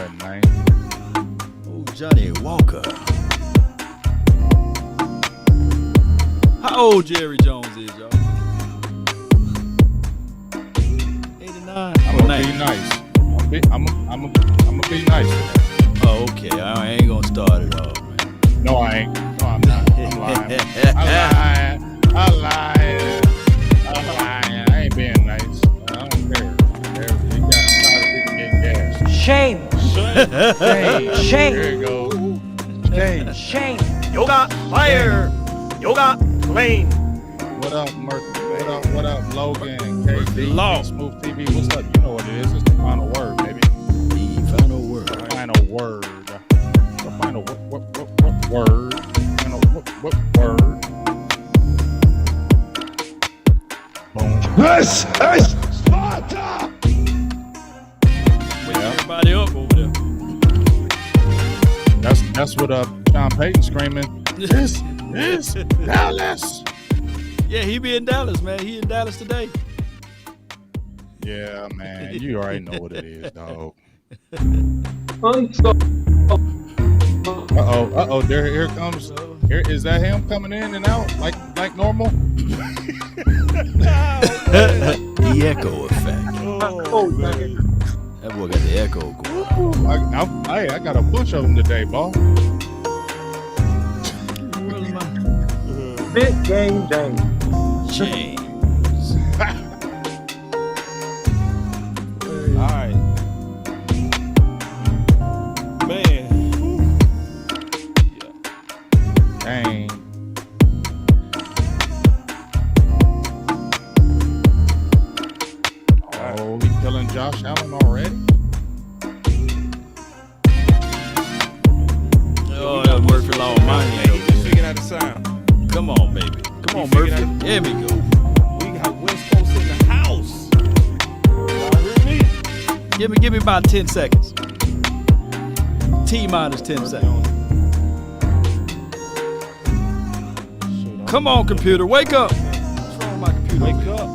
Man. Oh, Johnny Walker. How old Jerry Jones is, y'all? 89. I'm gonna be nice. I'm gonna be nice today. Oh, okay. I ain't gonna start it off, man. No, I ain't. No, I'm not. I'm lying. I'm lying. I ain't being nice. I don't care. I'm tired of people getting gas. Shame. Shame. There you go. Shame. Yoga fire. Yoga lane. What up, Murphy? What up, Logan? KD, Law. Smooth TV. What's up? You know what it is. It's the final word, baby. The final word. The final word. The final what word? Final what word? Boom. This is Sparta! Wake everybody up over there. That's what Sean Payton screaming. This is Dallas. Yeah, he be in Dallas, man. He in Dallas today. Yeah, man. You already know what it is, dog. Uh-oh. Here it comes. Here is that him coming in and out like normal? The echo effect. That boy got the echo going. I got a bunch of them today, ball. Big game James. All right. Man. Dang. Oh, he killing Josh Allen already? Oh, that Murphy Law in my hand. He just figured out the sound. Come on, baby. Come on, figured Murphy. out- There we go. We got West Coast in the house. Y'all hear me? Give me about 10 seconds. T minus 10 seconds. Come on, computer. Wake up. What's wrong with my computer? Wake up.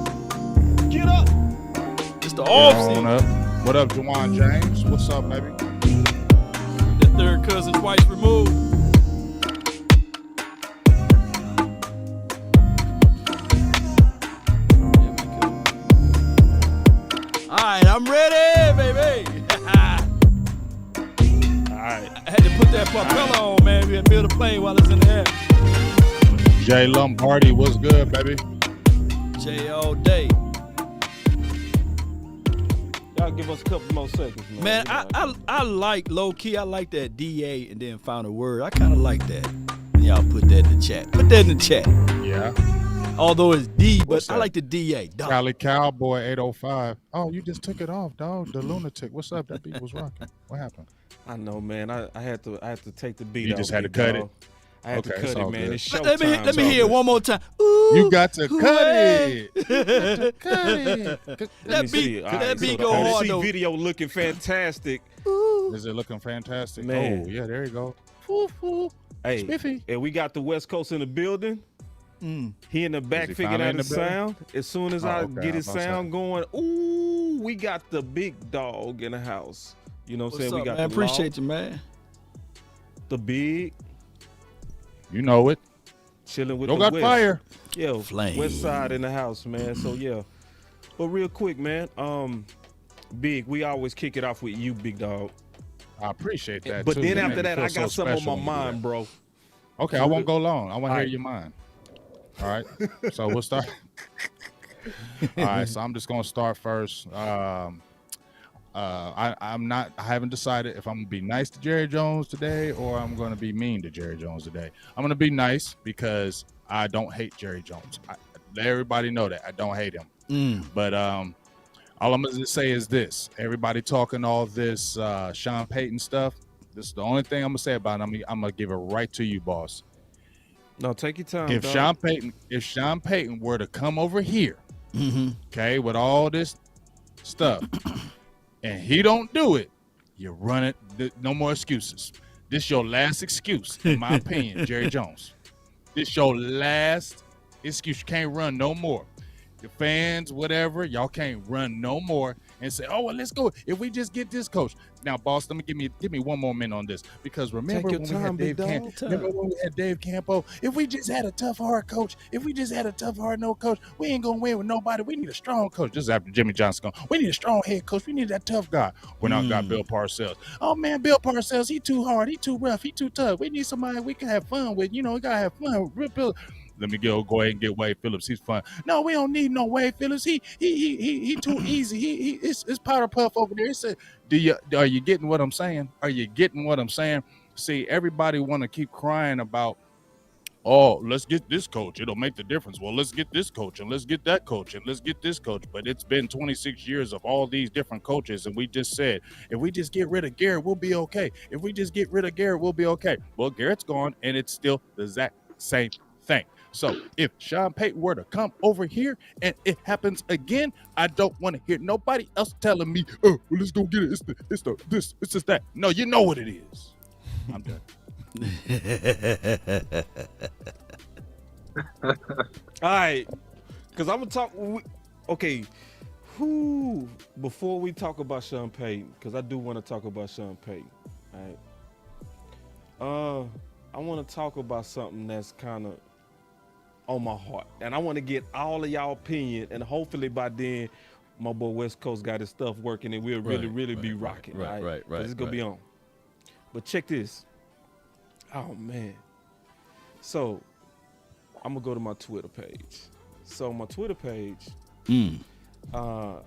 Get up. It's the Get off on season. up. What up, Juwan James? What's up, baby? The third cousin twice removed. There we go. All right, I'm ready, baby. All right. I had to put that propeller on, man. We had to build a plane while it's in the air. Jay Lombardi, what's good, baby? J all day. Y'all give us a couple more seconds, man. Man, I like low key. I like that DA and then final word. I kind of like that. Y'all put that in the chat. Put that in the chat. Yeah. Although it's D, but What's I that? like the DA. Dog. Cali Cowboy 805. Oh, you just took it off, dog. The lunatic. What's up? That beat was rocking. What happened? I know, man. I had to take the beat You off. just had to big cut dog. it. I had to Okay, cut it's it, all man. good. It's showtime. Let me so- hear it one more time. Ooh, You got to cut hooray. it. Cut it. Let me That see. beat, All that right, beat so go the hard OC though. video looking fantastic. Is it looking fantastic? Man. Oh, yeah, there you go. Foo. Hey, Spiffy. and we got the West Coast in the building. He in the back he figuring finally out in the the building? sound. As soon as I okay, get his I'm about to sound going, ooh, we got the big dog in the house. You know what I'm What's saying? up, We got man? the Appreciate you, man. the big You know it. chilling with Don't the got West. fire. Yo, Flame. West Side in the house, man. So yeah. But real quick, man. Big, we always kick it off with you, big dog. I appreciate that, But too. then You after make me that, feel I got so something on special my when you do mind, that. bro. Okay, I won't go long. I want to hear right. your mind. All right. So we'll start. All right. So I'm just going to start first. I haven't decided if I'm going to be nice to Jerry Jones today or I'm going to be mean to Jerry Jones today. I'm going to be nice because I don't hate Jerry Jones. Let everybody know that I don't hate him. But all I'm going to say is this. Everybody talking all this Sean Payton stuff. This is the only thing I'm going to say about it. I'm going to give it right to you, boss. No, take your time. If dog. Sean Payton were to come over here, Mm-hmm. okay, with all this stuff, and he don't do it, you run it. No more excuses. This your last excuse, in my opinion, Jerry Jones. This your last excuse. You can't run no more. Your fans, whatever, y'all can't run no more. and say, "Oh, well, let's go. If we just get this coach." Now, boss, let me give me one more minute on this, because remember when we had Dave Campo? If we just had a tough, hard coach, if we just had a tough, hard no coach, we ain't gonna win with nobody. We need a strong coach. Just after Jimmy Johnson gone, we need a strong head coach. We need that tough guy. When I got Bill Parcells. Oh man, Bill Parcells, he too hard, he too rough, he too tough. We need somebody we can have fun with. We gotta have fun with Bill. Let me go ahead and get Wade Phillips. He's fun. No, we don't need no Wade Phillips. He too easy. It's powder puff over there. He said, are you getting what I'm saying? Are you getting what I'm saying? See, everybody want to keep crying about, oh, let's get this coach. It'll make the difference. Well, let's get this coach, and let's get that coach, and let's get this coach. But it's been 26 years of all these different coaches, and we just said, if we just get rid of Garrett, we'll be okay. If we just get rid of Garrett, we'll be okay. Well, Garrett's gone, and it's still the exact same thing. So if Sean Payton were to come over here and it happens again, I don't want to hear nobody else telling me, oh, well, let's go get it. It's just that. No, you know what it is. I'm done. All right, because I'm gonna talk. Okay, before we talk about Sean Payton, because I do want to talk about Sean Payton. All right. I want to talk about something that's kind of on my heart, and I want to get all of y'all opinion, and hopefully by then my boy West Coast got his stuff working, and we'll really be rocking. Right. It's gonna be on. But check this. Oh man. So I'm gonna go to my Twitter page. So my Twitter page, a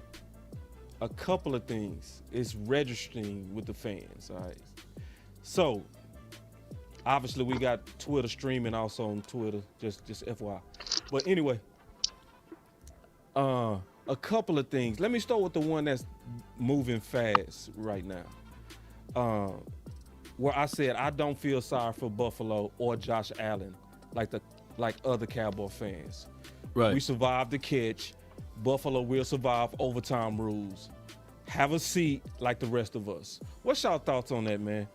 couple of things is registering with the fans. All right. So obviously we got Twitter streaming also on Twitter, just FYI. But anyway, a couple of things. Let me start with the one that's moving fast right now. Where I said I don't feel sorry for Buffalo or Josh Allen like other Cowboy fans. Right. We survived the catch. Buffalo will survive overtime rules. Have a seat like the rest of us. What's y'all thoughts on that, man?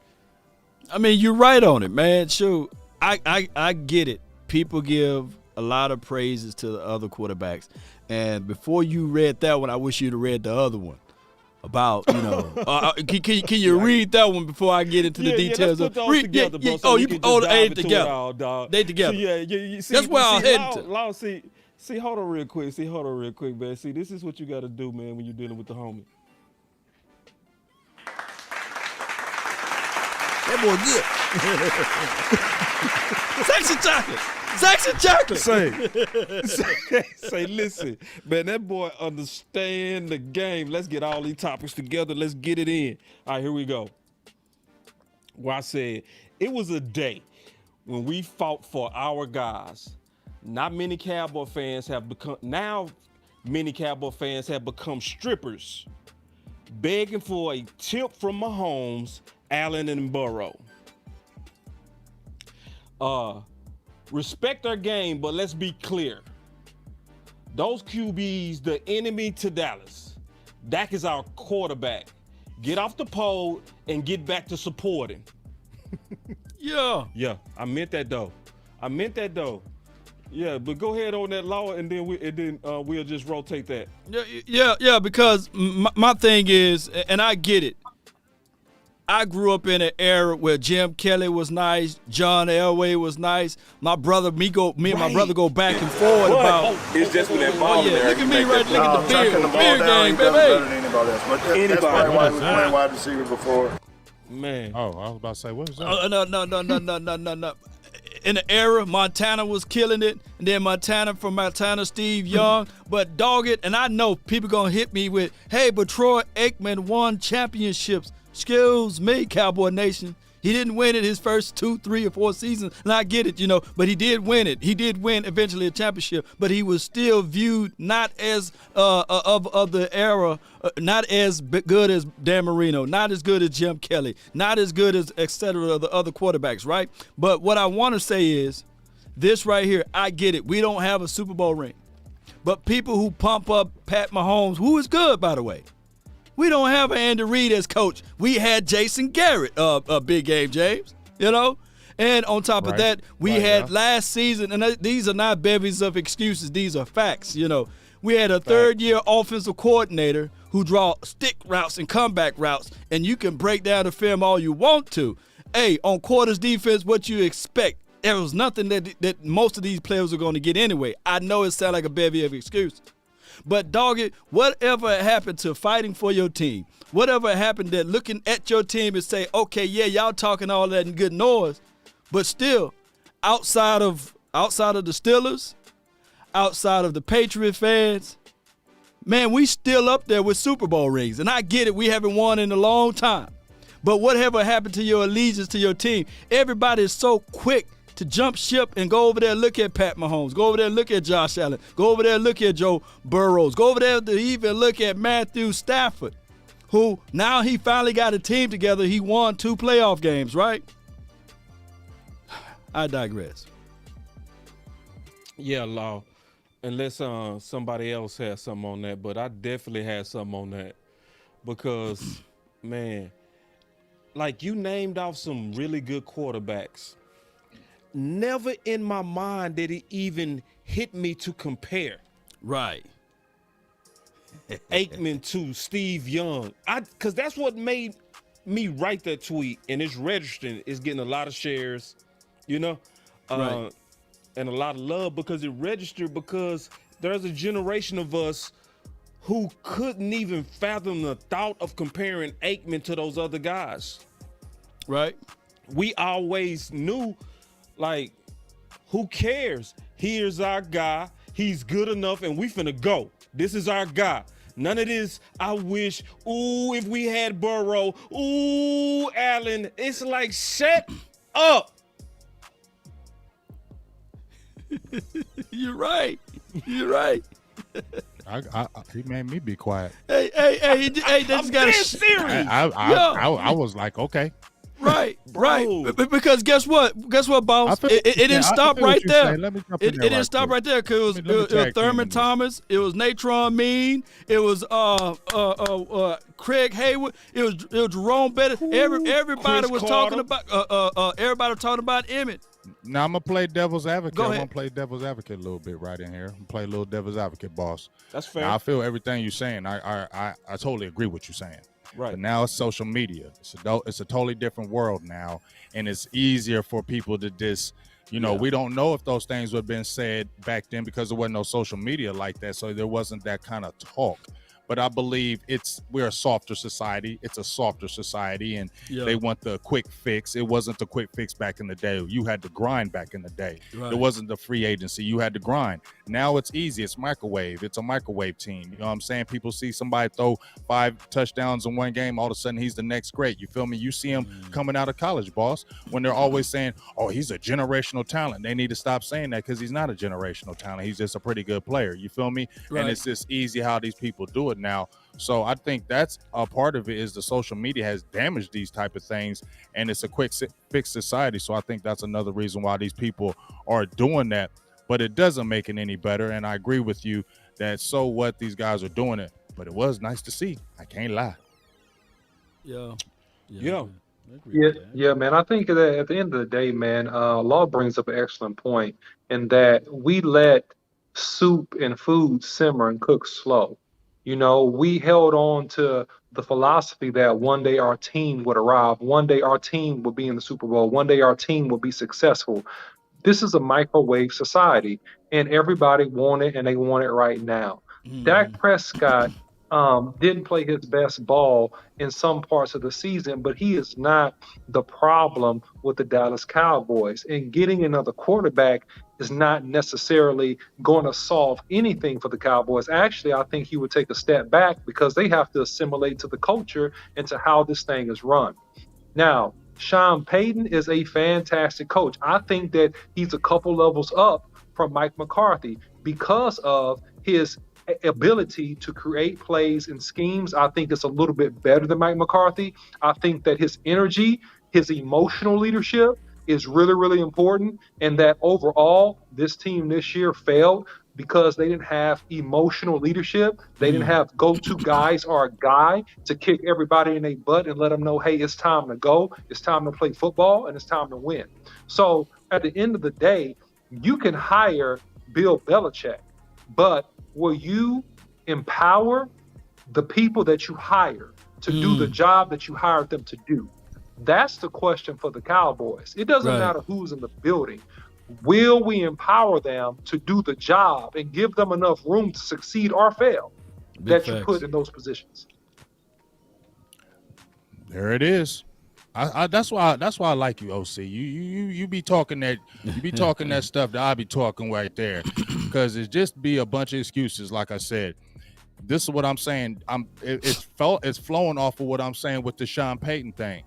I mean, you're right on it, man. Sure, I get it. People give a lot of praises to the other quarterbacks. And before you read that one, I wish you'd have read the other one about, can you read that one before I get into the details? Let's put those together, bro. They together. They together. You see, that's where I'll head to. See, hold on real quick, man. See, this is what you got to do, man, when you're dealing with the homie. That boy good. Section chocolate. Say, listen, man, that boy understand the game. Let's get all these topics together. Let's get it in. All right, here we go. Where I said, it was a day when we fought for our guys. Many Cowboy fans have become strippers, begging for a tip from Mahomes, Allen, and Burrow. Respect our game, but let's be clear. Those QBs, the enemy to Dallas. Dak is our quarterback. Get off the pole and get back to supporting. Yeah, I meant that though. Yeah, but go ahead on that law, and then we'll just rotate that. Yeah. Because my thing is, and I get it. I grew up in an era where Jim Kelly was nice, John Elway was nice. My brother, me and my brother go back and forth about. It's just with that ball there. Look at me right. Look at the beard game, baby. Better than anybody else. But that's probably why we played wide receiver before. Man. Oh, I was about to say, what was that? No. In the era, Montana was killing it, and then Montana, Steve Young. But dog it, and I know people gonna hit me with, hey, but Troy Aikman won championships. Excuse me, Cowboy Nation. He didn't win it his first 2, 3, or 4 seasons, and I get it, but he did win it. He did win eventually a championship, but he was still viewed not as of the era, not as good as Dan Marino, not as good as Jim Kelly, not as good as et cetera the other quarterbacks, right? But what I want to say is this right here. I get it. We don't have a Super Bowl ring, but people who pump up Pat Mahomes, who is good, by the way. We don't have Andy Reid as coach. We had Jason Garrett, a big game, James, And on top of that, we had last season, and these are not bevies of excuses. These are facts, We had a third-year offensive coordinator who draw stick routes and comeback routes, and you can break down the film all you want to. Hey, on quarters defense, what you expect? There was nothing that most of these players are going to get anyway. I know it sounds like a bevy of excuses. But, dog it, whatever happened to fighting for your team, whatever happened to looking at your team and say, okay, yeah, y'all talking all that in good noise, but still, outside of the Steelers, outside of the Patriot fans, man, we still up there with Super Bowl rings. And I get it, we haven't won in a long time. But whatever happened to your allegiance to your team, everybody is so quick to jump ship and go over there and look at Pat Mahomes, go over there and look at Josh Allen, go over there and look at Joe Burrows, go over there to even look at Matthew Stafford, who now he finally got a team together. He won 2 playoff games, right? I digress. Yeah, Law. Unless somebody else has something on that, but I definitely had something on that because, man, like you named off some really good quarterbacks. Never in my mind did it even hit me to compare. Right. Aikman to Steve Young. Because that's what made me write that tweet, and it's registering. It's getting a lot of shares, you know, Right. and a lot of love because it registered because there's a generation of us who couldn't even fathom the thought of comparing Aikman to those other guys. Right. We always knew, like, who cares? Here's our guy. He's good enough, and we finna go. This is our guy. None of this, I wish, ooh, if we had Burrow, ooh, Allen. It's like, shut up. You're right. You're right. He made me be quiet. Hey, they just got serious. I was like, okay. Right, Bro. right. Because guess what, boss? It didn't stop right there. Let me jump It in there didn't stop quick. right there because Let me it was tag team Thurman in this. Thomas, it was Natron Mean, it was Craig Hayward, it was Jerome Bettis. Everybody Chris was Carter. talking about everybody was talking about Emmett. Now I'm gonna play devil's advocate. Go I'm ahead. gonna play devil's advocate a little bit right in here. I'm gonna play a little devil's advocate, boss. That's fair. Now I feel everything you're saying. I totally agree with you saying. Right. But now it's social media. It's a totally different world now, and it's easier for people to just, we don't know if those things would have been said back then because there wasn't no social media like that, so there wasn't that kind of talk. But I believe we're a softer society. It's a softer society, and they want the quick fix. It wasn't the quick fix back in the day. You had to grind back in the day. Right. It wasn't the free agency. You had to grind. Now it's easy. It's microwave. It's a microwave team. You know what I'm saying? People see somebody throw 5 touchdowns in one game. All of a sudden, he's the next great. You feel me? You see him coming out of college, boss, when they're always saying, oh, he's a generational talent. They need to stop saying that because he's not a generational talent. He's just a pretty good player. You feel me? Right. And it's just easy how these people do it now. So I think that's a part of it is the social media has damaged these type of things, and it's a quick fix society. So I think that's another reason why these people are doing that, but it doesn't make it any better. And I agree with you that so what these guys are doing it, but it was nice to see. I can't lie. Yeah. Yeah. Yeah, man. I think that at the end of the day, man, Law brings up an excellent point in that we let soup and food simmer and cook slow. We held on to the philosophy that one day our team would arrive, one day our team would be in the Super Bowl, one day our team would be successful. This is a microwave society, and everybody want it, and they want it right now. Dak Prescott didn't play his best ball in some parts of the season, but he is not the problem with the Dallas Cowboys. And getting another quarterback is not necessarily going to solve anything for the Cowboys. Actually, I think he would take a step back because they have to assimilate to the culture and to how this thing is run. Now, Sean Payton is a fantastic coach. I think that he's a couple levels up from Mike McCarthy because of his ability to create plays and schemes. I think it's a little bit better than Mike McCarthy. I think that his energy, his emotional leadership is really, really important, and that overall this team this year failed because they didn't have emotional leadership. They didn't have go-to guys or a guy to kick everybody in their butt and let them know, hey, it's time to go, it's time to play football, and it's time to win. So at the end of the day, you can hire Bill Belichick, but will you empower the people that you hire to do the job that you hired them to do? That's the question for the Cowboys. It doesn't matter who's in the building. Will we empower them to do the job and give them enough room to succeed or fail you put in those positions? There it is. That's why I like you, OC. You be talking that stuff that I be talking right there, because it just be a bunch of excuses. Like I said, this is what I'm saying. It's flowing off of what I'm saying with the Sean Payton thing.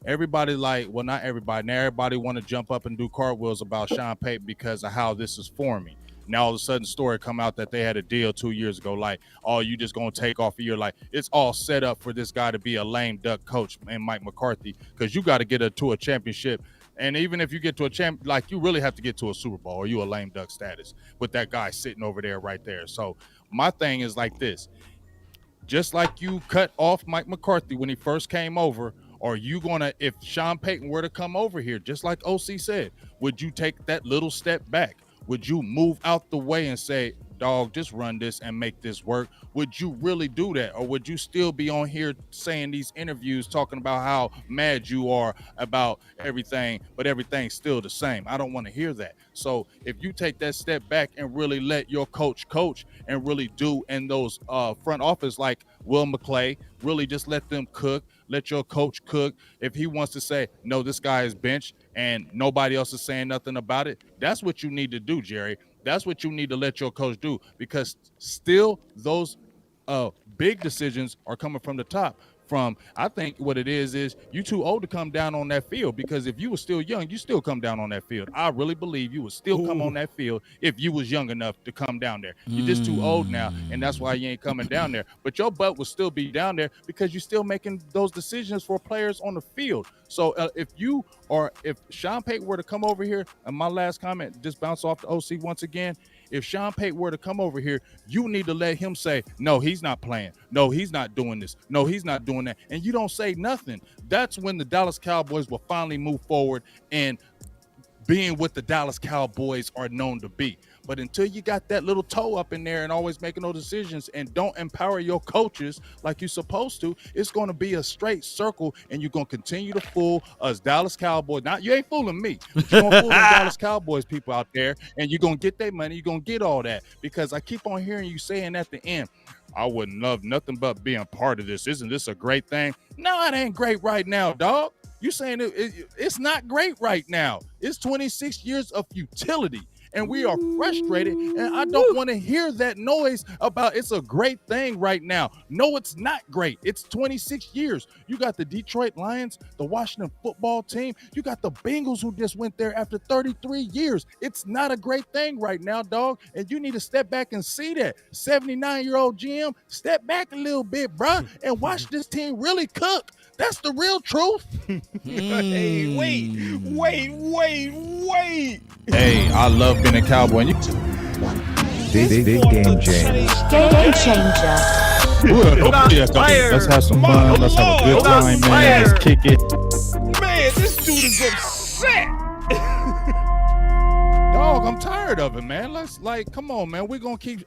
Everybody not everybody. Now everybody want to jump up and do cartwheels about Sean Payton because of how this is forming. Now all of a sudden story come out that they had a deal 2 years ago. Like, oh, you just gonna take off a year? Like, it's all set up for this guy to be a lame duck coach and Mike McCarthy, because you got to get to a championship. And even if you get to a champ, like, you really have to get to a Super Bowl, or you a lame duck status with that guy sitting over there right there. So my thing is like this: just like you cut off Mike McCarthy when he first came over, are you gonna, if Sean Payton were to come over here, just like OC said, would you take that little step back? Would you move out the way and say, dog, just run this and make this work? Would you really do that? Or would you still be on here saying these interviews talking about how mad you are about everything, but everything's still the same? I don't want to hear that. So if you take that step back and really let your coach and really do in those front office, like Will McClay, really just let them cook, let your coach cook. If he wants to say, no, this guy is benched and nobody else is saying nothing about it, that's what you need to do, Jerry. That's what you need to let your coach do, because still those big decisions are coming from the top. I think what it is you too old to come down on that field, because if you were still young, you still come down on that field. I really believe you would still come on that field if you was young enough to come down there. You're just too old now, and that's why you ain't coming down there. But your butt will still be down there because you're still making those decisions for players on the field. So if Sean Payton were to come over here, and my last comment, just bounce off the OC once again, if Sean Payton were to come over here, you need to let him say, no, he's not playing. No, he's not doing this. No, he's not doing that. And you don't say nothing. That's when the Dallas Cowboys will finally move forward and being what the Dallas Cowboys are known to be. But until you got that little toe up in there and always making those decisions and don't empower your coaches like you're supposed to, it's going to be a straight circle, and you're going to continue to fool us Dallas Cowboys. Now, you ain't fooling me, but you're going to fool the Dallas Cowboys people out there, and you're going to get their money. You're going to get all that, because I keep on hearing you saying at the end, I wouldn't love nothing but being part of this. Isn't this a great thing? No, it ain't great right now, dog. You saying it's not great right now. It's 26 years of futility. And we are frustrated, and I don't want to hear that noise about it's a great thing right now. No, it's not great. It's 26 years. You got the Detroit Lions, the Washington football team. You got the Bengals who just went there after 33 years. It's not a great thing right now, dog, and you need to step back and see that. 79-year-old GM, step back a little bit, bruh, and watch this team really cook. That's the real truth. Hey, wait. Hey, I love being a Cowboy. Big game change. Game changer. Let's have some fun. Let's have a good time, man. Let's kick it. Man, this dude is upset. Dog, I'm tired of it, man. Come on, man.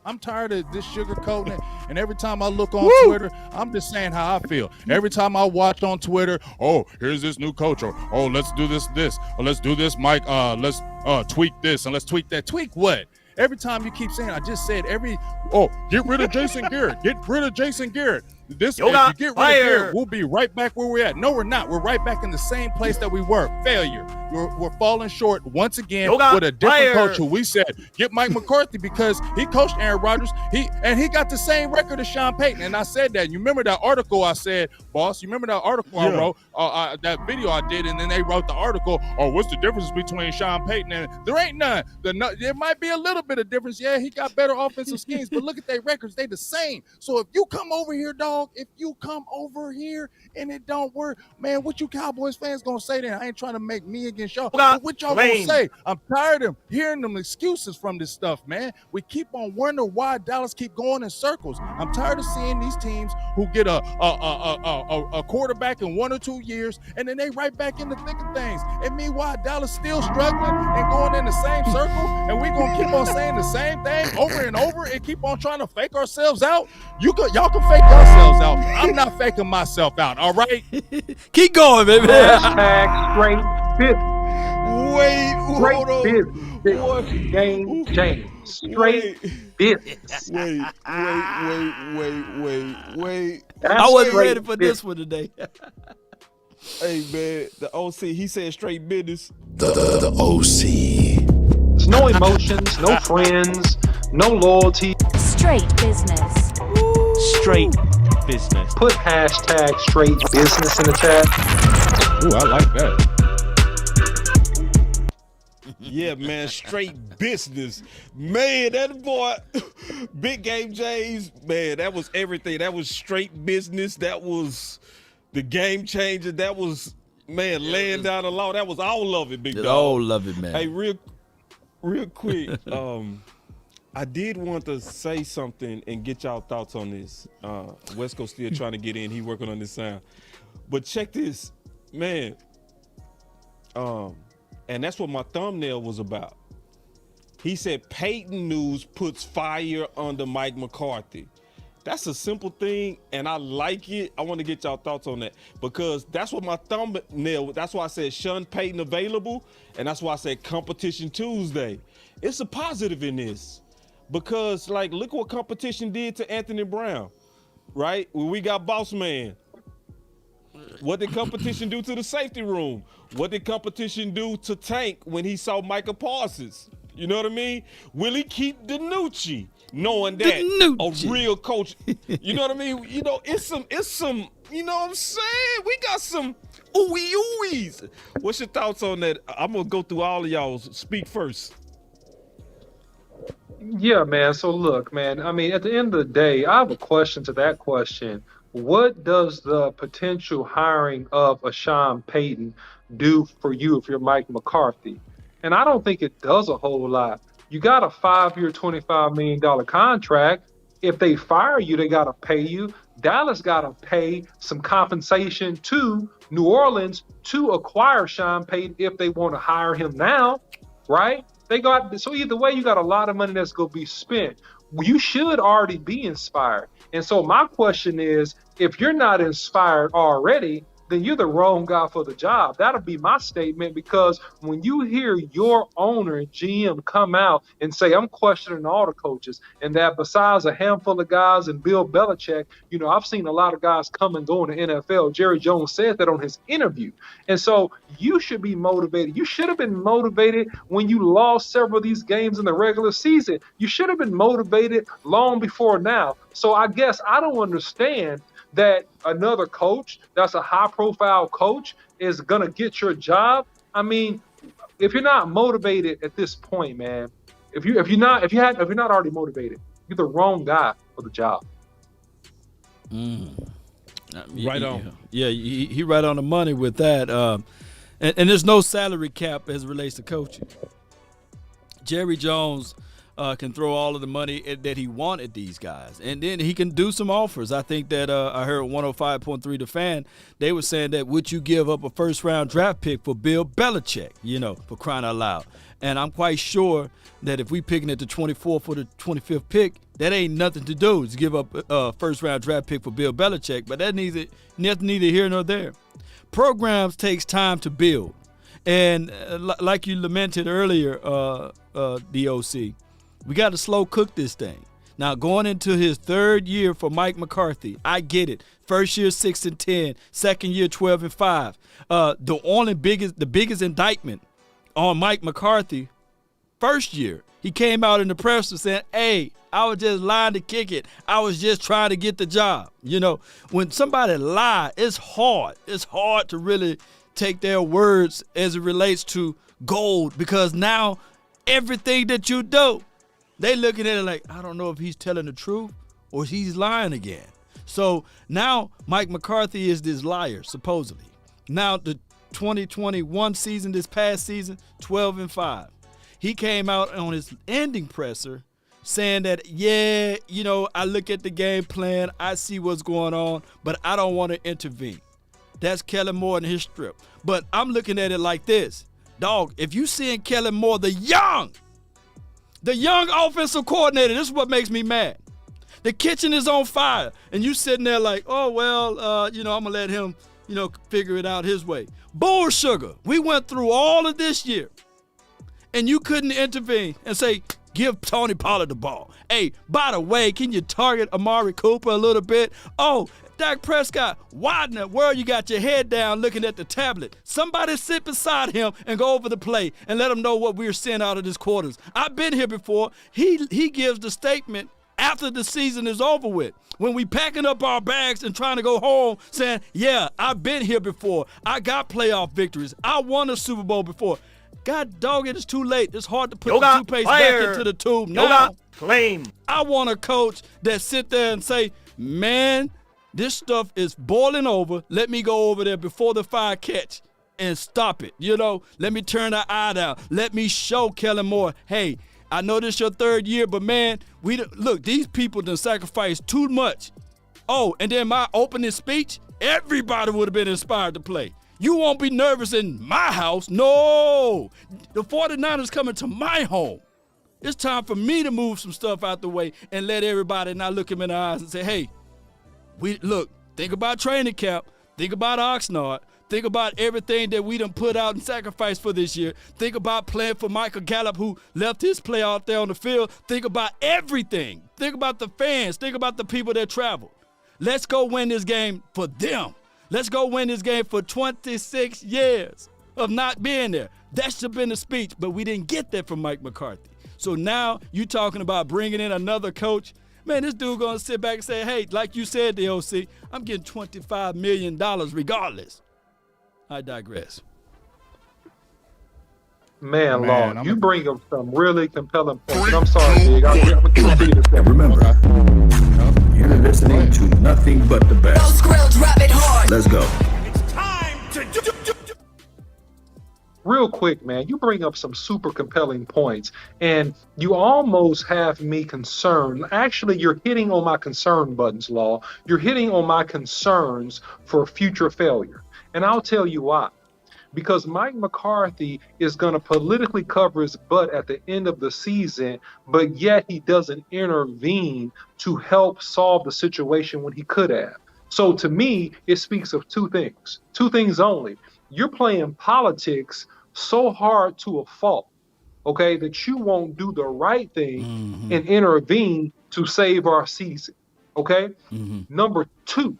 I'm tired of this sugarcoating it. And every time I look on Twitter, I'm just saying how I feel. Every time I watch on Twitter, oh, here's this new coach, or oh, let's do this, or let's do this, Mike. Let's tweak this and let's tweak that. Tweak what? Every time you keep saying, I just said get rid of Jason Garrett. Get rid of Jason Garrett. If you get rid of Garrett, we'll be right back where we're at. No, we're not. We're right back in the same place that we were. Failure. We're falling short once again with a different coach who we said, get Mike McCarthy, because he coached Aaron Rodgers. He got the same record as Sean Payton. And I said that. You remember that article I said, boss? You remember that article I wrote? That video I did, and then they wrote the article, what's the difference between Sean Payton and there ain't none. There might be a little bit of difference. Yeah, he got better offensive schemes, but look at their records. They the same. So if you come over here, dog, dog, if you come over here and it don't work, man, what you Cowboys fans gonna say then? I ain't trying to make me against y'all. But what y'all gonna say? I'm tired of hearing them excuses from this stuff, man. We keep on wondering why Dallas keep going in circles. I'm tired of seeing these teams who get a quarterback in 1 or 2 years, and then they right back in the thick of things. And meanwhile, Dallas still struggling and going in the same circle, and we gonna keep on saying the same thing over and over and keep on trying to fake ourselves out. Y'all can fake yourselves out. I'm not faking myself out, all right? Keep going, baby. Hashtag straight business. Wait, hold on. Business. Game James. Straight business. Wait. That's I wasn't straight ready for business. this one today. Hey, man, the OC, he said straight business. The OC. There's no emotions, no friends, no loyalty. Straight business. Straight business. Put hashtag straight business in the chat. Ooh, I like that. Yeah, man, straight business. Man, that boy, Big Game James, man, that was everything. That was straight business. That was the game changer. That was, man, laying down the law. That was all of it, big dog. All of it, man. Hey, real quick, I did want to say something and get y'all thoughts on this. West Coast still trying to get in. He working on this sound. But check this, man. And that's what my thumbnail was about. He said Peyton News puts fire under Mike McCarthy. That's a simple thing, and I like it. I want to get y'all thoughts on that because that's what my thumbnail, that's why I said Sean Payton available, and that's why I said Competition Tuesday. It's a positive in this because, like, look what competition did to Anthony Brown, right? When we got Boss Man. What did competition do to the safety room? What did competition do to Tank when he saw Micah Parsons? You know what I mean? Will he keep DiNucci, knowing that DiNucci. a real coach? You know what I mean? You know, it's some. You know what I'm saying? We got some ooey-ooeys. What's your thoughts on that? I'm gonna go through all of y'all. Speak first. Yeah, man. So look, man, I mean, at the end of the day, I have a question to that question. What does the potential hiring of a Sean Payton do for you if you're Mike McCarthy? And I don't think it does a whole lot. You got a 5-year, $25 million contract. If they fire you, they got to pay you. Dallas got to pay some compensation to New Orleans to acquire Sean Payton if they want to hire him now, right? So either way, you got a lot of money that's going to be spent. You should already be inspired. And so my question is, if you're not inspired already, then you're the wrong guy for the job. That'll be my statement, because when you hear your owner and GM come out and say, I'm questioning all the coaches, and that besides a handful of guys and Bill Belichick, you know, I've seen a lot of guys come and go in the NFL. Jerry Jones said that on his interview. And so you should be motivated. You should have been motivated when you lost several of these games in the regular season. You should have been motivated long before now. So I guess I don't understand that another coach that's a high-profile coach is gonna get your job. I mean, if you're not motivated at this point, man, if you're not already motivated, you're the wrong guy for the job. Right on. Yeah, he right on the money with that. And there's no salary cap as it relates to coaching. Jerry Jones can throw all of the money that he wanted these guys, and then he can do some offers. I think that I heard 105.3 The Fan, they were saying that would you give up a first-round draft pick for Bill Belichick, you know, for crying out loud. And I'm quite sure that if we picking at the 24th or the 25th pick, that ain't nothing to do is give up a first-round draft pick for Bill Belichick, but that neither here nor there. Programs takes time to build, and like you lamented earlier, DOC, we got to slow cook this thing. Now, going into his third year for Mike McCarthy, I get it. First year 6-10, second year 12-5. The biggest indictment on Mike McCarthy, first year, he came out in the press and said, "Hey, I was just lying to kick it. I was just trying to get the job." You know, when somebody lie, it's hard. It's hard to really take their words as it relates to gold, because now everything that you do, they looking at it like, I don't know if he's telling the truth or he's lying again. So now Mike McCarthy is this liar, supposedly. Now the 2021 season, this past season, 12-5. He came out on his ending presser saying that, yeah, I look at the game plan, I see what's going on, but I don't want to intervene. That's Kellen Moore and his strip. But I'm looking at it like this. Dog, if you seeing Kellen Moore, the young offensive coordinator, this is what makes me mad. The kitchen is on fire, and you sitting there like, oh, well, I'm going to let him, figure it out his way. Bull sugar. We went through all of this year, and you couldn't intervene and say, give Tony Pollard the ball. Hey, by the way, can you target Amari Cooper a little bit? Oh, Dak Prescott, why in the world you got your head down looking at the tablet? Somebody sit beside him and go over the play and let him know what we're seeing out of this quarters. I've been here before. He gives the statement after the season is over with. When we packing up our bags and trying to go home saying, yeah, I've been here before. I got playoff victories. I won a Super Bowl before. God dog, it is too late. It's hard to put the toothpaste back into the tube now. Claim. I want a coach that sit there and say, man, this stuff is boiling over. Let me go over there before the fire catch and stop it. Let me turn the eye down. Let me show Kellen Moore, hey, I know this your third year, but man, look, these people done sacrificed too much. Oh, and then my opening speech, everybody would have been inspired to play. You won't be nervous in my house. No. The 49ers coming to my home. It's time for me to move some stuff out the way and let everybody not look him in the eyes and say, hey, think about training camp. Think about Oxnard. Think about everything that we done put out and sacrificed for this year. Think about playing for Michael Gallup, who left his play out there on the field. Think about everything. Think about the fans. Think about the people that traveled. Let's go win this game for them. Let's go win this game for 26 years of not being there. That should have been the speech, but we didn't get that from Mike McCarthy. So now you talking about bringing in another coach. Man, this dude going to sit back and say, hey, like you said, the OC, I'm getting $25 million regardless. I digress. Man, Law, you bring up some really compelling points. And I'm sorry, Big. I'm going to continue to say. Remember, you're listening to nothing but the best. Let's go. It's time to Real quick, man, you bring up some super compelling points, and you almost have me concerned. Actually, you're hitting on my concern buttons, Law. You're hitting on my concerns for future failure. And I'll tell you why. Because Mike McCarthy is going to politically cover his butt at the end of the season, but yet he doesn't intervene to help solve the situation when he could have. So to me, it speaks of two things only. You're playing politics so hard to a fault, okay, that you won't do the right thing and intervene to save our season, okay? Number two,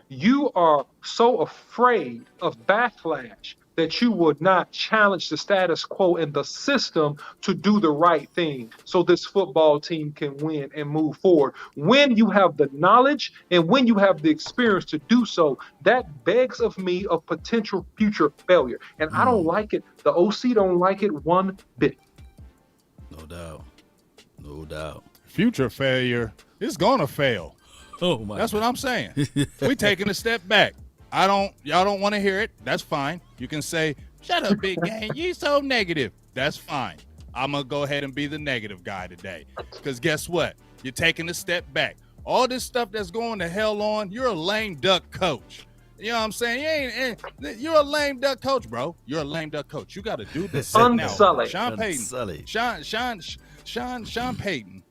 you are so afraid of backlash that you would not challenge the status quo and the system to do the right thing so this football team can win and move forward. When you have the knowledge and when you have the experience to do so, that begs of me of potential future failure. And I don't like it. The OC don't like it one bit. No doubt. No doubt. Future failure is going to fail. Oh my That's God. what I'm saying. We taking a step back. Y'all don't want to hear it. That's fine. You can say, shut up, Big Game. You so negative. That's fine. I'm going to go ahead and be the negative guy today. Because guess what? You're taking a step back. All this stuff that's going to hell on, you're a lame duck coach. You know what I'm saying? You're a lame duck coach, bro. You're a lame duck coach. You got to do this now. Unsullied. Sean Payton. Sean Payton.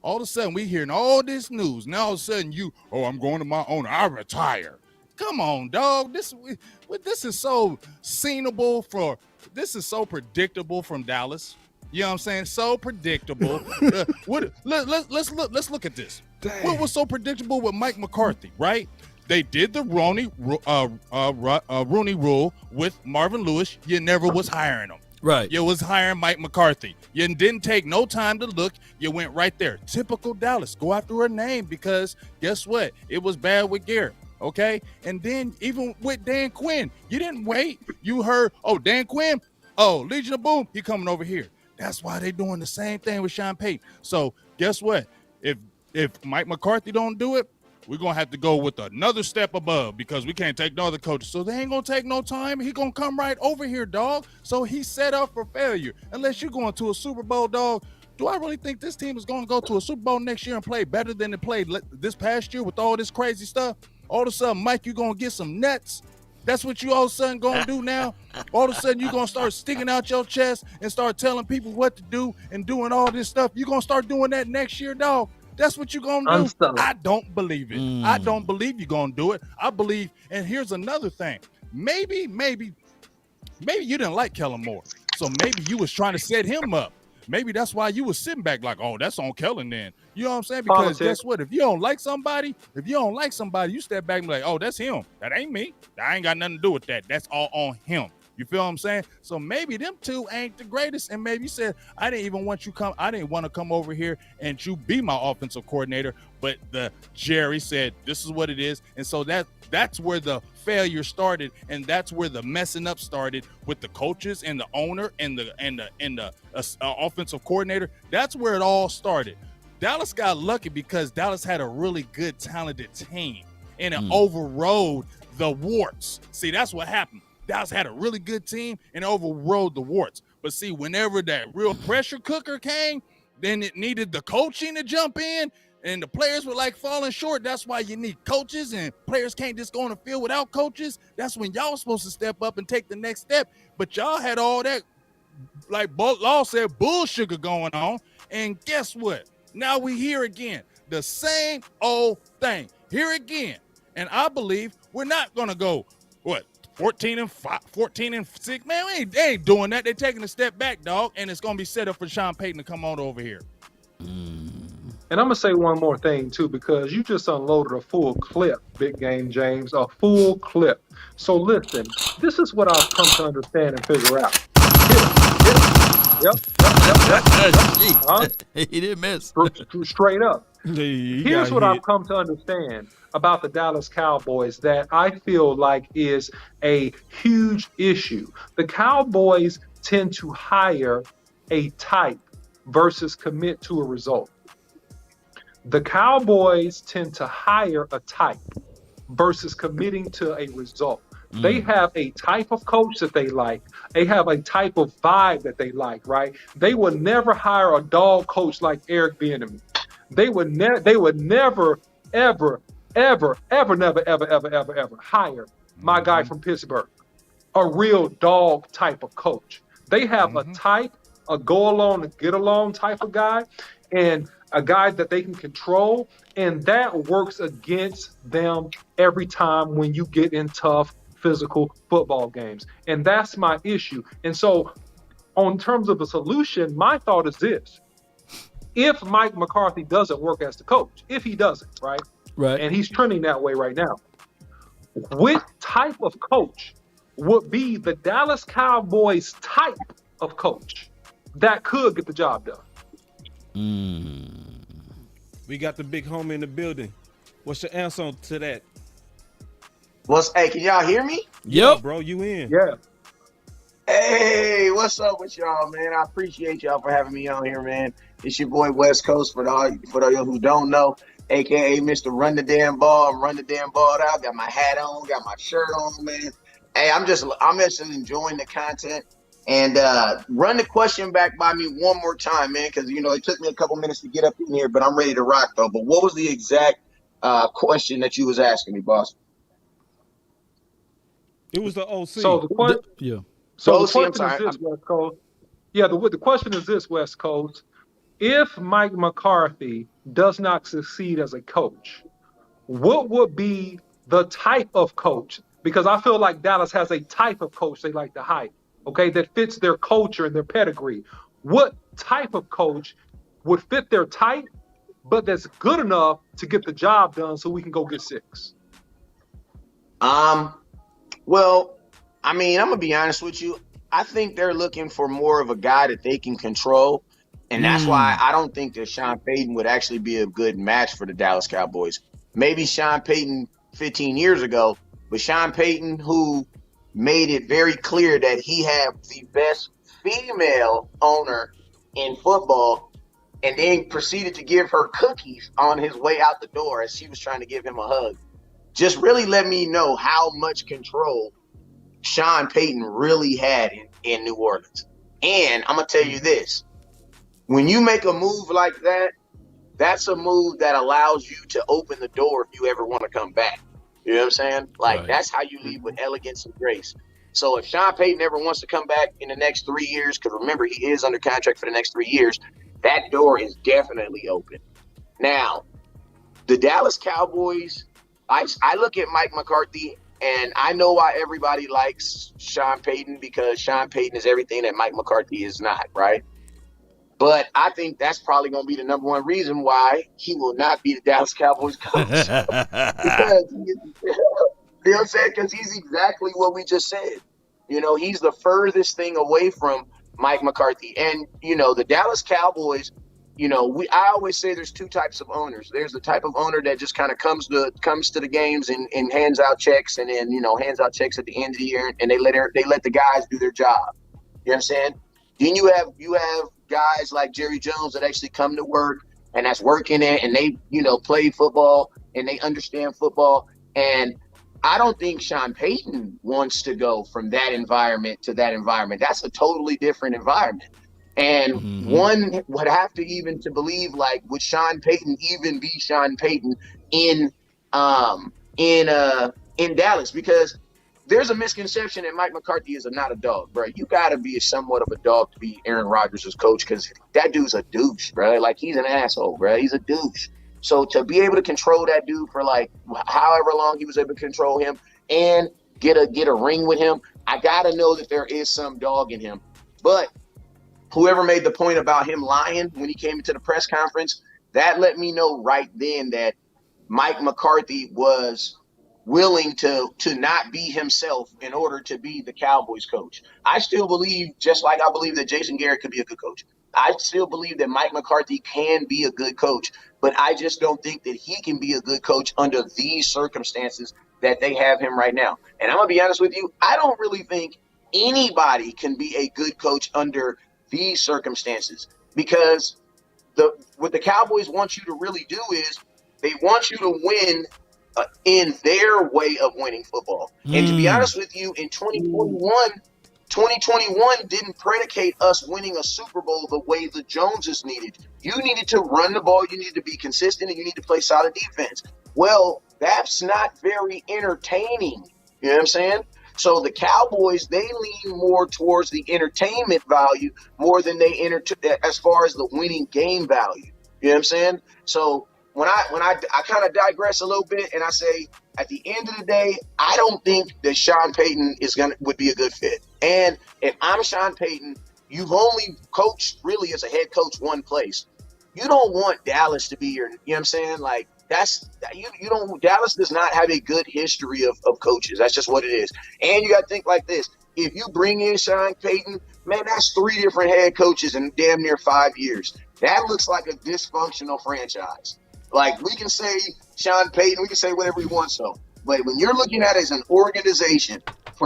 All of a sudden, we hearing all this news. Now all of a sudden, I'm going to my owner. I retire. Come on, dog. This is so scenable this is so predictable from Dallas. You know what I'm saying? So predictable. Let's look at this. Dang. What was so predictable with Mike McCarthy, right? They did the Rooney Rule with Marvin Lewis. You never was hiring him. Right. You was hiring Mike McCarthy. You didn't take no time to look. You went right there. Typical Dallas. Go after her name because guess what? It was bad with Garrett. Okay? And then even with Dan Quinn, you didn't wait. You heard, Dan Quinn, Legion of Boom, he coming over here. That's why they doing the same thing with Sean Payton. So guess what? If Mike McCarthy don't do it, we're going to have to go with another step above because we can't take no other coaches. So they ain't going to take no time. He going to come right over here, dog. So he's set up for failure. Unless you're going to a Super Bowl, dog. Do I really think this team is going to go to a Super Bowl next year and play better than it played this past year with all this crazy stuff? All of a sudden, Mike, you're going to get some nets. That's what you all of a sudden going to do now? All of a sudden, you're going to start sticking out your chest and start telling people what to do and doing all this stuff. You're going to start doing that next year, dog. That's what you're going to do. I don't believe it. I don't believe you're going to do it. I believe, and here's another thing. Maybe you didn't like Kellen Moore. So maybe you was trying to set him up. Maybe that's why you was sitting back like, oh, that's on Kellen then. You know what I'm saying? Because guess what? If you don't like somebody, you step back and be like, oh, that's him. That ain't me. I ain't got nothing to do with that. That's all on him. You feel what I'm saying? So maybe them two ain't the greatest. And maybe you said, I didn't want to come over here and you be my offensive coordinator. But the Jerry said, this is what it is. And so that's where the failure started. And that's where the messing up started with the coaches and the owner and the offensive coordinator. That's where it all started. Dallas got lucky because Dallas had a really good, talented team. And it overrode the warts. See, that's what happened. Dallas had a really good team and overrode the warts. But see, whenever that real pressure cooker came, then it needed the coaching to jump in, and the players were like falling short. That's why you need coaches, and players can't just go on the field without coaches. That's when y'all supposed to step up and take the next step. But y'all had all that, like Law said, bullshit going on. And guess what? Now we here again. The same old thing. Here again. And I believe we're not going to go, 14 and 6, man, they ain't doing that. They're taking a step back, dog, and it's gonna be set up for Sean Payton to come on over here. And I'm gonna say one more thing too, because you just unloaded a full clip, Big Game James, a full clip. So listen, this is what I've come to understand and figure out. Yep. He didn't miss. Straight up. Here's what I've come to understand about the Dallas Cowboys that I feel like is a huge issue. The Cowboys tend to hire a type versus commit to a result. The Cowboys tend to hire a type versus committing to a result. They have a type of coach that they like. They have a type of vibe that they like, right? They would never hire a dog coach like Eric Bieniemy. They would never, ever hire my guy from Pittsburgh, a real dog type of coach. They have a type, a go along and get along type of guy, and a guy that they can control, and that works against them every time when you get in tough physical football games. And that's my issue. And so on terms of a solution, my thought is this. If Mike McCarthy doesn't work as the coach, if he doesn't, right? And he's trending that way right now, what type of coach would be the Dallas Cowboys type of coach that could get the job done? We got the big homie in the building. What's your answer to that? Hey, can y'all hear me? Yep, bro, you in? Yeah. Hey, what's up with y'all, man? I appreciate y'all for having me on here, man. It's your boy West Coast for y'all who don't know, aka Mr. Run the Damn Ball. I'm run the damn ball out. Got my hat on, got my shirt on, man. Hey, I'm just enjoying the content. And run the question back by me one more time, man, because it took me a couple minutes to get up in here, but I'm ready to rock though. But what was the exact question that you was asking me, boss? It was the OC. So the question, the question is this, West Coast. Yeah, the question is this, West Coast. If Mike McCarthy does not succeed as a coach, what would be the type of coach? Because I feel like Dallas has a type of coach they like to hire, okay, that fits their culture and their pedigree. What type of coach would fit their type, but that's good enough to get the job done so we can go get 6? Well, I mean, I'm going to be honest with you. I think they're looking for more of a guy that they can control. And that's why I don't think that Sean Payton would actually be a good match for the Dallas Cowboys. Maybe Sean Payton 15 years ago, but Sean Payton, who made it very clear that he had the best female owner in football, and then proceeded to give her cookies on his way out the door as she was trying to give him a hug, just really let me know how much control Sean Payton really had in New Orleans. And I'm going to tell you this. When you make a move like that, that's a move that allows you to open the door if you ever want to come back. You know what I'm saying? Like, that's how you leave with elegance and grace. So if Sean Payton ever wants to come back in the next 3 years, because remember, he is under contract for the next 3 years, that door is definitely open. Now, the Dallas Cowboys, I look at Mike McCarthy, and I know why everybody likes Sean Payton, because Sean Payton is everything that Mike McCarthy is not, right? But I think that's probably going to be the number one reason why he will not be the Dallas Cowboys coach. Because you know what I'm saying? Because he's exactly what we just said. You know, he's the furthest thing away from Mike McCarthy. And, you know, the Dallas Cowboys, you know, I always say there's two types of owners. There's the type of owner that just kind of comes to the games and hands out checks, and then, you know, hands out checks at the end of the year, and they let the guys do their job. You know what I'm saying? Then you have guys like Jerry Jones that actually come to work, and that's working it, and they, you know, play football and they understand football. And I don't think Sean Payton wants to go from that environment to that environment. That's a totally different environment. And one would have to even to believe, like, would Sean Payton even be Sean Payton in Dallas? Because there's a misconception that Mike McCarthy is not a dog, bro. You got to be somewhat of a dog to be Aaron Rodgers' coach, because that dude's a douche, bro. Like, he's an asshole, bro. He's a douche. So to be able to control that dude for like however long he was able to control him and get a ring with him, I got to know that there is some dog in him. But whoever made the point about him lying when he came into the press conference, that let me know right then that Mike McCarthy was willing to not be himself in order to be the Cowboys coach. I still believe, just like I believe that Jason Garrett could be a good coach, I still believe that Mike McCarthy can be a good coach, but I just don't think that he can be a good coach under these circumstances that they have him right now. And I'm going to be honest with you, I don't really think anybody can be a good coach under these circumstances, because what the Cowboys want you to really do is they want you to win in their way of winning football. And to be honest with you, in 2021 didn't predicate us winning a Super Bowl the way the Joneses needed. You needed to run the ball, you needed to be consistent, and you need to play solid defense. Well, that's not very entertaining. You know what I'm saying? So the Cowboys, they lean more towards the entertainment value more than they as far as the winning game value. You know what I'm saying? So when I kind of digress a little bit and I say, at the end of the day, I don't think that Sean Payton would be a good fit. And if I'm Sean Payton, you've only coached really as a head coach one place. You don't want Dallas to be your, you know what I'm saying? Like, you don't, Dallas does not have a good history of coaches. That's just what it is. And you got to think like this. If you bring in Sean Payton, man, that's 3 different head coaches in damn near 5 years. That looks like a dysfunctional franchise. Like, we can say Sean Payton, we can say whatever we want so. But when you're looking at it as an organization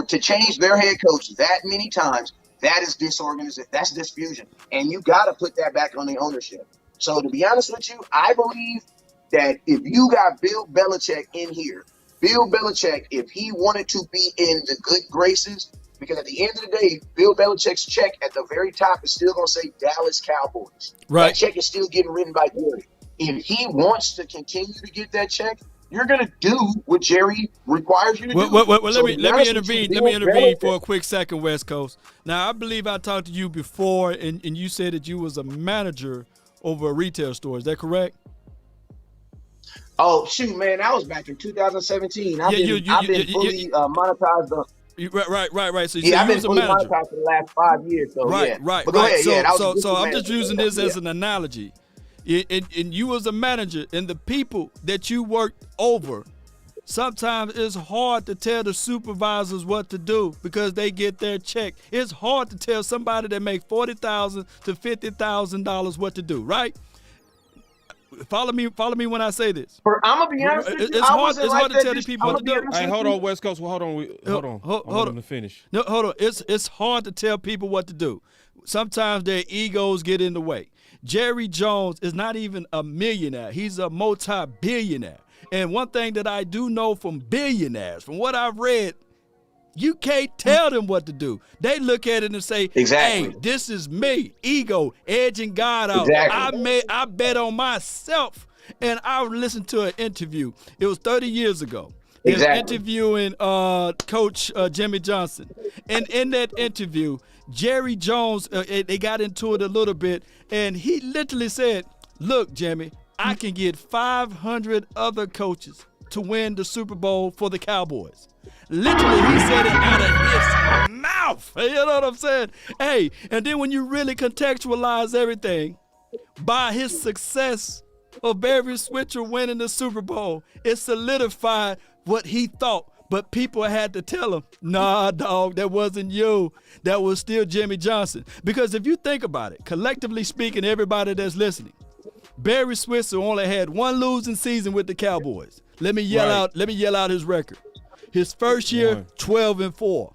to change their head coach that many times, that is disorganization. That's dysfusion. And you got to put that back on the ownership. So to be honest with you, I believe that if you got Bill Belichick in here, Bill Belichick, if he wanted to be in the good graces, because at the end of the day, Bill Belichick's check at the very top is still going to say Dallas Cowboys. Right. That check is still getting written by Jerry. If he wants to continue to get that check, you're going to do what Jerry requires you to do. Well, let me intervene. Let me intervene for a quick second, West Coast. Now, I believe I talked to you before, and you said that you was a manager over a retail store. Is that correct? Oh, shoot, man. That was back in 2017. I've been fully monetized. Right. So I've been fully monetized for the last 5 years. So, right. But go ahead. So I'm just using this as an analogy. And you as a manager and the people that you worked over, sometimes it's hard to tell the supervisors what to do because they get their check. It's hard to tell somebody that makes $40,000 to $50,000 what to do, right? Follow me when I say this. I'm gonna be honest with you. It's hard to tell these people what to do. Hey, hold on, West Coast. Hold on. Hold on to finish. No, hold on. It's hard to tell people what to do. sometimes their egos get in the way. Jerry Jones is not even a millionaire. He's a multi-billionaire. And one thing that I do know from billionaires, from what I've read, you can't tell them what to do. They look at it and say, Exactly. hey, this is me. Ego, edging God out. Exactly. I bet on myself. And I listened to an interview. It was 30 years ago. They was interviewing Coach Jimmy Johnson. And in that interview, Jerry Jones, they got into it a little bit, and he literally said, look, Jimmy, I can get 500 other coaches to win the Super Bowl for the Cowboys. Literally, he said it out of his mouth. You know what I'm saying? Hey, and then when you really contextualize everything, by his success of Barry Switzer winning the Super Bowl, it solidified what he thought. But people had to tell him, nah, dog, that wasn't you. That was still Jimmy Johnson. Because if you think about it, collectively speaking, everybody that's listening, Barry Switzer only had one losing season with the Cowboys. Let me yell out his record. His first year, 12-4.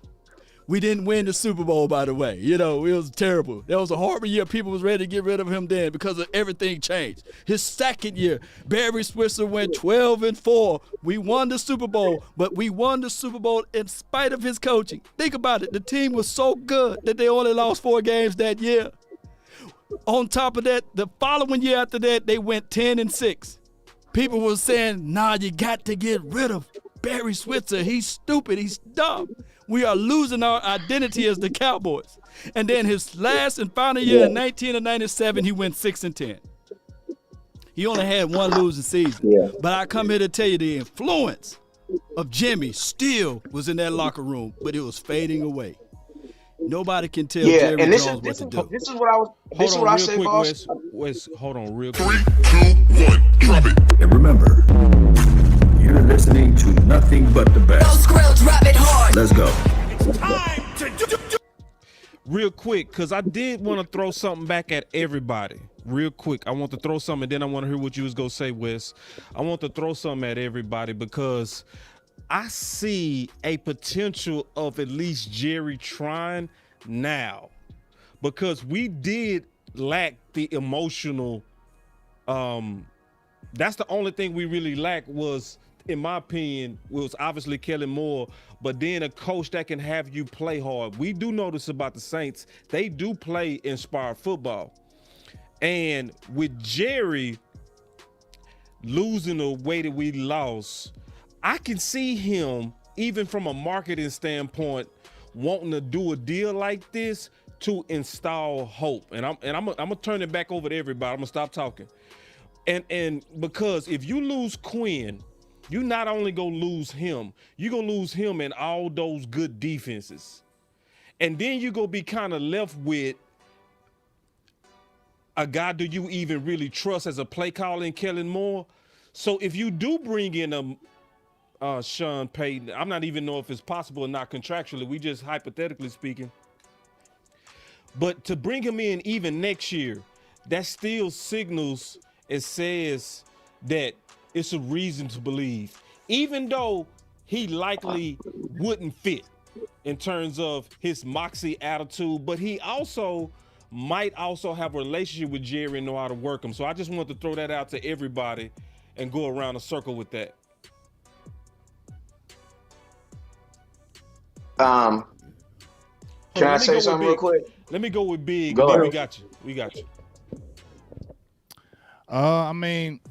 We didn't win the Super Bowl, by the way. You know, it was terrible. That was a horrible year. People was ready to get rid of him then because of everything changed. His second year, Barry Switzer went 12-4. We won the Super Bowl, but we won the Super Bowl in spite of his coaching. Think about it. The team was so good that they only lost 4 games that year. On top of that, the following year after that, they went 10-6. People were saying, nah, you got to get rid of Barry Switzer. He's stupid. He's dumb. We are losing our identity as the Cowboys. And then his last and final year in 1997, he went 6-10. He only had one losing season. Yeah. But I come here to tell you the influence of Jimmy still was in that locker room, but it was fading away. Nobody can tell Jerry Jones what to do. This is what I say, boss. Wes, hold on real quick. 3, 2, 1, drop it. And remember, you're listening to nothing but the best. Go Skrill, drop it hard. Let's go. It's time to do. Real quick, because I did want to throw something back at everybody. Real quick, I want to throw something, and then I want to hear what you was going to say, Wes. I want to throw something at everybody because I see a potential of at least Jerry trying now, because we did lack the emotional. That's the only thing we really lacked was, in my opinion, was obviously Kellen Moore, but then a coach that can have you play hard. We do know this about the Saints. They do play inspired football. And with Jerry losing the way that we lost, I can see him, even from a marketing standpoint, wanting to do a deal like this to install hope. And I'm gonna turn it back over to everybody. I'm gonna stop talking. And because if you lose Quinn, you not only gonna lose him, you gonna lose him and all those good defenses. And then you gonna be kind of left with a guy do you even really trust as a play caller in Kellen Moore? So if you do bring in Sean Payton, I'm not even know if it's possible or not contractually, we just hypothetically speaking. But to bring him in even next year, that still signals, it says that it's a reason to believe, even though he likely wouldn't fit in terms of his moxie attitude, but he also might also have a relationship with Jerry and know how to work him. So I just want to throw that out to everybody and go around a circle with that. Can I say something real quick? Let me go with Big. Go Then ahead. we got you. I mean,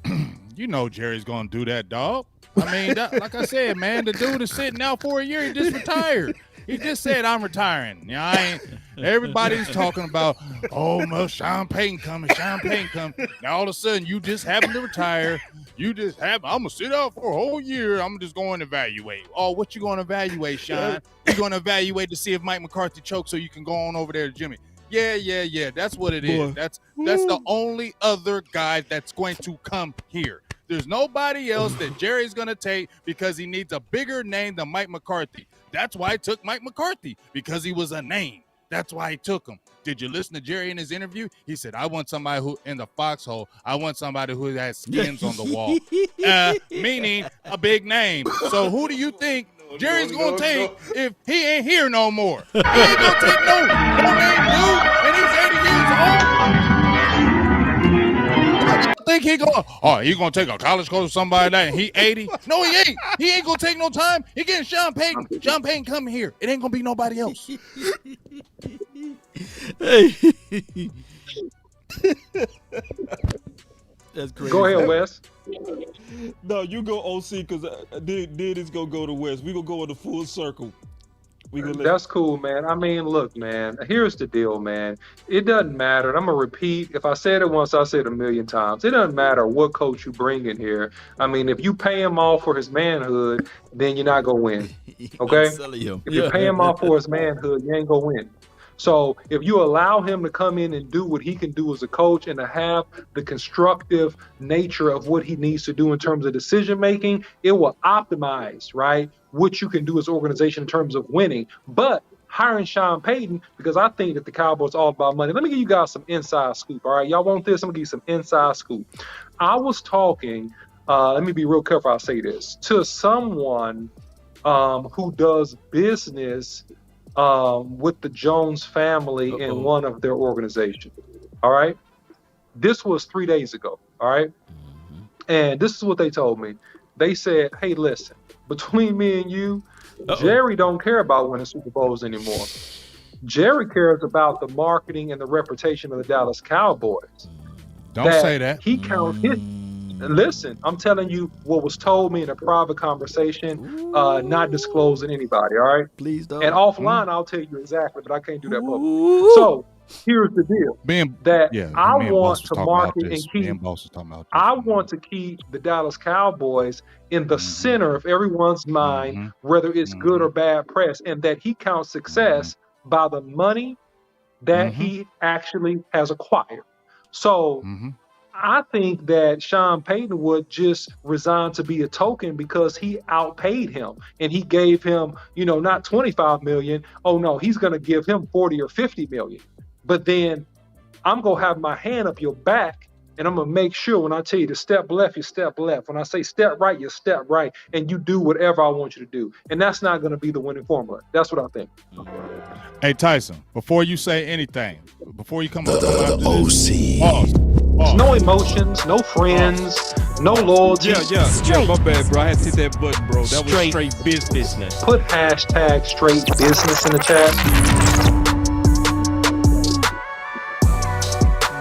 you know Jerry's gonna do that, dog. I mean, like I said, man, the dude is sitting out for a year. He just retired. He just said, I'm retiring. You know, everybody's talking about, oh, well, Sean Payton coming. Now all of a sudden, you just happen to retire. I'm going to sit out for a whole year. I'm just going to evaluate. Oh, what you going to evaluate, Sean? You're going to evaluate to see if Mike McCarthy chokes so you can go on over there to Jimmy. Yeah. That's what it is. That's the only other guy that's going to come here. There's nobody else that Jerry's going to take because he needs a bigger name than Mike McCarthy. That's why he took Mike McCarthy, because he was a name. That's why he took him. Did you listen to Jerry in his interview? He said, I want somebody who in the foxhole. I want somebody who has skins on the wall, meaning a big name. So who do you think Jerry's going to take if he ain't here no more? He ain't going to take no name dude, and he's Think he gonna take a college coach or somebody that he 80? No, he ain't. He ain't gonna take no time. He getting Sean Payton. Sean Payton coming here. It ain't gonna be nobody else. Hey. That's crazy. Go ahead, Wes. No, you go OC because Did is gonna go to West. We gonna go in the full circle. That's cool, man. I mean, look, man, here's the deal, man. It doesn't matter. And I'm going to repeat. If I said it once, I'll say it a million times. It doesn't matter what coach you bring in here. I mean, if you pay him off for his manhood, then you're not going to win. Okay? If you pay him off for his manhood, you ain't going to win. So if you allow him to come in and do what he can do as a coach and to have the constructive nature of what he needs to do in terms of decision making, it will optimize, right, what you can do as an organization in terms of winning. But hiring Sean Payton, because I think that the Cowboys are all about money. Let me give you guys some inside scoop, all right? Y'all want this? I'm going to give you some inside scoop. I was talking, let me be real careful I say this, to someone who does business with the Jones family in one of their organizations. All right. This was 3 days ago. All right. And this is what they told me. They said, hey, listen, between me and you, Jerry don't care about winning Super Bowls anymore. Jerry cares about the marketing and the reputation of the Dallas Cowboys. Don't say that. He counts his. Listen, I'm telling you what was told me in a private conversation, not disclosing anybody, all right? Please don't. And offline, I'll tell you exactly, but I can't do that publicly. So here's the deal. I want to market and keep. I want to keep the Dallas Cowboys in the center of everyone's mind, whether it's good or bad press, and that he counts success by the money that he actually has acquired. So I think that Sean Payton would just resign to be a token because he outpaid him and he gave him, not 25 million. Oh no, he's going to give him 40 or 50 million. But then I'm going to have my hand up your back and I'm going to make sure when I tell you to step left, you step left. When I say step right, you step right, and you do whatever I want you to do. And that's not going to be the winning formula. That's what I think. Hey, Tyson, before you say anything, before you come up after this, pause. No emotions, no friends, no loyalty. Yeah, my bad, bro. I had to hit that button, bro. That was straight business. Put hashtag straight business in the chat.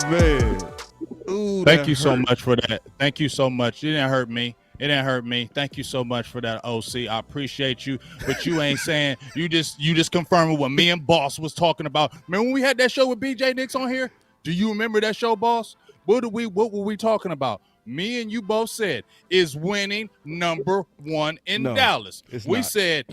Man. Ooh, Thank you so much for that. Thank you so much. It didn't hurt me. It didn't hurt me. Thank you so much for that, OC. I appreciate you. But you ain't saying, you just confirming what me and Boss was talking about. Remember when we had that show with BJ Nix on here? Do you remember that show, Boss? What were we talking about? Me and you both said is winning number one in Dallas. We said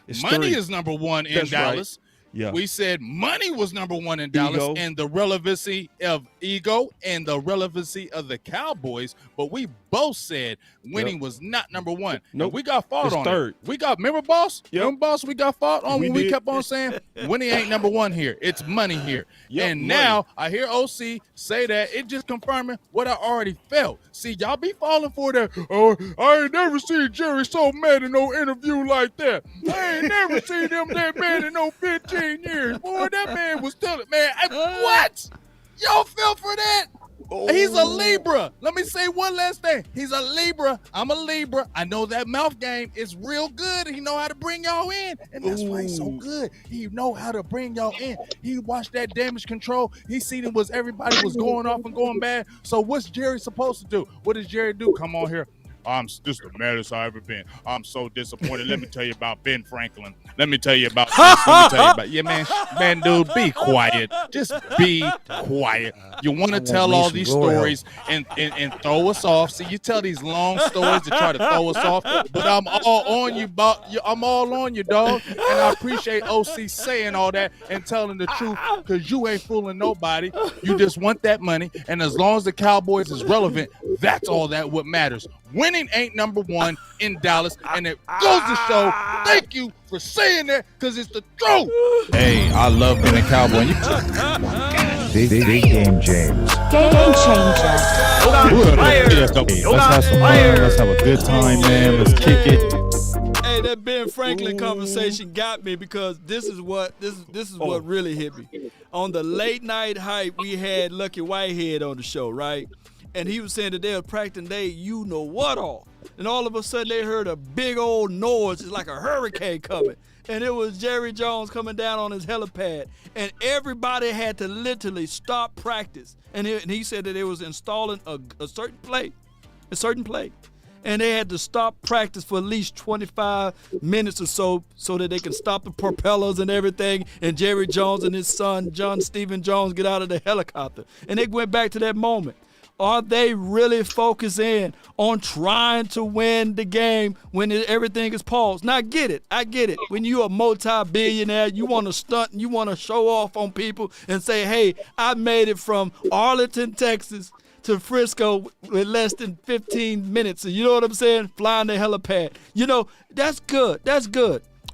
it's money is number one in Dallas. Right. Yeah. We said money was number one in Dallas and the relevancy of ego and the relevancy of the Cowboys, but we both said winning was not number one. Nope. We got fought on third. We got, remember, Boss? Remember, Boss, we got fought on when we kept on saying winning ain't number one here. It's money here. And now I hear OC say that. It just confirming what I already felt. See, y'all be falling for that. Oh, I ain't never seen Jerry so mad in no interview like that. I ain't never seen him that mad in no 15 years. Boy, that man was telling, man, what? Y'all fell for that? Oh. He's a Libra. Let me say one last thing. He's a Libra. I'm a Libra. I know that mouth game is real good. He know how to bring y'all in. And that's why he's so good. He know how to bring y'all in. He watched that damage control. He seen it was everybody was going off and going bad. So what's Jerry supposed to do? What does Jerry do? Come on here. This is the maddest I've ever been. I'm so disappointed. Let me tell you about Ben Franklin. Let me tell you about this. Let me tell you about man, dude, be quiet. Just be quiet. You want to tell all these stories and throw us off. See, you tell these long stories to try to throw us off, but I'm all on you, I'm all on you, dog. And I appreciate OC saying all that and telling the truth because you ain't fooling nobody. You just want that money, and as long as the Cowboys is relevant, that's all that what matters. Winning ain't number one in Dallas, and it goes to show. Thank you for saying that, because it's the truth. Hey, I love being a Cowboy. Big game, James. Game changer. Let's have a good time, man. Let's kick it. Hey, that Ben Franklin conversation got me because this is what really hit me. on the late night hype, we had Lucky Whitehead on the show, right? And he was saying that they were practicing you know what all. And all of a sudden they heard a big old noise. It's like a hurricane coming. And it was Jerry Jones coming down on his helipad. And everybody had to literally stop practice. And he said that they was installing a certain play. And they had to stop practice for at least 25 minutes or so that they can stop the propellers and everything. And Jerry Jones and his son, John Stephen Jones, get out of the helicopter. And they went back to that moment. Are they really focusing on trying to win the game when everything is paused? Now, I get it. When you're a multi-billionaire, you want to stunt and you want to show off on people and say, hey, I made it from Arlington, Texas to Frisco with less than 15 minutes. So you know what I'm saying? Flying the helipad. You know, that's good.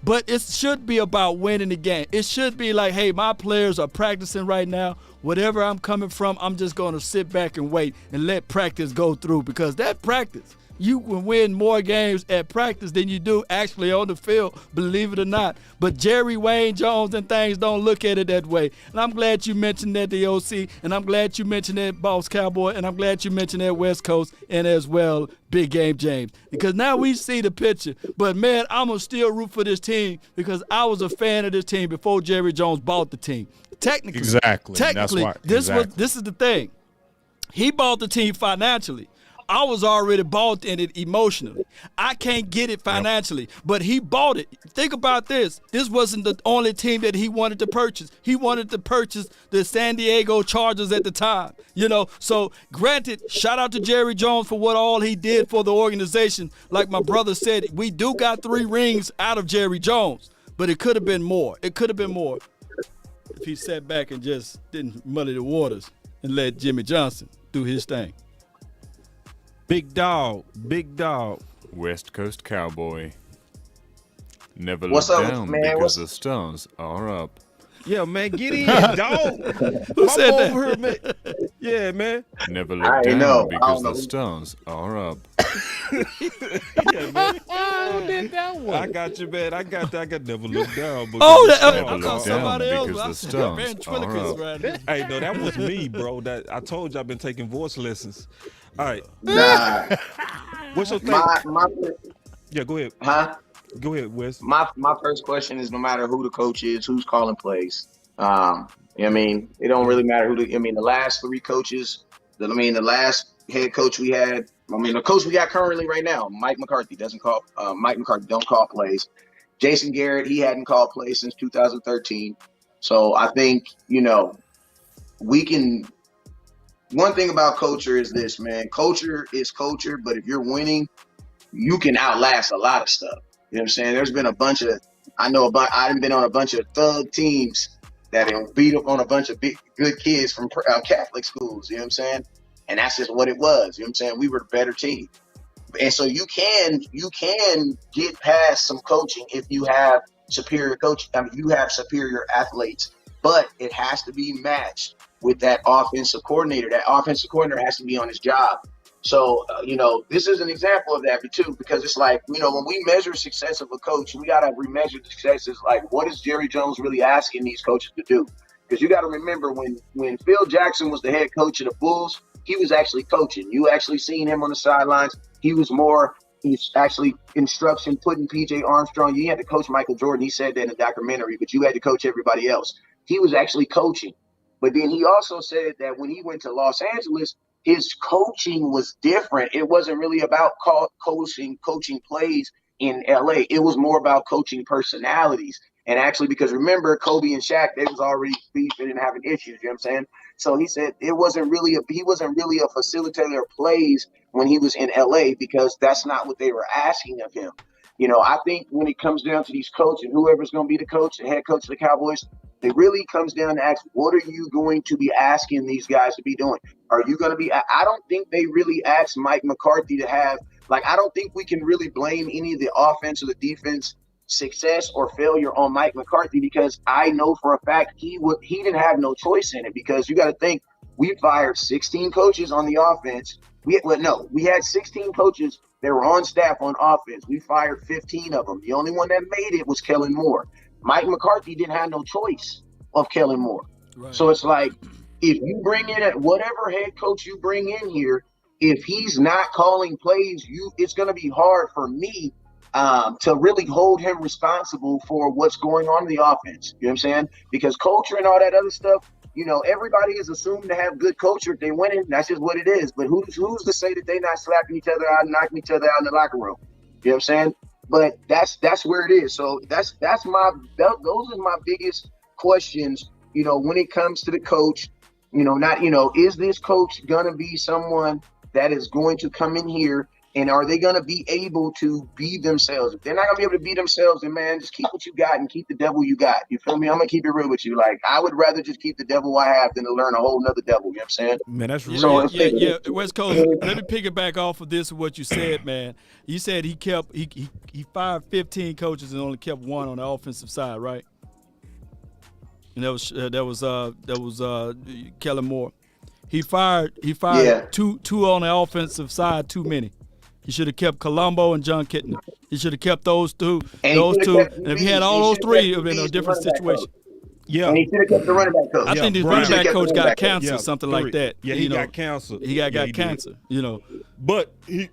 But it should be about winning the game. It should be like, hey, my players are practicing right now. Whatever I'm coming from, I'm just going to sit back and wait and let practice go through, because that practice, you can win more games at practice than you do actually on the field, believe it or not. But Jerry Wayne Jones and things don't look at it that way. And I'm glad you mentioned that, the OC, and I'm glad you mentioned that, Boss Cowboy, and I'm glad you mentioned that, West Coast, and as well, Big Game James. Because now we see the picture. But, man, I'm going to still root for this team because I was a fan of this team before Jerry Jones bought the team. Technically, That's why. This is the thing. He bought the team financially. I was already bought in it emotionally. I can't get it financially, but he bought it. Think about this. This wasn't the only team that he wanted to purchase. He wanted to purchase the San Diego Chargers at the time. You know, so granted, shout out to Jerry Jones for what all he did for the organization. Like my brother said, we do got 3 rings out of Jerry Jones, but it could have been more. It could have been more if he sat back and just didn't muddy the waters and let Jimmy Johnson do his thing. Big dog. West Coast Cowboy. Never What's look up, down man? because the stones are up. Yeah, man, get in, dog. Who said that? Over here, man. Yeah, man. Never I look ain't down know. I because don't the know. stones are up. Yeah, man. I got you, man. I got never look down. Oh, Never I look thought somebody down else. because the I'm stones ventriloquist are up. right now. Hey, no, that was me, bro. That I told you I've been taking voice lessons. All right. Nah, What's your thing? my Yeah, go ahead. huh? Go ahead, Wes. My first question is, no matter who the coach is, who's calling plays. You know what I mean, it don't really matter the last 3 coaches. The last head coach we had. The coach we got currently right now, Mike McCarthy don't call plays. Jason Garrett, he hadn't called plays since 2013. So I think, we can. One thing about culture is this, man. Culture is culture, but if you're winning, you can outlast a lot of stuff. You know what I'm saying? There's been I've been on a bunch of thug teams that beat up on a bunch of good kids from Catholic schools. You know what I'm saying? And that's just what it was. You know what I'm saying? We were the better team. And so you can get past some coaching if you have superior coaching. You have superior athletes, but it has to be matched with that offensive coordinator. That offensive coordinator has to be on his job. So, this is an example of that too, because it's like, when we measure success of a coach, we got to remeasure the successes. Like, what is Jerry Jones really asking these coaches to do? Because you got to remember when Phil Jackson was the head coach of the Bulls, he was actually coaching. You actually seen him on the sidelines. He's actually instruction, putting PJ Armstrong. You had to coach Michael Jordan. He said that in a documentary, but you had to coach everybody else. He was actually coaching. But then he also said that when he went to Los Angeles, his coaching was different. It wasn't really about coaching plays in LA. It was more about coaching personalities. And actually, because remember, Kobe and Shaq, they was already beefing and having issues. You know what I'm saying? So he said he wasn't really a facilitator of plays when he was in LA, because that's not what they were asking of him. I think when it comes down to these coaches, whoever's going to be the coach, the head coach of the Cowboys, it really comes down to ask, what are you going to be asking these guys to be doing? Are you going to be – I don't think they really asked Mike McCarthy to have – I don't think we can really blame any of the offense or the defense success or failure on Mike McCarthy, because I know for a fact he didn't have no choice in it, because you got to think, we fired 16 coaches on the offense. We had 16 coaches that were on staff on offense. We fired 15 of them. The only one that made it was Kellen Moore. Mike McCarthy didn't have no choice of Kellen Moore. Right. So it's like, if you bring in whatever head coach you bring in here, if he's not calling plays, it's going to be hard for me to really hold him responsible for what's going on in the offense. You know what I'm saying? Because culture and all that other stuff, everybody is assumed to have good culture if they winning. That's just what it is. But who's to say that they're not slapping each other out and knocking each other out in the locker room? You know what I'm saying? But that's where it is. So those are my biggest questions. When it comes to the coach, is this coach gonna be someone that is going to come in here, and are they gonna be able to be themselves? If they're not gonna be able to be themselves, then man, just keep what you got and keep the devil you got. You feel me? I'm gonna keep it real with you. Like, I would rather just keep the devil I have than to learn a whole nother devil. You know what I'm saying? Man, that's real. So Yeah. West Coast, let me pick it back off of this, what you said, man. You said he fired 15 coaches and only kept one on the offensive side, right? And that was Kellen Moore. He fired two on the offensive side, too many. He should have kept Colombo and John Kitna. He should have kept those two. And if he had all those three, it would have been a different situation. Yeah. And he should have kept the running back coach. I think the running back coach got cancer, something like that. Yeah, he got cancer. He got cancer, But he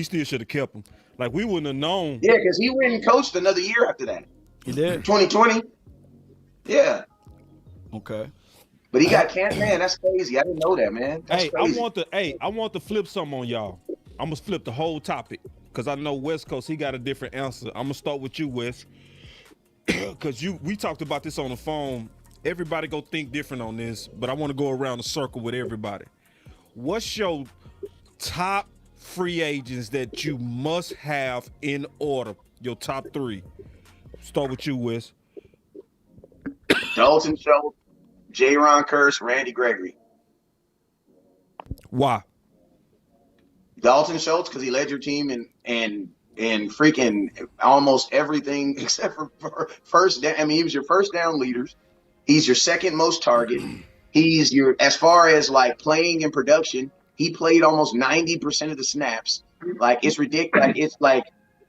still should have kept him. Like, we wouldn't have known. Yeah, because he went and coached another year after that. He did. 2020. Yeah. Okay. But he got cancer. Man, that's crazy. I didn't know that, man. That's crazy. I want to flip something on y'all. I'm gonna flip the whole topic because I know West Coast, he got a different answer. I'm gonna start with you, Wes, because we talked about this on the phone. Everybody go think different on this, but I want to go around the circle with everybody. What's your top free agents that you must have in order? Your top three. Start with you, Wes. Dalton Schultz, J-Ron Curse, Randy Gregory. Why? Dalton Schultz, because he led your team in freaking almost everything except for first down. I mean, he was your first down leaders. He's your second most target. He's as far as like playing in production, he played almost 90% of the snaps. Like, it's ridiculous.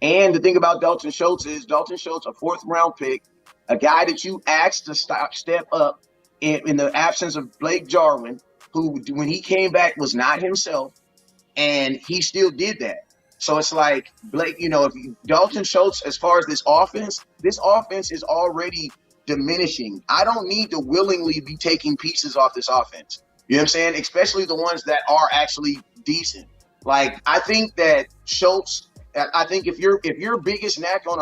And the thing about Dalton Schultz is a fourth round pick, a guy that you asked to step up in the absence of Blake Jarwin, who, when he came back, was not himself. And he still did that. So it's like, Blake, if Dalton Schultz, as far as this offense is already diminishing. I don't need to willingly be taking pieces off this offense. You know what I'm saying? Especially the ones that are actually decent. Like, I think that Schultz, if your biggest knack on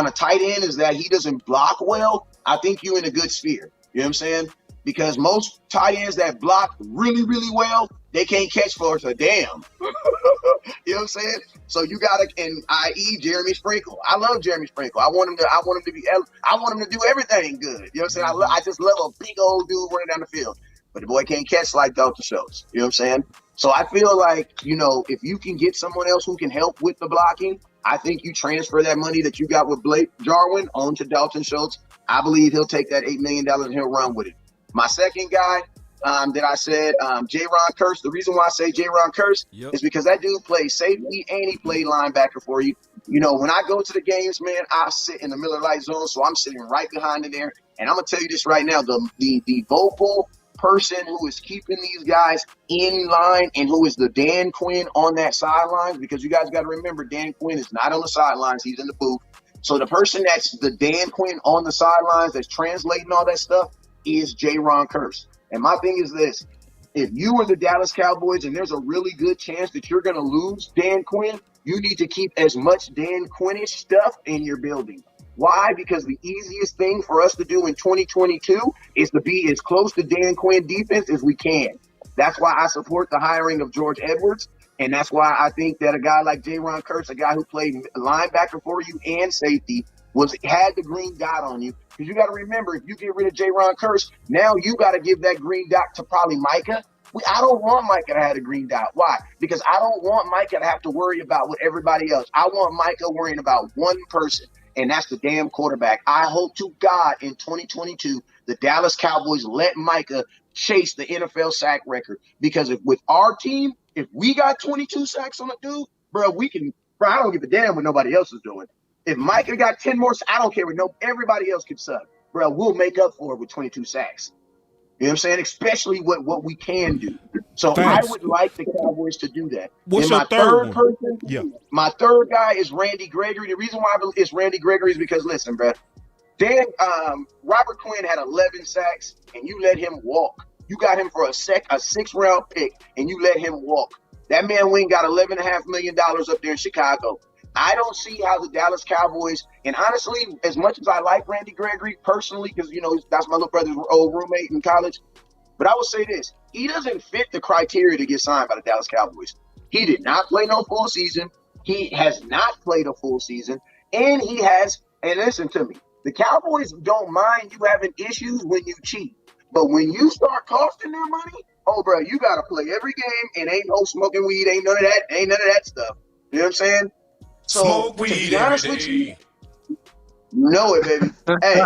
a tight end is that he doesn't block well, I think you're in a good sphere. You know what I'm saying? Because most tight ends that block really, really well, they can't catch for us a damn. You know what I'm saying? So you gotta, and i.e. Jeremy Sprinkle. I love Jeremy Sprinkle. I want him to do everything good. You know what I'm saying? I just love a big old dude running down the field. But the boy can't catch like Dalton Schultz. You know what I'm saying? So I feel like, if you can get someone else who can help with the blocking, I think you transfer that money that you got with Blake Jarwin onto Dalton Schultz. I believe he'll take that $8 million and he'll run with it. My second guy that I said, J-Ron Curse. The reason why I say J-Ron Curse is because that dude plays safety and he played linebacker for you. When I go to the games, man, I sit in the Miller Lite zone, so I'm sitting right behind in there. And I'm going to tell you this right now, the vocal person who is keeping these guys in line and who is the Dan Quinn on that sidelines, because you guys got to remember, Dan Quinn is not on the sidelines. He's in the booth. So the person that's the Dan Quinn on the sidelines that's translating all that stuff is J-Ron Curse. And my thing is this: if you are the Dallas Cowboys and there's a really good chance that you're going to lose Dan Quinn, you need to keep as much Dan Quinn-ish stuff in your building. Why? Because the easiest thing for us to do in 2022 is to be as close to Dan Quinn defense as we can. That's why I support the hiring of George Edwards. And that's why I think that a guy like J-Ron Curse, a guy who played linebacker for you and safety, had the green dot on you. Because you got to remember, if you get rid of J-Ron Curse, now you got to give that green dot to probably Micah. I don't want Micah to have a green dot. Why? Because I don't want Micah to have to worry about what everybody else. I want Micah worrying about one person, and that's the damn quarterback. I hope to God in 2022 the Dallas Cowboys let Micah chase the NFL sack record. Because with our team, if we got 22 sacks on a dude, bro, I don't give a damn what nobody else is doing. If Micah got 10 more, I don't care what everybody else can suck. bro, we'll make up for it with 22 sacks. You know what I'm saying? Especially what we can do. So Thanks. I would like the Cowboys to do that. What's and your my third one? person, Yeah. my third guy is Randy Gregory. The reason why it's Randy Gregory is because, listen, bro, Robert Quinn had 11 sacks, and you let him walk. You got him for a 6th-round pick, and you let him walk. That man went and got $11.5 million up there in Chicago. I don't see how the Dallas Cowboys, and honestly, as much as I like Randy Gregory personally, because, you know, that's my little brother's old roommate in college, but I will say this. He doesn't fit the criteria to get signed by the Dallas Cowboys. He did not play no full season. He has not played a full season. And he has, and listen to me, the Cowboys don't mind you having issues when you cheat. But when you start costing them money, oh, bro, you got to play every game, and ain't no smoking weed, ain't none of that stuff. You know what I'm saying? So, Smoke to weed be honest every with you, day. you know it, baby. Hey,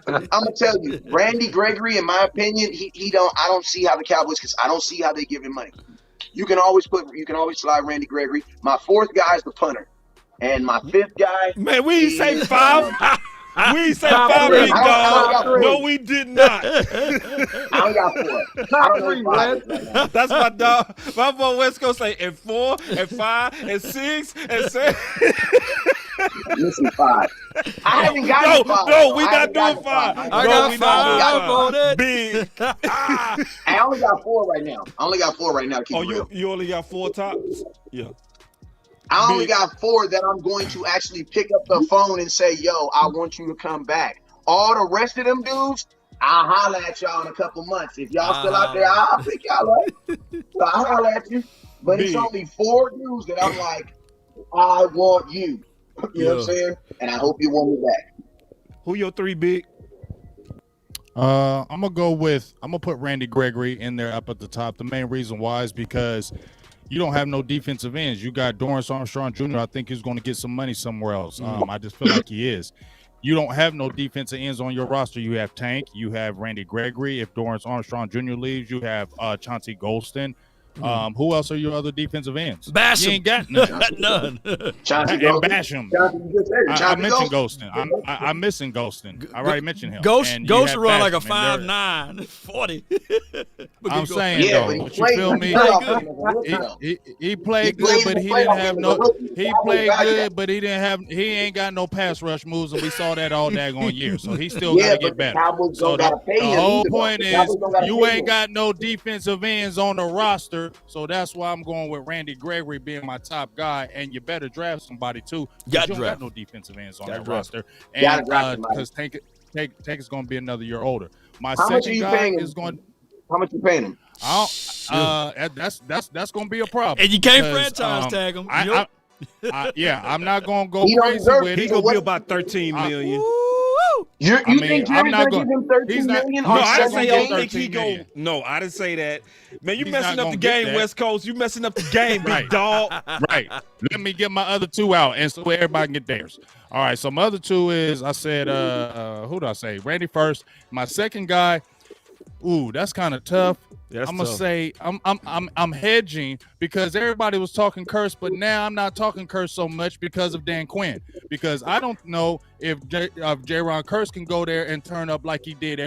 I'm gonna tell you, Randy Gregory, in my opinion, I don't see how the Cowboys, because I don't see how they give him money. You can always slide Randy Gregory. My 4th guy is the punter, and my 5th guy. Man, we ain't say 5. We ain't say Top 5, three. big I got dog. 3. No, we did not. I only got 4. I don't know who 5 is right now. That's my dog. My boy West Coast say and 4 and 5 and 6 and 7. Listen, 5. I haven't gotten 5. No, we not doing 5. I got we 5 on it. Big. I only got 4 right now. To keep it real. You only got 4 tops? Yeah. I only got 4 that I'm going to actually pick up the phone and say, yo, I want you to come back. All the rest of them dudes, I'll holler at y'all in a couple months. If y'all still out there, I'll pick y'all up. So I'll holler at you. But it's only 4 dudes that I'm like, I want you. You know what I'm saying? And I hope you want me back. Who your 3, big? I'm gonna put Randy Gregory in there up at the top. The main reason why is because you don't have no defensive ends. You got Dorrance Armstrong Jr. I think he's going to get some money somewhere else. I just feel like he is. You don't have no defensive ends on your roster. You have Tank. You have Randy Gregory. If Dorrance Armstrong Jr. leaves, you have Chauncey Golston. Who else are your other defensive ends? Basham. You ain't got none. None. Chauncey And Golston. Basham. I mentioned Golston. I'm missing Golston. I already mentioned him. Ghost run like a Basham, 5'9", 40. I'm saying Yeah, though, but but you feel me? He played good, but he didn't have no. He played good, but he ain't got no pass rush moves, and we saw that all daggone year. So he still got to get better. So the whole point is you ain't got no defensive ends on the roster. So that's why I'm going with Randy Gregory being my top guy, and you better draft somebody too. You don't got no defensive ends on that roster, and because Tank is going to be another year older. My second guy is going. How much you paying him? That's going to be a problem. And you can't franchise tag him. I'm not going to go He crazy with it. He's going to be about $13 million. You think Jerry's going to give him $13 million? No, I didn't say I don't 13 think he go. million. No, I didn't say that. Man, you He's messing not up the gonna get game, that. West Coast. You messing up the game, big dog. Right. Let me get my other 2 out, and so everybody can get theirs. All right. So my other 2 is I said, who did I say? Randy first. My second guy. Ooh, that's kind of tough. I'm gonna say I'm hedging because everybody was talking curse, but now I'm not talking curse so much because of Dan Quinn. Because I don't know if J-Ron Curse can go there and turn up like he did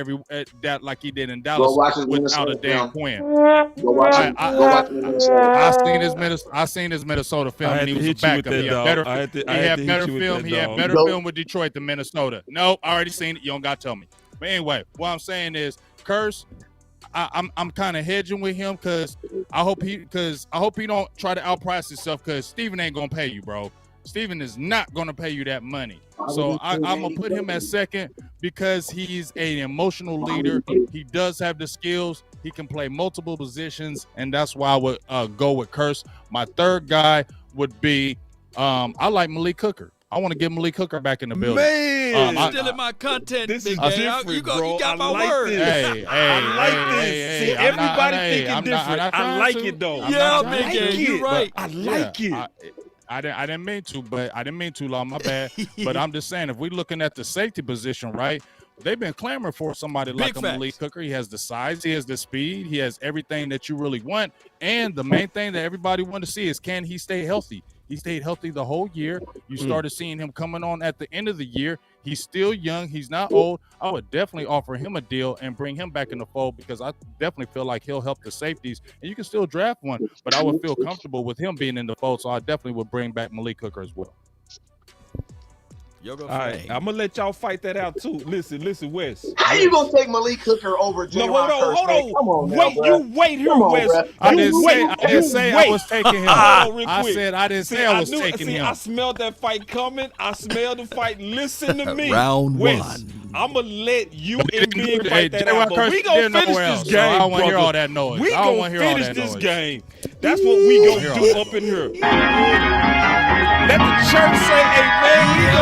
like he did in Dallas without a Dan Quinn. I seen his Minnesota film, and he was a backup. He had better film with Detroit than Minnesota. Nope, I already seen it. You don't got to tell me. But anyway, what I'm saying is Curse. I'm kind of hedging with him because I hope he don't try to outprice himself because Steven ain't gonna pay you, bro. Steven is not gonna pay you that money. So I'm gonna put him at second because he's an emotional leader. He does have the skills. He can play multiple positions, and that's why I would go with Curse. My third guy would be I like Malik Hooker. I want to get Malik Hooker back in the building. Man, still in my content. This big is game. different, You bro. got my like word. This. I like this. See, everybody thinking different. I like it though. Yeah, big game. You're right. I like it. I didn't mean to, Law. My bad. But I'm just saying, if we're looking at the safety position, right? They've been clamoring for somebody like a Malik Hooker. He has the size, he has the speed, he has everything that you really want. And the main thing that everybody wants to see is, can he stay healthy? He stayed healthy the whole year. You started seeing him coming on at the end of the year. He's still young. He's not old. I would definitely offer him a deal and bring him back in the fold because I definitely feel like he'll help the safeties. And you can still draft one, but I would feel comfortable with him being in the fold. So I definitely would bring back Malik Hooker as well. All right, I'm gonna let y'all fight that out too. Listen, Wes. How you gonna take Malik Hooker over J. No, hold on. Come on, wait, now, you wait here, Wes. I didn't say I was taking him. I said I didn't say I was taking him. I smelled that fight coming. I smelled the fight. Listen to me. Round Wes, one. I'm gonna let you and Big fight that out. But we J. gonna finish this game, I don't want to hear brother. all that noise. We I don't gonna want to hear all finish that this noise. game. That's what we gonna do up in here. Let the church say amen.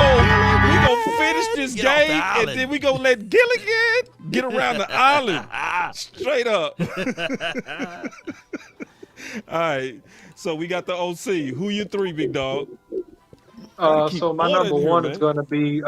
We gonna finish this game, and then we gonna let Gilligan get around the island. Straight up. All right. So we got the OC. Who you three, big dog? So my number one is going to be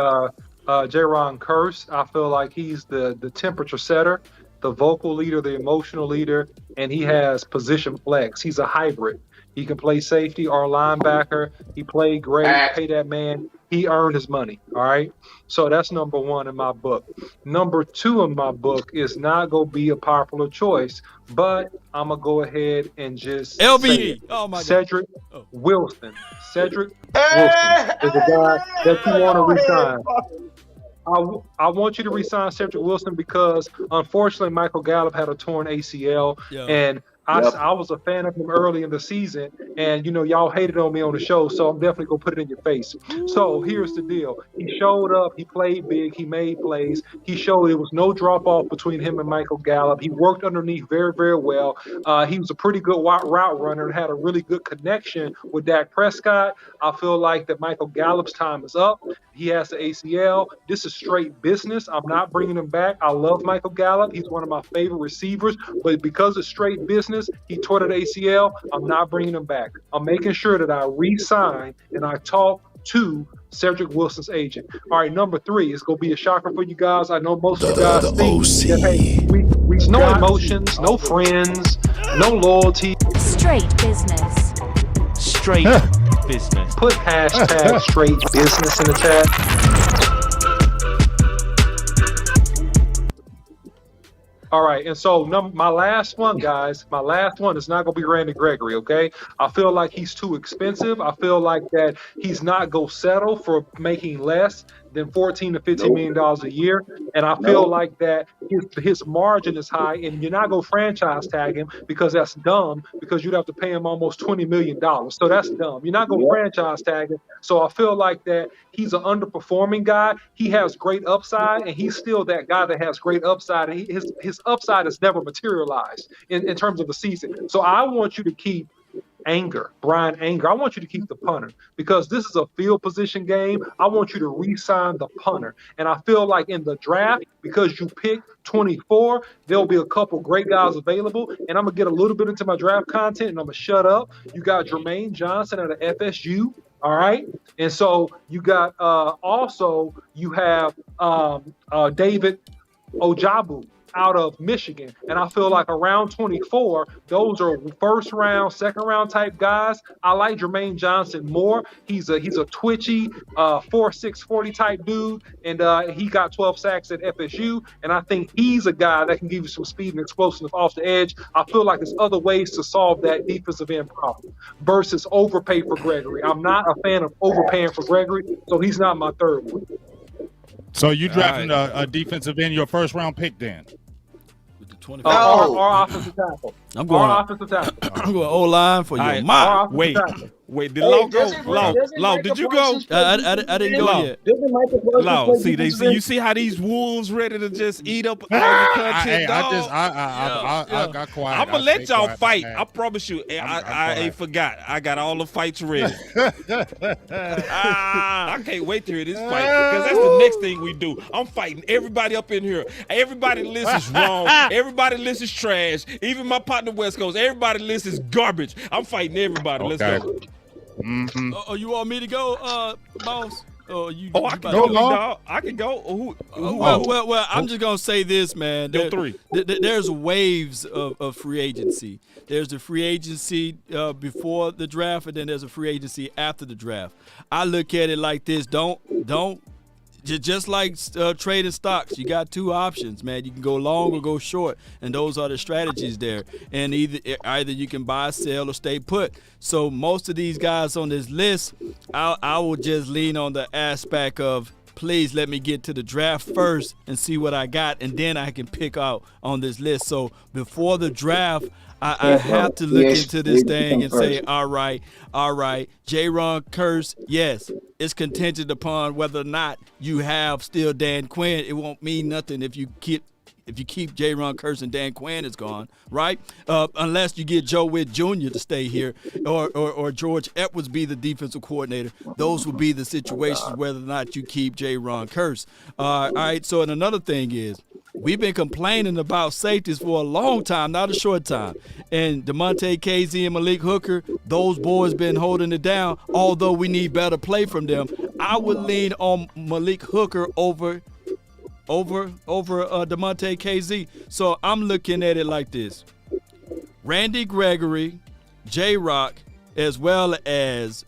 Jaron Curse. I feel like he's the temperature setter, the vocal leader, the emotional leader, and he has position flex. He's a hybrid. He can play safety or linebacker. He played great. Pay that man. He earned his money. All right. So that's number one in my book. Number two in my book is not going to be a popular choice, but I'm going to go ahead and just LBE. Oh, my God. Cedric Wilson. Cedric Wilson is a guy that you want to resign. I want you to resign Cedric Wilson because, unfortunately, Michael Gallup had a torn ACL, and I was a fan of him early in the season, and, y'all hated on me on the show, so I'm definitely going to put it in your face. So here's the deal. He showed up. He played big. He made plays. He showed there was no drop-off between him and Michael Gallup. He worked underneath very, very well. He was a pretty good route runner and had a really good connection with Dak Prescott. I feel like that Michael Gallup's time is up. He has the ACL. This is straight business. I'm not bringing him back. I love Michael Gallup. He's one of my favorite receivers, but because it's straight business, he tore the ACL. I'm not bringing him back. I'm making sure that I re-sign and I talk to Cedric Wilson's agent. All right, number three, it's going to be a shocker for you guys. I know most of you guys think that, hey, we no emotions, no friends, no loyalty. Straight business. Straight business. Put hashtag straight business in the chat. All right, and so my last one, guys, is not going to be Randy Gregory, okay? I feel like he's too expensive. I feel like that he's not going to settle for making less than $14 to $15 million a year, and I feel like that his margin is high, and you're not going to franchise tag him because that's dumb, because you'd have to pay him almost $20 million, so that's dumb. You're not going to franchise tag him, so I feel like that he's an underperforming guy. He has great upside, and he's still that guy that has great upside, and his upside has never materialized in terms of the season. So I want you to keep Brian Anger. I want you to keep the punter because this is a field position game. I want you to re-sign the punter. And I feel like in the draft, because you picked 24, there'll be a couple great guys available. And I'm going to get a little bit into my draft content and I'm going to shut up. You got Jermaine Johnson out of FSU. All right. And so you got also you have David Ojabu out of Michigan. And I feel like around 24, those are first round, second round type guys. I like Jermaine Johnson more. He's a twitchy 4'6", 40 type dude. And he got 12 sacks at FSU. And I think he's a guy that can give you some speed and explosiveness off the edge. I feel like there's other ways to solve that defensive end problem versus overpay for Gregory. I'm not a fan of overpaying for Gregory, so he's not my third one. So you drafting a defensive end, your first round pick then? With the 20. Or offensive tackle. I'm going offensive tackle. I'm going O-line for your mom. Wait, did Law go? Law, did you go? I didn't go yet. Law, you see how these wolves ready to just eat up all your content, dog? I got quiet. I'm gonna let y'all fight. I promise you. I ain't forgot. I got all the fights ready. I can't wait to hear this fight because that's the next thing we do. I'm fighting everybody up in here. Everybody list is wrong. Everybody list is trash. Even my partner West Coast. Everybody list is garbage. I'm fighting everybody. Okay. Let's go. Mm-hmm. You want me to go, boss? Oh, you. Oh, I can go, dog. I can go. Well, I'm just gonna say this, man. Go three. There's waves of free agency. There's the free agency before the draft, and then there's a free agency after the draft. I look at it like this: don't. Just like trading stocks, you got two options, man. You can go long or go short, and those are the strategies there. And either you can buy, sell, or stay put. So most of these guys on this list, I will just lean on the aspect of, please let me get to the draft first and see what I got, and then I can pick out on this list. So before the draft, I have to look into this thing and say, all right, J-Ron Curse, yes, it's contingent upon whether or not you have still Dan Quinn. It won't mean nothing if you keep J-Ron Curse and Dan Quinn is gone, right? Unless you get Joe Witt Jr. to stay here or George Edwards be the defensive coordinator. Those will be the situations whether or not you keep J-Ron Curse. All right, so and another thing is, we've been complaining about safeties for a long time, not a short time. And DeMonte KZ and Malik Hooker, those boys been holding it down, although we need better play from them. I would lean on Malik Hooker over DeMonte KZ. So I'm looking at it like this. Randy Gregory, J-Rock, as well as,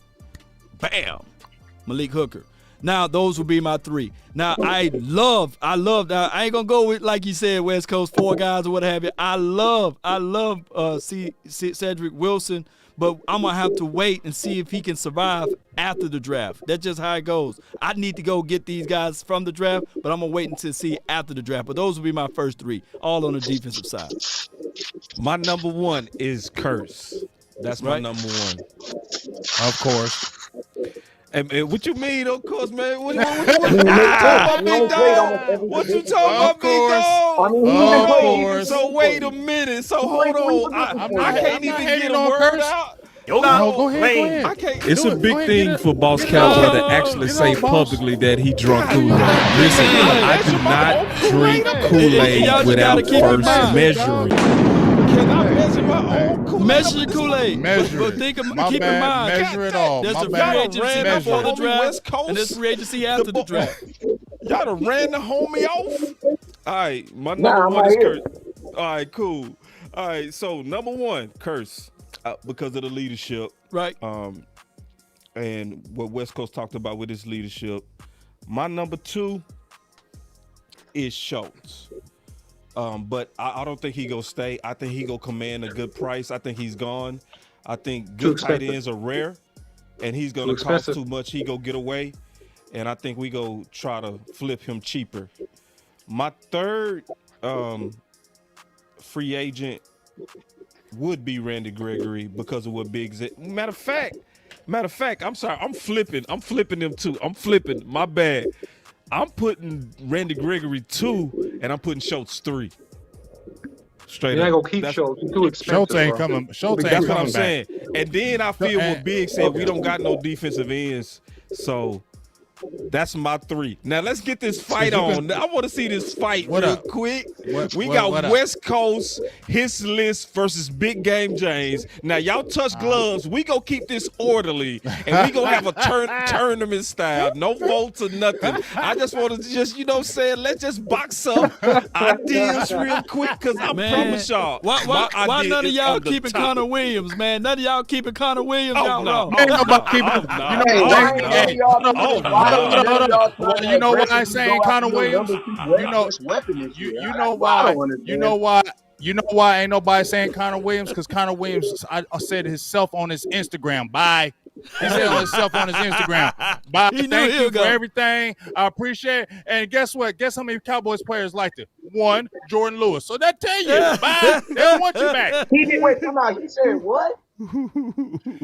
Malik Hooker. Now, those will be my three. Now, I love, I ain't going to go with, like you said, West Coast, 4 guys or what have you. I love Cedric Wilson, but I'm going to have to wait and see if he can survive after the draft. That's just how it goes. I need to go get these guys from the draft, but I'm going to wait until see after the draft. But those will be my first 3, all on the defensive side. My number 1 is Curse. That's my number 1. Of course. And what you mean, of course, man? What you talking about, big dog? What you talking about, big dog? Of course. So wait a minute. So hold on. I can't even get a word out. Go ahead. I can't. It's a big thing for Boss Cowboy to actually say publicly that he drunk Kool-Aid. Listen, I do not drink Kool-Aid without first measuring. Can I measure my own Kool-Aid? Measure your Kool-Aid. Measure but keep in mind. Measure it all. There's a free agency before the draft, and there's free agency after the draft. Y'all done ran the homie off? All right, my number 1 is Curse. All right, cool. All right, so number 1, Curse, because of the leadership. Right. And what West Coast talked about with his leadership. My number 2 is Schultz. But I don't think he gonna stay. I think he gonna command a good price. I think he's gone. I think good tight ends are rare, and he's gonna cost too much. He go get away, and I think we go try to flip him cheaper. My third free agent would be Randy Gregory because of what Big said. Matter of fact, I'm sorry. I'm flipping them too. My bad. I'm putting Randy Gregory 2, and I'm putting Schultz 3. Straight You're up. not gonna keep Schultz. He's too expensive. Schultz ain't coming. Schultz ain't That's what coming I'm back. saying. And then I feel what Big said. We don't got no defensive ends, so that's my 3. Now let's get this fight on. I want to see this fight real quick. We got West Coast, his list versus Big Game James. Now y'all touch gloves. We gonna keep this orderly, and we gonna have a tournament style. No votes or nothing. I just want to let's just box up ideas real quick, because I promise y'all. Why none of y'all keeping Connor Williams, man? None of y'all keeping Connor Williams. Oh, no. Ain't nobody keeping. You know why I'm saying Connor Williams? You know why ain't nobody saying Connor Williams? Because Connor Williams, I said himself on his Instagram. Bye. He said himself on his Instagram. Bye. Thank you for everything. I appreciate it. And guess what? Guess how many Cowboys players liked it? 1, Jordan Lewis. So that tell you, bye. They don't want you back. He said what?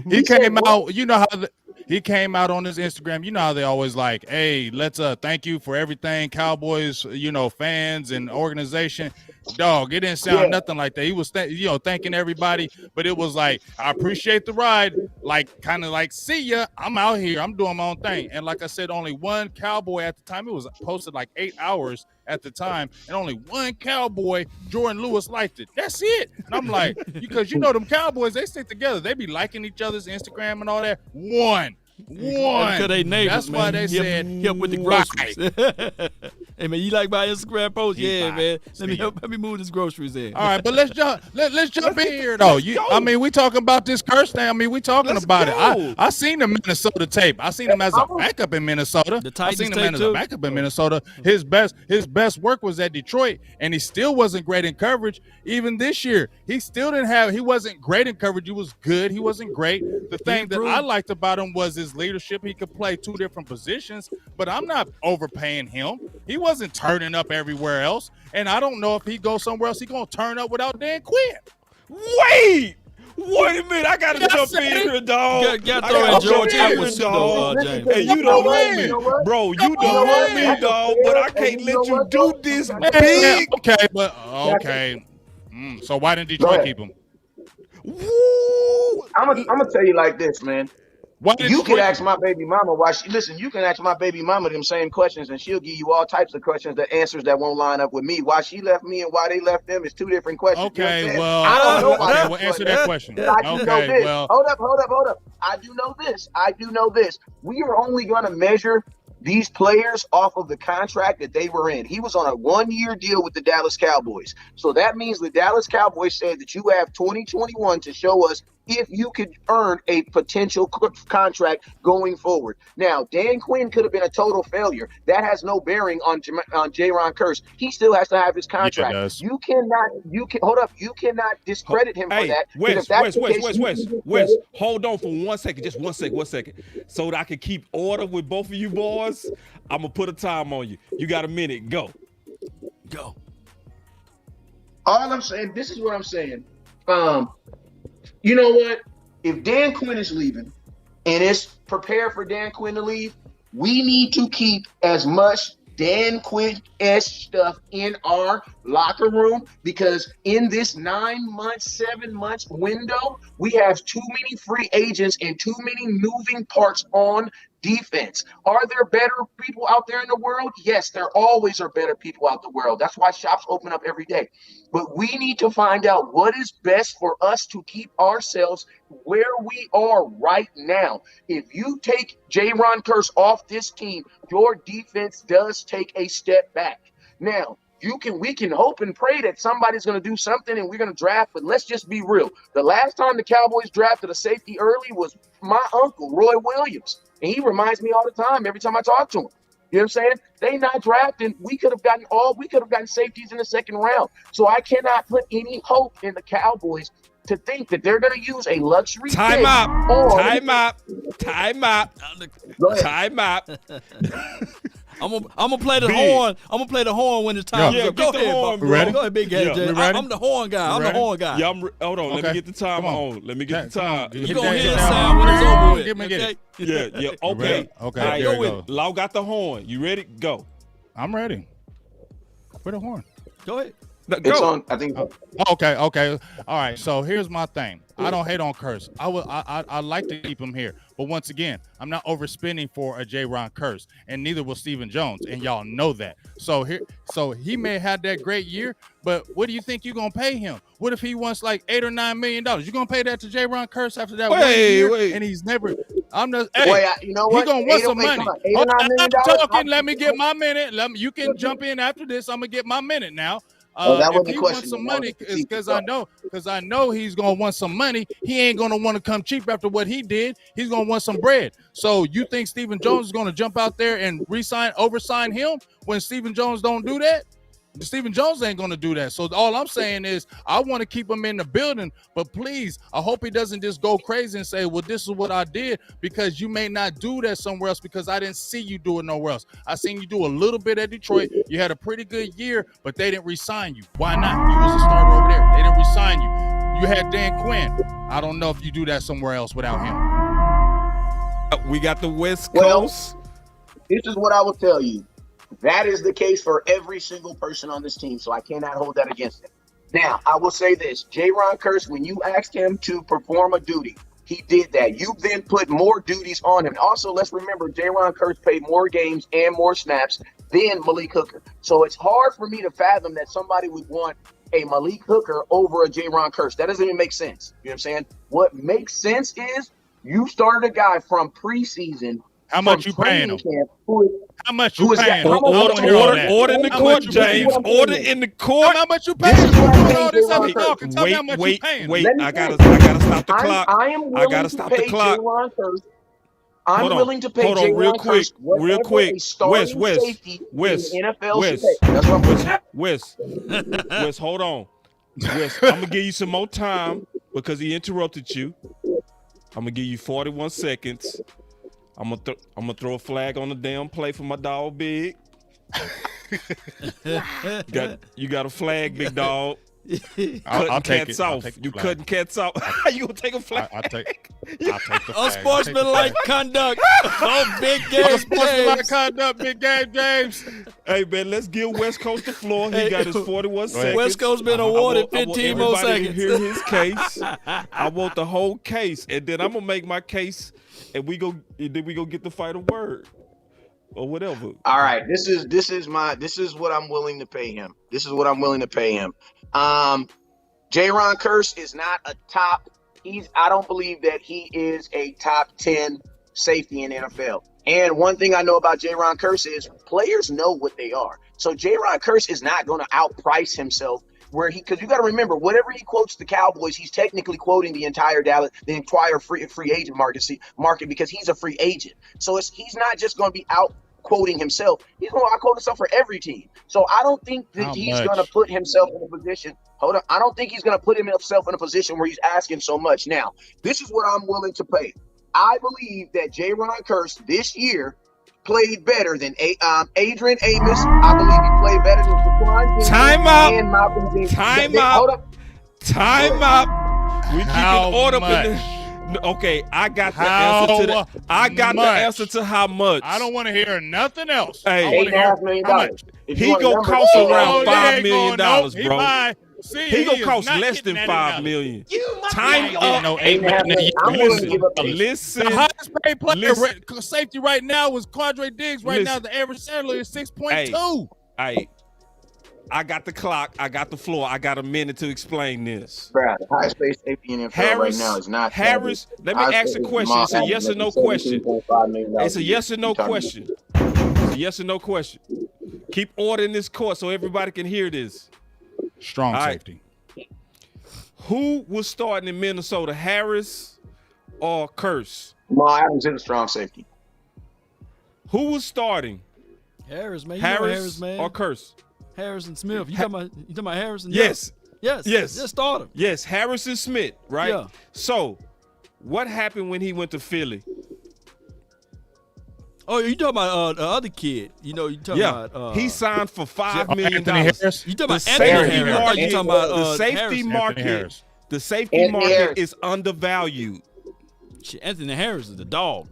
He came out. You know how he came out on his Instagram. You know how they always like, hey, let's thank you for everything, Cowboys, fans and organization. Dog, it didn't sound nothing like that. He was thanking everybody, but it was like, I appreciate the ride, like kind of like, see ya, I'm out here, I'm doing my own thing. And like I said, only one Cowboy at the time, it was posted like 8 hours at the time, and only one Cowboy, Jordan Lewis, liked it. That's it. And I'm like, because them Cowboys, they stick together. They be liking each other's Instagram and all that. One. One. Because they neighbors, That's why they said help with the groceries. Hey man, you like my Instagram post? Yeah, man. Let me move these groceries in. All right, but let's jump in here though. I mean, we talking about this curse thing. I mean, we talking about it. I seen the Minnesota tape. I seen him as a backup in Minnesota. I seen him as a backup in Minnesota. His best work was at Detroit, and he still wasn't great in coverage. Even this year, he wasn't great in coverage. He was good. He wasn't great. The thing that I liked about him was his leadership. He could play two different positions, but I'm not overpaying him. He wasn't turning up everywhere else, and I don't know if he goes somewhere else, he gonna turn up without Dan Quinn. Wait a minute, I gotta jump in here, dog. Got to throw in George Edwards, dog. Hey, you don't want me, bro. You don't want me, dog. But I can't let you do this big. Okay, but okay. So why didn't Detroit keep him? I'm gonna tell you like this, man. You can ask my baby mama why she listen. You can ask my baby mama them same questions, and she'll give you all types of questions, the answers that won't line up with me. Why she left me and why they left them is two different questions. Okay, well, I don't know why. Okay, well, answer that question. Okay, well, hold up. I do know this. We are only gonna measure these players off of the contract that they were in. He was on a 1-year deal with the Dallas Cowboys. So that means the Dallas Cowboys said that you have 2021 to show us if you could earn a potential contract going forward. Now, Dan Quinn could have been a total failure. That has no bearing on Jaron Kearse. He still has to have his contract. Yeah, you cannot discredit him for that. Wes, hold on for 1 second. Just 1 second. So that I can keep order with both of you boys, I'm going to put a time on you. You got a minute. Go. All I'm saying, this is what I'm saying. You know what? If Dan Quinn is leaving and it's prepared for Dan Quinn to leave, we need to keep as much Dan Quinn-esque stuff in our locker room, because in this 9 months, 7 months window, we have too many free agents and too many moving parts on defense. Are there better people out there in the world? Yes, there always are better people out the world. That's why shops open up every day. But we need to find out what is best for us to keep ourselves where we are right now. If you take Jaron Kearse off this team, your defense does take a step back. Now, we can hope and pray that somebody's going to do something and we're going to draft, but let's just be real. The last time the Cowboys drafted a safety early was my uncle, Roy Williams. And he reminds me all the time, every time I talk to him. You know what I'm saying? They not drafting. We could have gotten safeties in the second round. So I cannot put any hope in the Cowboys to think that they're going to use a luxury Time out. I'm gonna play the horn. I'm gonna play the horn when it's time. Yeah, Go ahead, horn, bro. Ready? Go ahead, Big AJ. I'm the horn guy. Yeah, hold on. Let me get the time on. Let me get the time. You gonna hear the sound when it's over with. Give me Okay? Yeah. Okay. Okay. All right, Here go we with Law got the horn. You ready? Go. I'm ready. Where the horn? Go ahead. It's on, I think. Okay. All right. So here's my thing. I don't hate on Kearse. I like to keep him here, but once again, I'm not overspending for a Jaron Kearse, and neither will Stephen Jones, and y'all know that. So he may have had that great year, but what do you think you're gonna pay him? What if he wants like $8 or $9 million? You're gonna pay that to Jaron Kearse after that 1 year, and he's never. I'm just. Hey, you know what? He gonna want some money. I'm talking. Let me get my minute. You can jump in after this. I'm gonna get my minute now. If he wants some money, because I know he's gonna want some money. He ain't gonna want to come cheap after what he did. He's gonna want some bread. So you think Stephen Jones is gonna jump out there and oversign him when Stephen Jones don't do that? Stephen Jones ain't going to do that. So all I'm saying is I want to keep him in the building, but please, I hope he doesn't just go crazy and say, well, this is what I did, because you may not do that somewhere else, because I didn't see you do it nowhere else. I seen you do a little bit at Detroit. You had a pretty good year, but they didn't re-sign you. Why not? You was a starter over there. They didn't re-sign you. You had Dan Quinn. I don't know if you do that somewhere else without him. We got the West Coast. Well, this is what I will tell you. That is the case for every single person on this team, so I cannot hold that against him. Now, I will say this. Jaron Kearse, when you asked him to perform a duty, he did that. You then put more duties on him. Also, let's remember, Jaron Kearse played more games and more snaps than Malik Hooker. So it's hard for me to fathom that somebody would want a Malik Hooker over a Jaron Kearse. That doesn't even make sense. You know what I'm saying? What makes sense is You started a guy from preseason. How much you paying him? How much you paying him? Order in the court, James. Order in the court. How much you paying him? All this other talk and tell me how much you paying. Wait. I gotta stop the clock. I gotta stop the clock. I'm willing to pay J. real Ron quick. Wes, hold on. Wes, I'm gonna give you some more time because he interrupted you. I'm gonna give you 41 seconds. I'm gonna throw a flag on the damn play for my dog, Big. You got a flag, big dog. I'll take cats it. off. You cutting cats off. You gonna take a flag? I'll take the flag. Unsportsmanlike conduct. Big game. Unsportsmanlike conduct, big game, James. Hey man, let's give West Coast the floor. He got his 41 seconds. West Coast been awarded 15 more seconds. Hear his case. I want the whole case, and then I'm gonna make my case, and we go get the final word. Or whatever. All right, this is what I'm willing to pay him. J-Ron Kearse is not a top. I don't believe that he is a top 10 safety in NFL. And one thing I know about J-Ron Kearse is players know what they are. So J-Ron Kearse is not going to outprice himself because you got to remember, whatever he quotes the Cowboys, he's technically quoting the entire free agent market because he's a free agent. So he's not just going to be out quoting himself. He's going to out quote himself for every team. So I don't think that he's going to put himself in a position. Hold on. I don't think he's going to put himself in a position where he's asking so much. Now, this is what I'm willing to pay. I believe that J-Ron Kearse this year played better than Adrian Amos. I believe he played better than Saquon. Time out. Time out. We keeping order with this. Okay, I got the answer to that. I got the answer to how much. I don't want to hear nothing else. Hey, $8.5 million. How much? He gonna cost around $5 million, bro. See, he gonna cost less than $5 million. Time up. I'm willing to give up. Listen. The highest paid player safety right now was Quadre Diggs. Right now, the average salary is 6.2. Hey, I got the clock. I got the floor. I got a minute to explain this. Bro, the highest paid safety in NFL right now is not Harris. Let me ask a question. It's a yes or no question. It's a yes or no question. It's a yes or no question. Keep order in this court so everybody can hear this. Strong safety. Who was starting in Minnesota, Harris or Kearse? No, Adams is a strong safety. Who was starting? Harris, man. Harris man. or Kearse? Harrison Smith. You talking about Harrison? Yes. Yes. Just start him. Yes, Harrison Smith, right? Yeah. So, what happened when he went to Philly? Oh, you talking about the other kid? You talking about? He signed for $5 million. You talking about Anthony Harris? You talking about the safety market? The safety market is undervalued. Anthony Harris is the dog.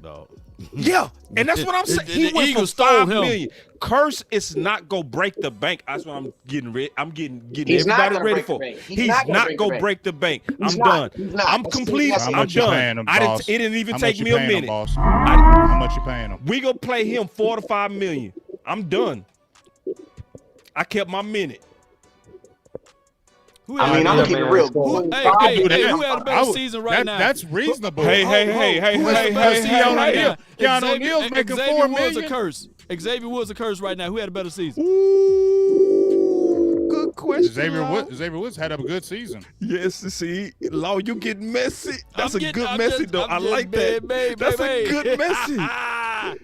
Yeah, and that's what I'm saying. He went for $5 million. Kearse is not gonna break the bank. That's what I'm getting ready. I'm getting everybody ready for. He's not gonna break the bank. I'm done. I'm complete. I'm done. It didn't even take me a minute. How much you paying him? We gonna play him $4 to $5 million. I'm done. I kept my minute. I'm gonna keep it real. Who had a better season right now? That's reasonable. Hey. Keanu Neal's making $4 million. Xavier Woods a Kearse right now. Who had a better season? Ooh, good question. Xavier Woods had a good season. Yes, see, Law, you getting messy. That's a good messy, though. I like that. That's a good messy. Yeah,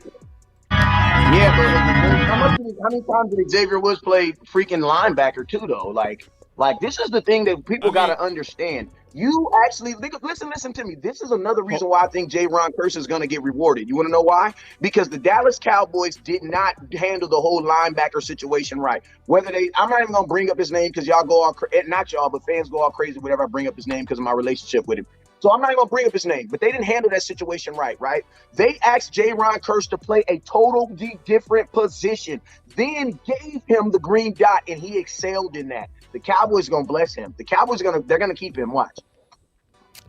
but how many times did Xavier Woods play freaking linebacker too, though? Like this is the thing that people got to understand. You actually listen to me. This is another reason why I think J-Ron Kearse is going to get rewarded. You want to know why? Because the Dallas Cowboys did not handle the whole linebacker situation right. I'm not even going to bring up his name because y'all go all not y'all, but fans go all crazy whenever I bring up his name because of my relationship with him. So I'm not even going to bring up his name, but they didn't handle that situation right? They asked J-Ron Kearse to play a totally different position, then gave him the green dot, and he excelled in that. The Cowboys are going to bless him. The Cowboys they're going to keep him. Watch.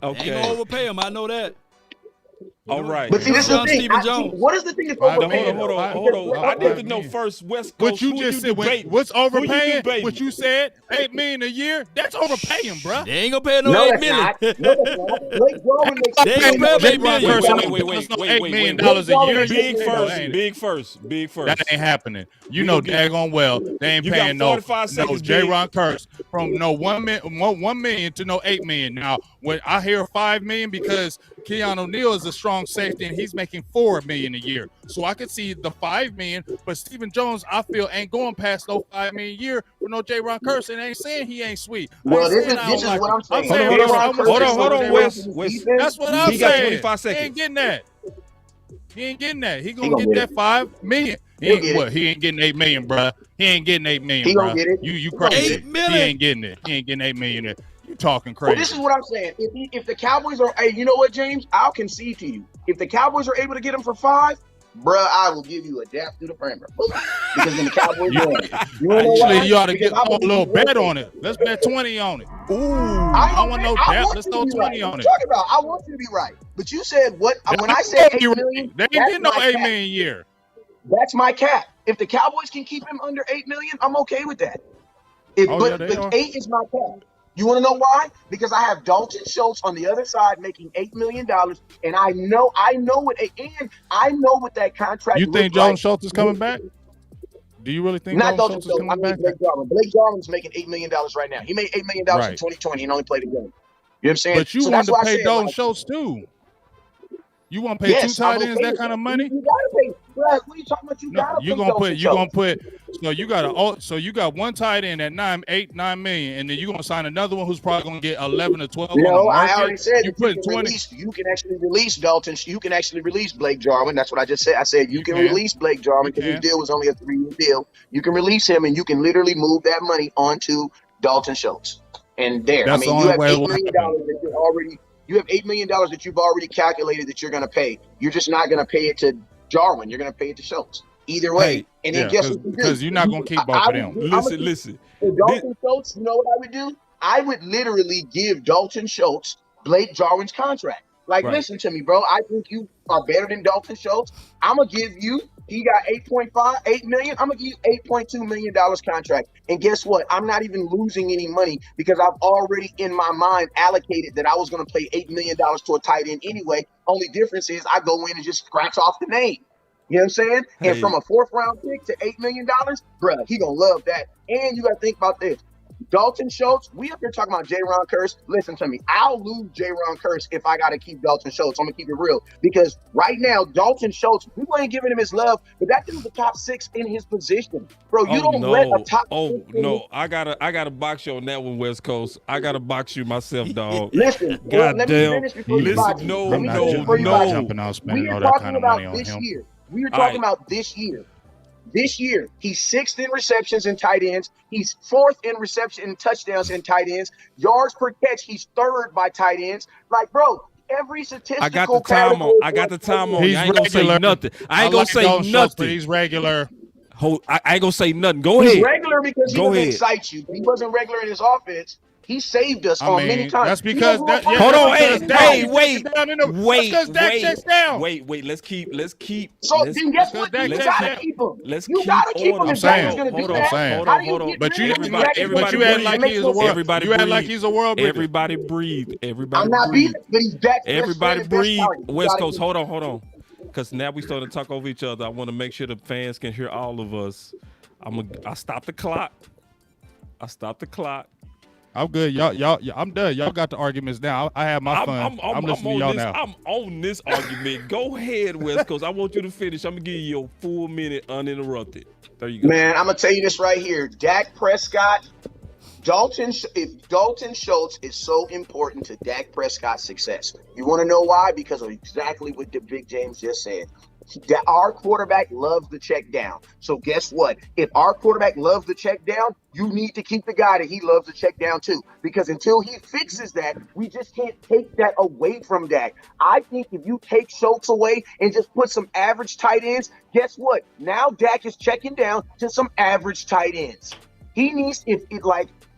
Okay. Ain't going to overpay him. I know that. All right. But see, this is the thing. Stephen Jones. What is the thing that's Hold overpaying? on. I need to know first, West Coast. What you just said, what's overpaying? What you said, $8 million a year? That's overpaying, bro. They ain't gonna pay no No, $8 that's million. not. No, that's not. Blake Jarwin makes They ain't gonna pay $8 million. Wait. $8 million a year. Big first. That ain't happening. You know daggone well they ain't You got paying no 45 seconds, Big. J-Ron Kurtz from no $1 million to no $8 million. Now, when I hear $5 million because Keanu O'Neal is a strong safety and he's making $4 million a year, so I could see the $5 million. But Stephen Jones, I feel, ain't going past no $5 million a year for no J-Ron Kurtz, and ain't saying he ain't sweet. Well, this is what I'm saying. Hold on, Wes. That's what I'm He got saying. 25 seconds. He ain't getting that. He ain't getting that. He gonna get that $5 million. He ain't getting $8 million, bro. He ain't getting $8 million, He bro. gonna get it. You crazy? $8 million. He ain't getting it. He ain't getting $8 million. You talking Well, crazy? this is what I'm saying. If the Cowboys are, hey, you know what, James? I'll concede to you. If the Cowboys are able to get him for $5, bruh, I will give you a dap through the perimeter. Because then the Cowboys win. Actually, you ought to get a little bet on it. Let's bet 20 on it. Ooh, I want no dap. Let's throw 20 on it. Talking about, I want you to be right. But you said what? When I said $8 million, they ain't getting no $8 million a year. That's my cap. If the Cowboys can keep him under $8 million, I'm okay with that. But 8 is my cap. You want to know why? Because I have Dalton Schultz on the other side making $8 million, and I know what that contract. You think Dalton Schultz is coming back? Do you really think Dalton Schultz is coming back? Blake Jarwin. Blake Jarwin's making $8 million right now. He made $8 million in 2020 and only played a game. You know what I'm saying? But you want to pay Dalton Schultz too. You want to pay two tight ends that kind of money? You gotta pay. What are you talking about? You got one tight end at 9 million, and then you're gonna sign another one who's probably gonna get 11 to 12. No, I already said you put 20. You can actually release Dalton. You can actually release Blake Jarwin. That's what I just said. I said you can release Blake Jarwin because his deal was only a 3-year deal. You can release him, and you can literally move that money onto Dalton Schultz. And there, that's you have $8 million that you're already. You have $8 million that you've already calculated that you're going to pay. You're just not going to pay it to Jarwin. You're going to pay it to Schultz. Either way. And then guess what you do? Because you're not going to keep both of them. Listen. For Dalton Schultz, you know what I would do? I would literally give Dalton Schultz Blake Jarwin's contract. Listen to me, bro. I think you are better than Dalton Schultz. I'm going to give you, he got $8 million. I'm going to give you $8.2 million contract. And guess what? I'm not even losing any money because I've already in my mind allocated that I was going to pay $8 million to a tight end anyway. Only difference is I go in and just scratch off the name. You know what I'm saying? Hey. And from a 4th round pick to $8 million, bruh, he going to love that. And you got to think about this. Dalton Schultz, we up here talking about J-Ron Kurtz. Listen to me. I'll lose J-Ron Kurtz if I got to keep Dalton Schultz. I'm going to keep it real. Because right now, Dalton Schultz, people ain't giving him his love, but that dude's the top 6 in his position. Bro, you don't let a top 6 I gotta box you on that one, West Coast. I gotta box you myself, dog. Listen, God let damn. me finish before you box me. No. Jumping out, spending all that kind of money on him. We are talking about this year. This year, he's 6th in receptions and tight ends. He's 4th in reception and touchdowns and tight ends. Yards per catch, he's 3rd by tight ends. Bro, every statistical I got the time on. I ain't gonna say nothing. I ain't gonna say nothing. He's regular. I ain't gonna say nothing. Go ahead. He's regular because he doesn't excite you. He wasn't regular in his offense. He saved us on many times. That's because hold on. Wait. Let's keep. So then guess what? You gotta keep him. You gotta keep him. Hold on. But you act like he's a world. You act like he's a world beater. Everybody breathe. I'm not beating, but he's back. Everybody breathe. West Coast. Hold on. Because now we starting to talk over each other. I want to make sure the fans can hear all of us. I stop the clock. I'm good. Y'all, I'm done. Y'all got the arguments now. I have my fun. I'm listening to y'all now. I'm on this argument. Go ahead, West Coast. I want you to finish. I'm going to give you your full minute uninterrupted. There you go. Man, I'm going to tell you this right here. Dak Prescott, if Dalton Schultz is so important to Dak Prescott's success. You want to know why? Because of exactly what the Big James just said. Our quarterback loves the check down. So guess what? If our quarterback loves the check down, you need to keep the guy that he loves the check down too. Because until he fixes that, we just can't take that away from Dak. I think if you take Schultz away and just put some average tight ends, guess what? Now Dak is checking down to some average tight ends. He needs,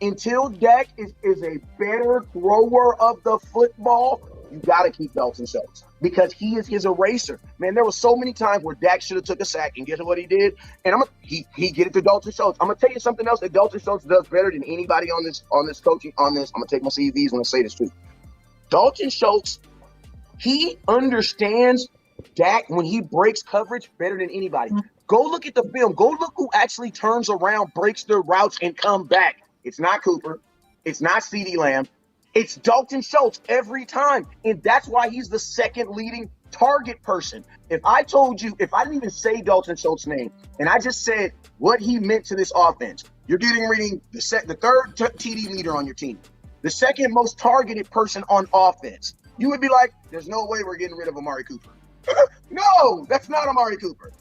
until Dak is a better thrower of the football, you got to keep Dalton Schultz because he is his eraser. Man, there were so many times where Dak should have took a sack, and guess what he did? And he get it to Dalton Schultz. I'm gonna tell you something else that Dalton Schultz does better than anybody on this coaching on this. I'm gonna take my CVs when I say this too. Dalton Schultz, he understands Dak when he breaks coverage better than anybody. Go look at the film. Go look who actually turns around, breaks their routes, and come back. It's not Cooper. It's not CeeDee Lamb. It's Dalton Schultz every time. And that's why he's the second leading target person. If I told you, if I didn't even say Dalton Schultz's name, and I just said what he meant to this offense, you're getting reading the third TD leader on your team, the second most targeted person on offense. You would be like, there's no way we're getting rid of Amari Cooper. No, that's not Amari Cooper.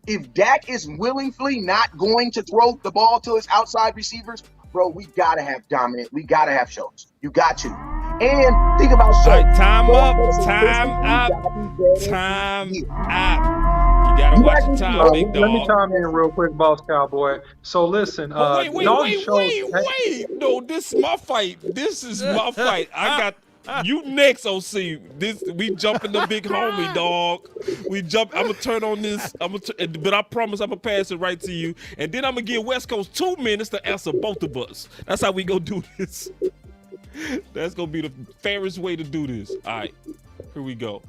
If Dak is willingly not going to throw the ball to his outside receivers, bro, we got to have dominant. We got to have Schultz. You got to. And think about Schultz. All right, time up. You got to watch the time, big dog. Let me chime in real quick, Boss Cowboy. So listen. Wait. No, this is my fight. I got you next, OC. We jumping the big homie, dog. I'm gonna turn on this. But I promise I'm gonna pass it right to you, and then I'm gonna give West Coast 2 minutes to answer both of us. That's how we gonna do this. That's gonna be the fairest way to do this. All right, here we go.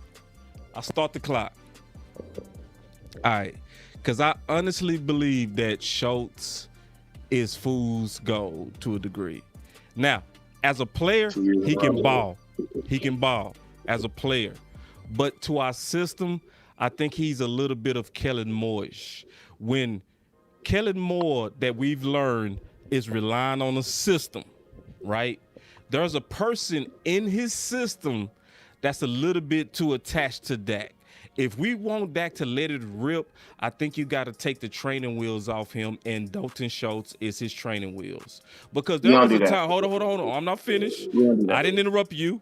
I start the clock. All right, because I honestly believe that Schultz is fool's gold to a degree. Now, as a player, he can ball. He can ball as a player. But to our system, I think he's a little bit of Kellen Moore-ish. When Kellen Moore, that we've learned, is relying on a system, right? There's a person in his system that's a little bit too attached to Dak. If we want Dak to let it rip, I think you got to take the training wheels off him, and Dalton Schultz is his training wheels. Because there was a time. Hold on. I'm not finished. I didn't interrupt you.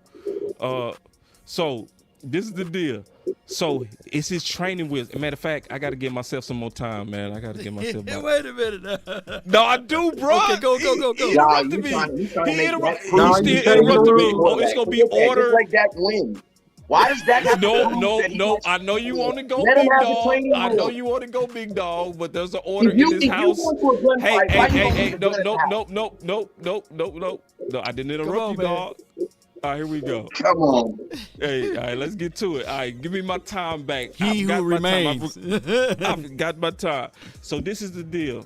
So this is the deal. So it's his training wheels. As a matter of fact, I got to give myself some more time, man. I got to give myself. Wait a minute. No, I do, bro. Okay, go. He interrupted me. He interrupted me. Oh, it's gonna be order. Like that win. Why does that have No. I know you want to go, big dog. I know you want to go, big dog, but there's an order in this house. Hey, no. No, I didn't interrupt you, dog. All right, here we go. Come on. Hey, all right, let's get to it. All right, give me my time back. He who remains. I've got my time. So this is the deal.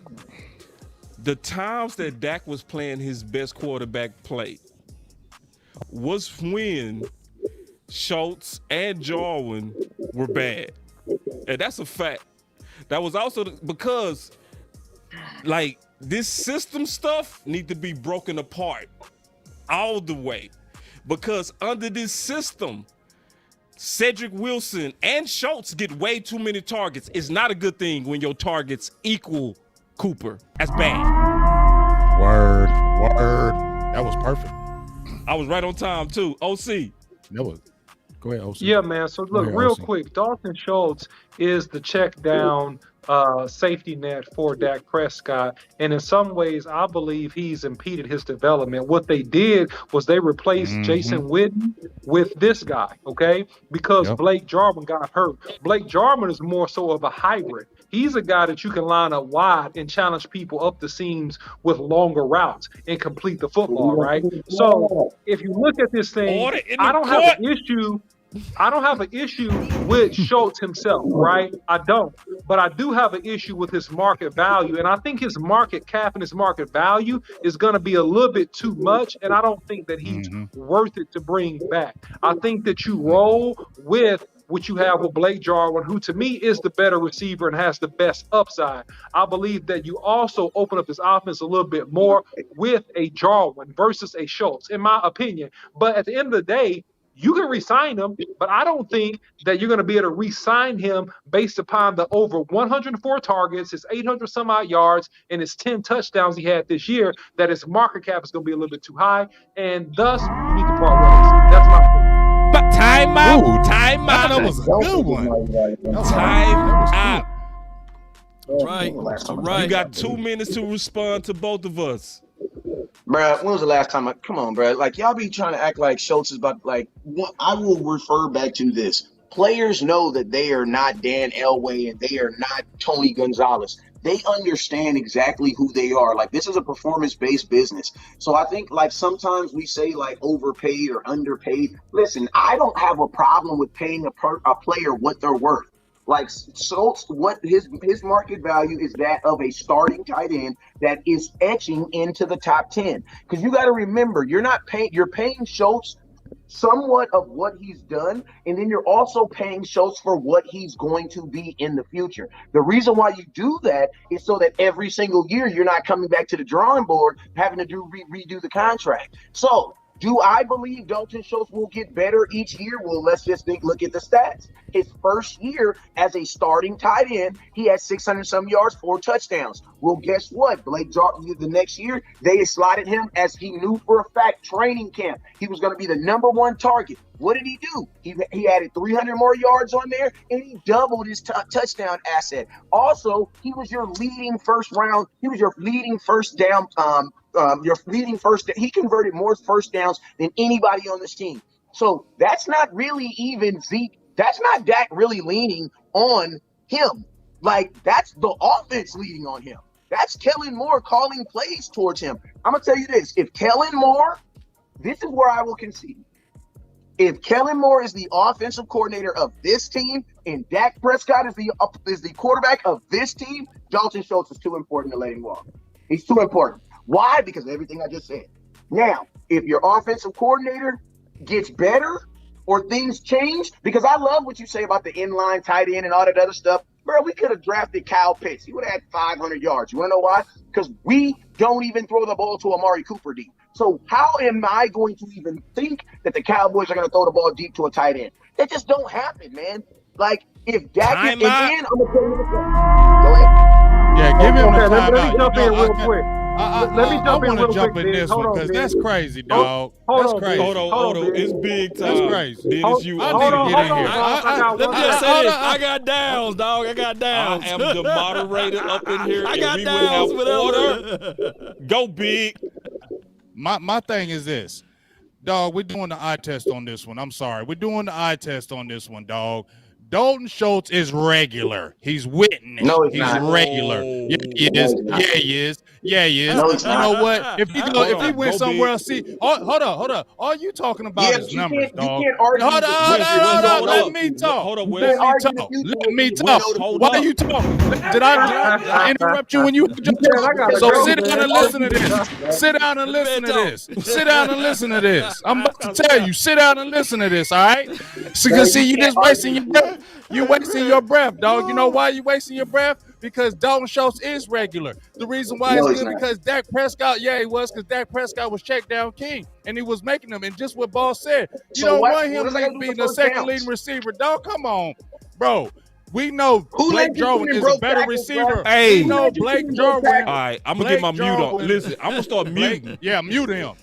The times that Dak was playing his best quarterback play was when Schultz and Jarwin were bad. And that's a fact. That was also because, like, this system stuff need to be broken apart all the way. Because under this system, Cedric Wilson and Schultz get way too many targets. It's not a good thing when your targets equal Cooper. That's bad. Word. That was perfect. I was right on time, too. OC. Go ahead, OC. Yeah, man. So look, real quick, Dalton Schultz is the check down safety net for Dak Prescott. And in some ways, I believe he's impeded his development. What they did was they replaced Jason Witten with this guy, okay? Because Blake Jarwin got hurt. Blake Jarwin is more so of a hybrid. He's a guy that you can line up wide and challenge people up the seams with longer routes and complete the football, right? So if you look at this thing, I don't have an issue with Schultz himself, right? I don't. But I do have an issue with his market value. And I think his market cap and his market value is going to be a little bit too much. And I don't think that he's worth it to bring back. I think that you roll with what you have with Blake Jarwin, who to me is the better receiver and has the best upside. I believe that you also open up this offense a little bit more with a Jarwin versus a Schultz, in my opinion. But at the end of the day, you can re-sign him, but I don't think that you're going to be able to re-sign him based upon the over 104 targets, his 800 some odd yards, and his 10 touchdowns he had this year, that his market cap is going to be a little bit too high, and thus you need to part ways. That's my opinion. But time out. That was a good one. Time out. Right. You got 2 minutes to respond to both of us. Bruh, when was the last time? Come on, bruh. Like, y'all be trying to act like Schultz is about, like, what I will refer back to this. Players know that they are not Dan Elway and they are not Tony Gonzalez. They understand exactly who they are. Like, this is a performance-based business. So I think, like, sometimes we say, like, overpaid or underpaid. Listen, I don't have a problem with paying a player what they're worth. Like Schultz, what his market value is that of a starting tight end that is etching into the top 10. Because you got to remember, you're paying Schultz somewhat of what he's done, and then you're also paying Schultz for what he's going to be in the future. The reason why you do that is so that every single year you're not coming back to the drawing board having to redo the contract. So do I believe Dalton Schultz will get better each year? Well, let's just look at the stats. His first year as a starting tight end, he had 600-some yards, 4 touchdowns. Well, guess what? The next year, they slotted him as he knew for a fact, training camp. He was going to be the number 1 target. What did he do? He added 300 more yards on there, and he doubled his touchdown asset. Also, he was your leading first round. He was your leading first down. He converted more first downs than anybody on this team. So that's not really even Zeke. That's not Dak really leaning on him. Like, that's the offense leaning on him. That's Kellen Moore calling plays towards him. I'm going to tell you this. If Kellen Moore, this is where I will concede. If Kellen Moore is the offensive coordinator of this team and Dak Prescott is the quarterback of this team, Dalton Schultz is too important to let him walk. He's too important. Why? Because of everything I just said. Now, if your offensive coordinator gets better or things change, because I love what you say about the inline tight end and all that other stuff. Bro, we could have drafted Kyle Pitts. He would have had 500 yards. You want to know why? Because we don't even throw the ball to Amari Cooper deep. So how am I going to even think that the Cowboys are going to throw the ball deep to a tight end? That just don't happen, man. Like, if Dak is in, I'm going to tell you this. Go ahead. Yeah, give him a timeout. Let me jump in real quick. Let me jump in real quick. In this one because that's crazy, dog. That's crazy. Hold on. It's big time. That's crazy. Dennis, you. I need to get in here. Let me just say this. I got downs, dog. I got downs. I am the moderator up in here. I got and we downs will have order. Go big. My thing is this. Dog, we're doing the eye test on this one. I'm sorry. We're doing the eye test on this one, dog. Dalton Schultz is regular. He's witness. No, he's he's not. regular. Yeah, he is. Yeah, he is. Yeah, he is. No, you know what? If he went somewhere else, hold on. All you talking about is numbers, dog. Hold on. Let me talk. Let me talk. Why are you talking? Did I interrupt you when you just So sit down and listen to this. Sit down and listen to this. Sit down and listen to this. I'm about to tell you. Sit down and listen to this, all right? Because see, you just wasting your breath. You wasting your breath, dog. You know why you wasting your breath? Because Dalton Schultz is regular. The reason why is good because Dak Prescott, because Dak Prescott was check down king and he was making them. And just what Ball said, you don't want him being the second leading receiver. Dog, come on, bro. We know Blake Jarwin is a better receiver. Hey, we know Blake Jarwin. All right, I'm gonna get my mute on. Listen, I'm gonna start muting. Yeah, mute him.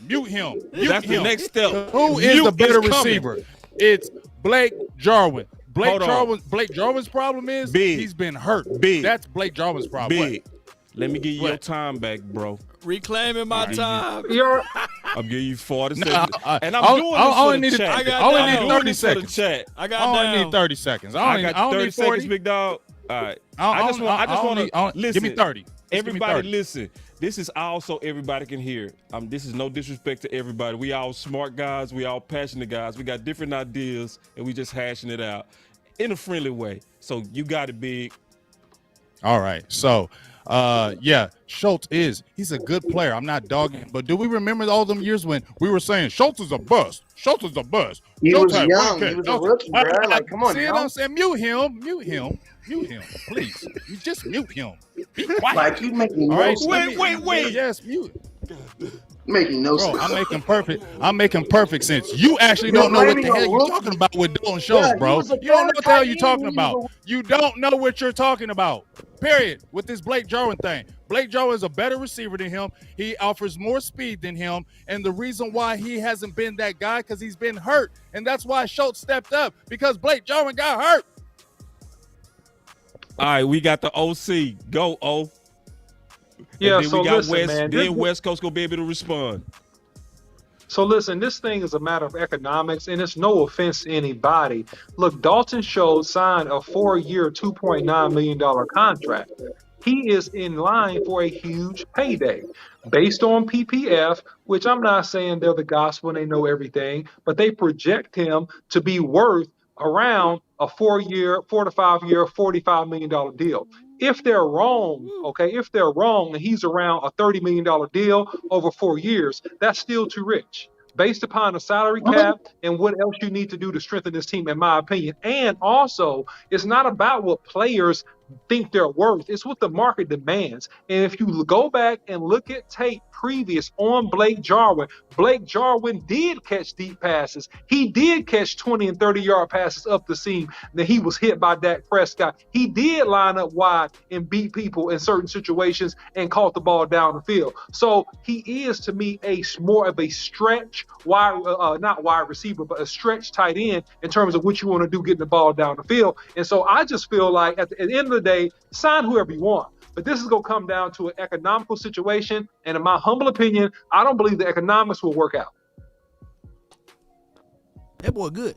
That's the next step. Who is the better receiver? It's Blake Jarwin. Blake Jarwin's problem is he's been hurt. That's Blake Jarwin's problem. Let me give you your time back, bro. Reclaiming my time. I'm giving you 40 seconds. And I'm doing this I for the chat. I only need 30 seconds. I only need 30 seconds. I got 30 seconds, big dog. All right. I just want to listen. Give me 30. Everybody listen. This is also everybody can hear. This is no disrespect to everybody. We all smart guys. We all passionate guys. We got different ideas, and we just hashing it out in a friendly way. So you got it, big. All right. So, Schultz he's a good player. I'm not dogging him. But do we remember all them years when we were saying Schultz is a bust? Schultz is a bust. He was young. He was a rookie, bro. Like, come on, see what I'm saying? Mute him, please. You just mute him. Be quiet. Like, you making no sense. Wait. Yes, mute. Making no sense. I'm making perfect sense. You actually don't know what the hell you're talking about with Dalton Schultz, bro. You don't know what the hell you're talking about. You don't know what you're talking about. Period. With this Blake Jarwin thing. Blake Jarwin is a better receiver than him. He offers more speed than him. And the reason why he hasn't been that guy because he's been hurt. And that's why Schultz stepped up because Blake Jarwin got hurt. All right, we got the OC. Go, O. Yeah, And then so we got listen, West. man, Then West Coast gonna be able to respond. So listen, this thing is a matter of economics, and it's no offense to anybody. Look, Dalton Schultz signed a 4-year, $2.9 million contract. He is in line for a huge payday. Based on PPF, which I'm not saying they're the gospel and they know everything, but they project him to be worth around a 4 to 5 year, $45 million deal. If they're wrong, okay, if they're wrong and he's around a $30 million deal over 4 years, that's still too rich based upon the salary cap and what else you need to do to strengthen this team, in my opinion. And also, it's not about what players think they're worth. It's what the market demands. And if you go back and look at tape previous on Blake Jarwin did catch deep passes. He did catch 20 and 30-yard passes up the seam. Then he was hit by Dak Prescott. He did line up wide and beat people in certain situations and caught the ball down the field. So he is, to me, more of a stretch not wide receiver, but a stretch tight end in terms of what you want to do getting the ball down the field. And so I just feel like at the end of the day, sign whoever you want. But this is going to come down to an economical situation. And in my humble opinion, I don't believe the economics will work out. That boy good.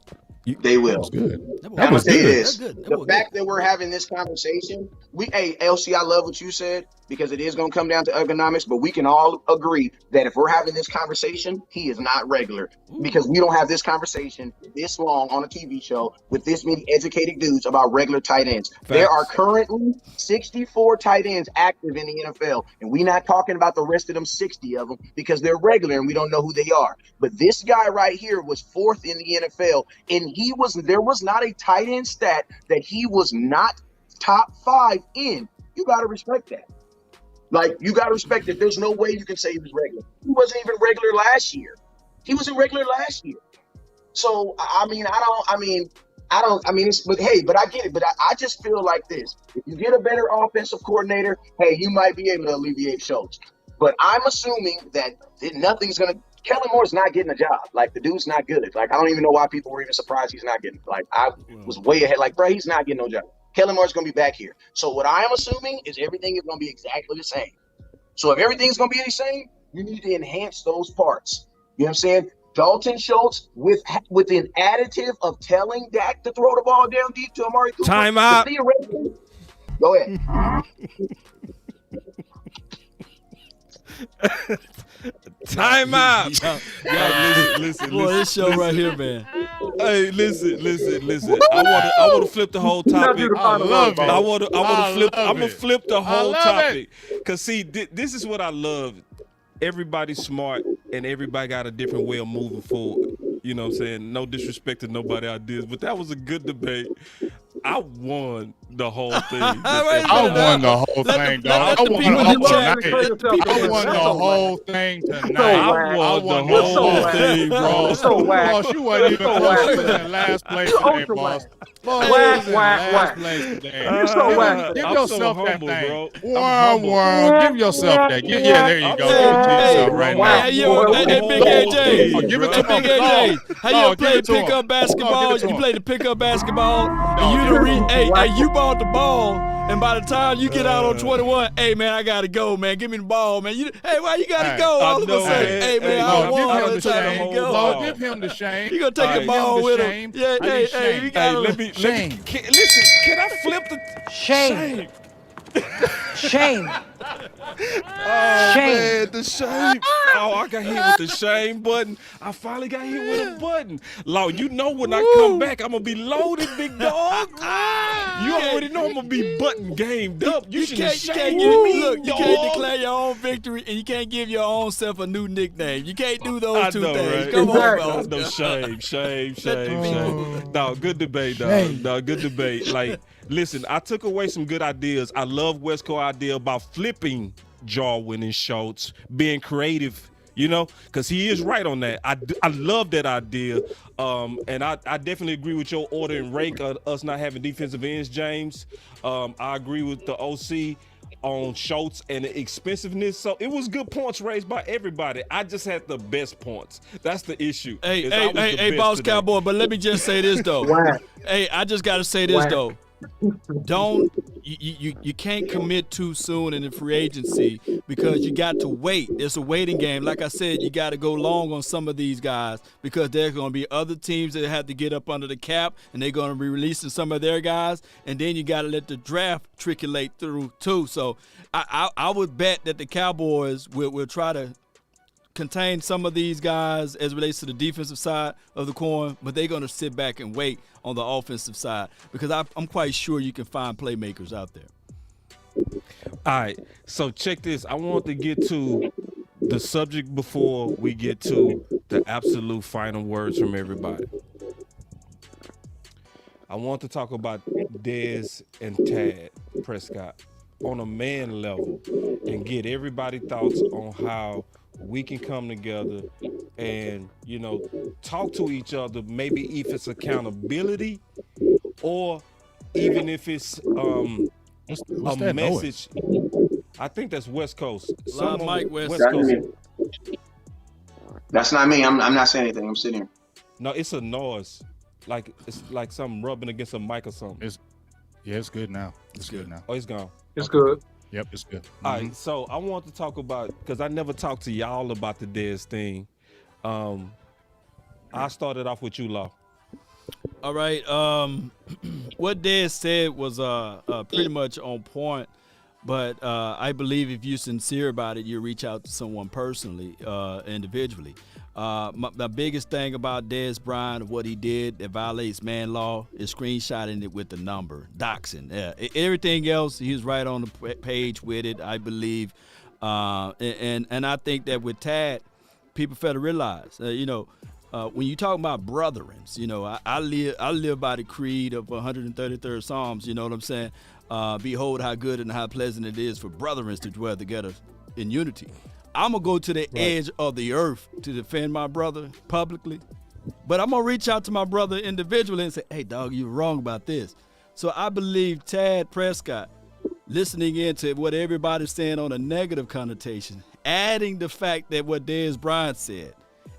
They will. Good. I'm gonna say this: That the fact that we're having this conversation, LC, I love what you said because it is gonna come down to economics. But we can all agree that if we're having this conversation, he is not regular because we don't have this conversation this long on a TV show with this many educated dudes about regular tight ends. Facts. There are currently 64 tight ends active in the NFL, and we're not talking about the rest of them 60 of them because they're regular and we don't know who they are. But this guy right here was 4th in the NFL, and there was not a tight end stat that he was not top 5 in. You got to respect that. Like, you got to respect that. There's no way you can say he was regular. He wasn't even regular last year. So, but I get it. But I just feel like this. If you get a better offensive coordinator, hey, you might be able to alleviate Schultz. But I'm assuming that nothing's going to – Kellen Moore's not getting a job. Like, the dude's not good. Like, I don't even know why people were even surprised he's not getting – like, I was way ahead. Like, bro, he's not getting no job. Kellen Moore's going to be back here. So what I am assuming is everything is going to be exactly the same. So if everything's going to be the same, you need to enhance those parts. You know what I'm saying? Dalton Schultz with an additive of telling Dak to throw the ball down deep to Amari Cooper. Time out. Go ahead. Time out. Listen. Boy, this show right here, man. Hey, listen. I want to flip the whole topic. I'm gonna flip the whole topic. Cause see, this is what I love. Everybody's smart and everybody got a different way of moving forward. You know what I'm saying? No disrespect to nobody's ideas, but that was a good debate. I won the whole thing. I won the whole thing, dog. I won the whole thing tonight. I won the whole thing, bro. Boss, you wasn't even close. You was in last place today, boss. You're so whack. Give yourself that thing. Give yourself that. Yeah, there you go. Give it to yourself right now. Hey, Big AJ. Give it to Big AJ. How you play pickup basketball? You play the pickup basketball, and you bought the ball, and by the time you get out on 21, hey man, I gotta go, man. Give me the ball, man. Hey, why you gotta go? All of a sudden, hey man, I won. Give him the shame. You gonna take the ball with him? Yeah, hey, you gotta. Listen, can I flip the shame? Shame. Man, the shame. Oh, I got hit with the shame button. I finally got hit with a button. Law, you know when I come back, I'm gonna be loaded, big dog. You already know I'm gonna be button gamed up. You can't declare your own victory, and you can't give your own self a new nickname. You can't do those two things. Right? Come on, no, shame. No, good debate, dog. No, good debate. Like, listen, I took away some good ideas. I love West Coast idea about flipping Jarwin and Schultz, being creative, you know, because he is right on that. I love that idea. And I definitely agree with your order and rank of us not having defensive ends, James. I agree with the OC on Schultz and the expensiveness. So it was good points raised by everybody. I just had the best points. That's the issue. Hey, boss today. Cowboy, but let me just say this, though. Hey, I just got to say this, though. don't you can't commit too soon in the free agency because you got to wait. It's a waiting game. Like I said, you got to go long on some of these guys because there's going to be other teams that have to get up under the cap, and they're going to be releasing some of their guys, and then you got to let the draft triculate through too. So I would bet that the Cowboys will try to contain some of these guys as it relates to the defensive side of the coin, but they're going to sit back and wait on the offensive side because I'm quite sure you can find playmakers out there. All right, so check this. I want to get to the subject before we get to the absolute final words from everybody. I want to talk about Dez and Tad Prescott on a man level and get everybody's thoughts on how we can come together and, you know, talk to each other, maybe if it's accountability or even if it's What's a that message. I think that's West Coast. Live Mike West Coast. That's not me. I'm not saying anything. I'm sitting here. No, it's a noise. Like it's like something rubbing against a mic or something. It's good now. It's good now. Oh, it's gone. It's good. Yep, it's good. All right, so I want to talk about, because I never talked to y'all about the Dez thing. I started off with you, Law. All right. What Dez said was pretty much on point, but I believe if you're sincere about it, you reach out to someone personally, individually. My biggest thing about Dez Bryant, what he did that violates man law, is screenshotting it with the number, doxing. Everything else, he was right on the page with it, I believe. And I think that with Tad, people fail to realize, when you talk about brethrens, I live by the creed of 133rd Psalms, you know what I'm saying? Behold how good and how pleasant it is for brethrens to dwell together in unity. I'm going to go to the edge of the earth to defend my brother publicly, but I'm going to reach out to my brother individually and say, hey, dog, you're wrong about this. So I believe Tad Prescott, listening into what everybody's saying on a negative connotation, adding the fact that what Dez Bryant said,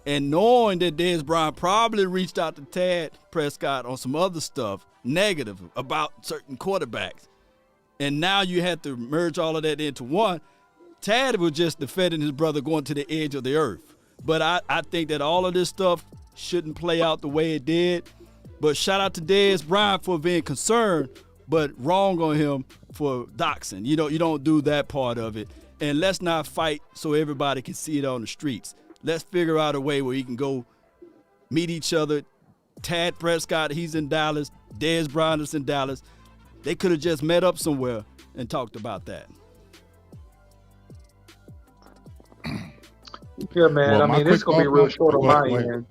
and knowing that Dez Bryant probably reached out to Tad Prescott on some other stuff negative about certain quarterbacks, and now you had to merge all of that into one. Tad was just defending his brother going to the edge of the earth. But I think that all of this stuff shouldn't play out the way it did. But shout out to Dez Bryant for being concerned, but wrong on him for doxing. You don't do that part of it. And let's not fight so everybody can see it on the streets. Let's figure out a way where you can go meet each other. Tad Prescott, he's in Dallas. Dez Bryant is in Dallas. They could have just met up somewhere and talked about that. Yeah, man. Well, I mean, this is going to be real short on my end.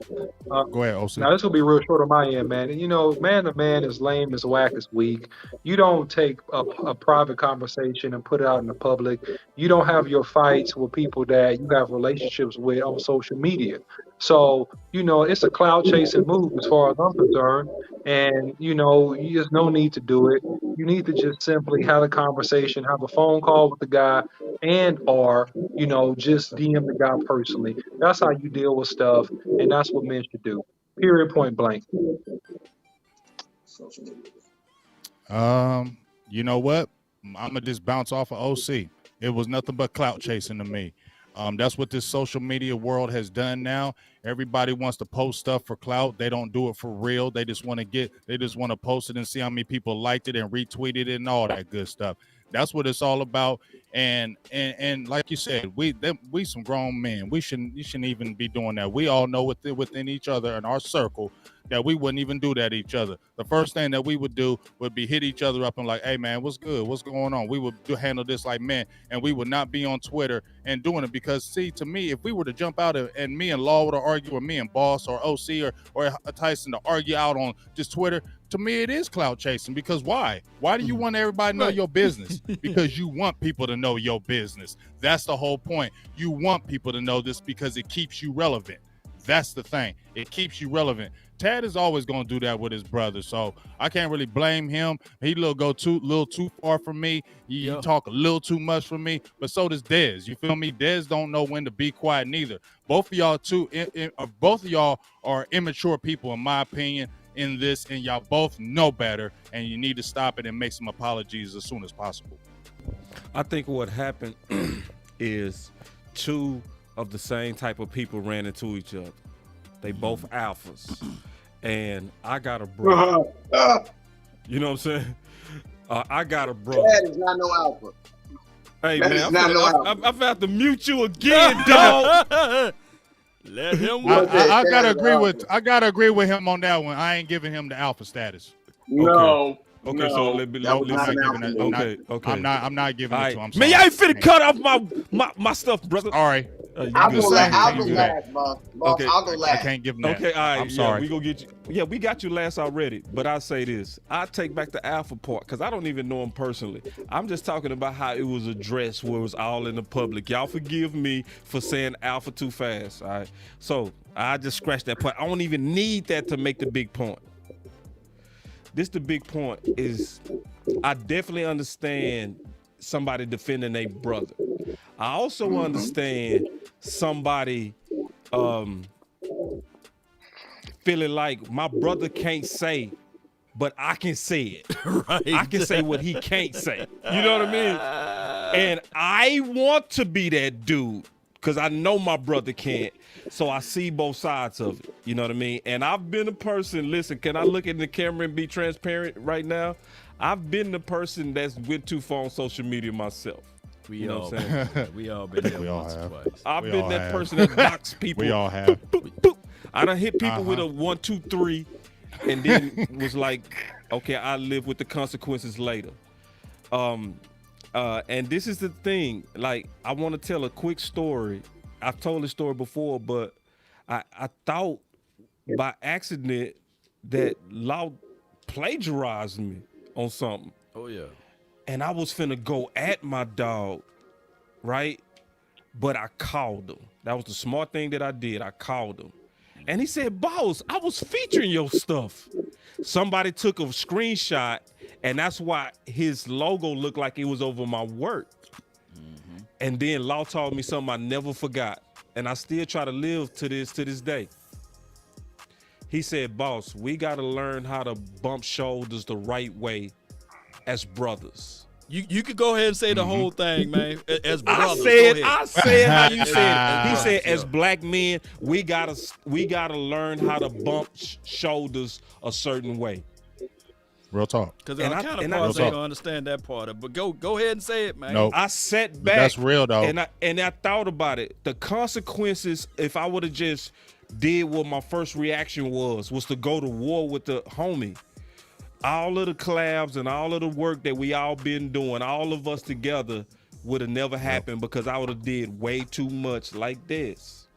Go ahead, OC. Now, this will be real short on my end, man. And, man to man is lame, is whack, is weak. You don't take a private conversation and put it out in the public. You don't have your fights with people that you have relationships with on social media. So, it's a cloud chasing move as far as I'm concerned. And, there's no need to do it. You need to just simply have a conversation, have a phone call with the guy, or just DM the guy personally. That's how you deal with stuff, and that's what men should do. Period, point blank. You know what? I'm gonna just bounce off of OC. It was nothing but clout chasing to me. That's what this social media world has done now. Everybody wants to post stuff for clout. They don't do it for real. They just want to post it and see how many people liked it and retweeted it and all that good stuff. That's what it's all about. And like you said, we some grown men. You shouldn't even be doing that. We all know within each other in our circle that we wouldn't even do that to each other. The first thing that we would do would be hit each other up and like, hey man, what's good? What's going on? We would handle this like men, and we would not be on Twitter and doing it because, see, to me, if we were to jump out and me and Law would argue, or me and Boss or OC or Tyson to argue out on just Twitter, to me it is clout chasing. Because why? Why do you want everybody to know your business? Because you want people to know your business. That's the whole point. You want people to know this because it keeps you relevant. That's the thing. It keeps you relevant. Tad is always going to do that with his brother, so I can't really blame him. He go little too far from me. You talk a little too much for me, but so does Dez. You feel me? Dez don't know when to be quiet neither. Both of y'all are immature people, in my opinion, in this, and y'all both know better, and you need to stop it and make some apologies as soon as possible. I think what happened is two of the same type of people ran into each other. They both alphas. And I got a brother. You know what I'm saying? I got a brother. That is not no alpha. Hey, That man, is not no alpha. I'm about to mute you again, dog. Let him I gotta agree with him on that one. I ain't giving him the alpha status. No. Okay, no, so let me that was not an alpha. Okay. I'm not giving it to him. I'm man, sorry. y'all ain't finna cut off my stuff, brother. All right. I'll go last, boss. Okay. I'll go last. I can't give him that. Okay, all right. I'm sorry. We gonna get you. Yeah, we got you last already. But I say this: I take back the alpha part because I don't even know him personally. I'm just talking about how it was addressed, where it was all in the public. Y'all forgive me for saying alpha too fast. All right. So I just scratched that point. I don't even need that to make the big point. The big point is, I definitely understand somebody defending their brother. I also understand somebody feeling like my brother can't say, but I can say it. Right. I can say what he can't say. You know what I mean? And I want to be that dude because I know my brother can't. So I see both sides of it. You know what I mean? And I've been a person, listen, can I look in the camera and be transparent right now? I've been the person that's went too far on social media myself. We all been there once or twice. I've been that person that knocks people. We all have. Boop, boop, boop. I done hit people with a 1, 2, 3, and then was like, okay, I live with the consequences later. And this is the thing. Like, I want to tell a quick story. I've told this story before, but I thought by accident that Law plagiarized me on something. Oh yeah. And I was finna go at my dog, right? But I called him. That was the smart thing that I did. I called him. And he said, boss, I was featuring your stuff. Somebody took a screenshot, and that's why his logo looked like it was over my work. Mm-hmm. And then Law taught me something I never forgot. And I still try to live to this day. He said, boss, we got to learn how to bump shoulders the right way as brothers. You could go ahead and say the whole thing, man. As brothers, I said how you said it. He said, as black men, we gotta learn how to bump shoulders a certain way. Real talk. Because I kind of ain't gonna understand that part of it. But go ahead and say it, man. Nope. I sat back. That's real though. And I thought about it. The consequences, if I would have just did what my first reaction was to go to war with the homie. All of the collabs and all of the work that we all been doing, all of us together, would have never happened because I would have did way too much like this.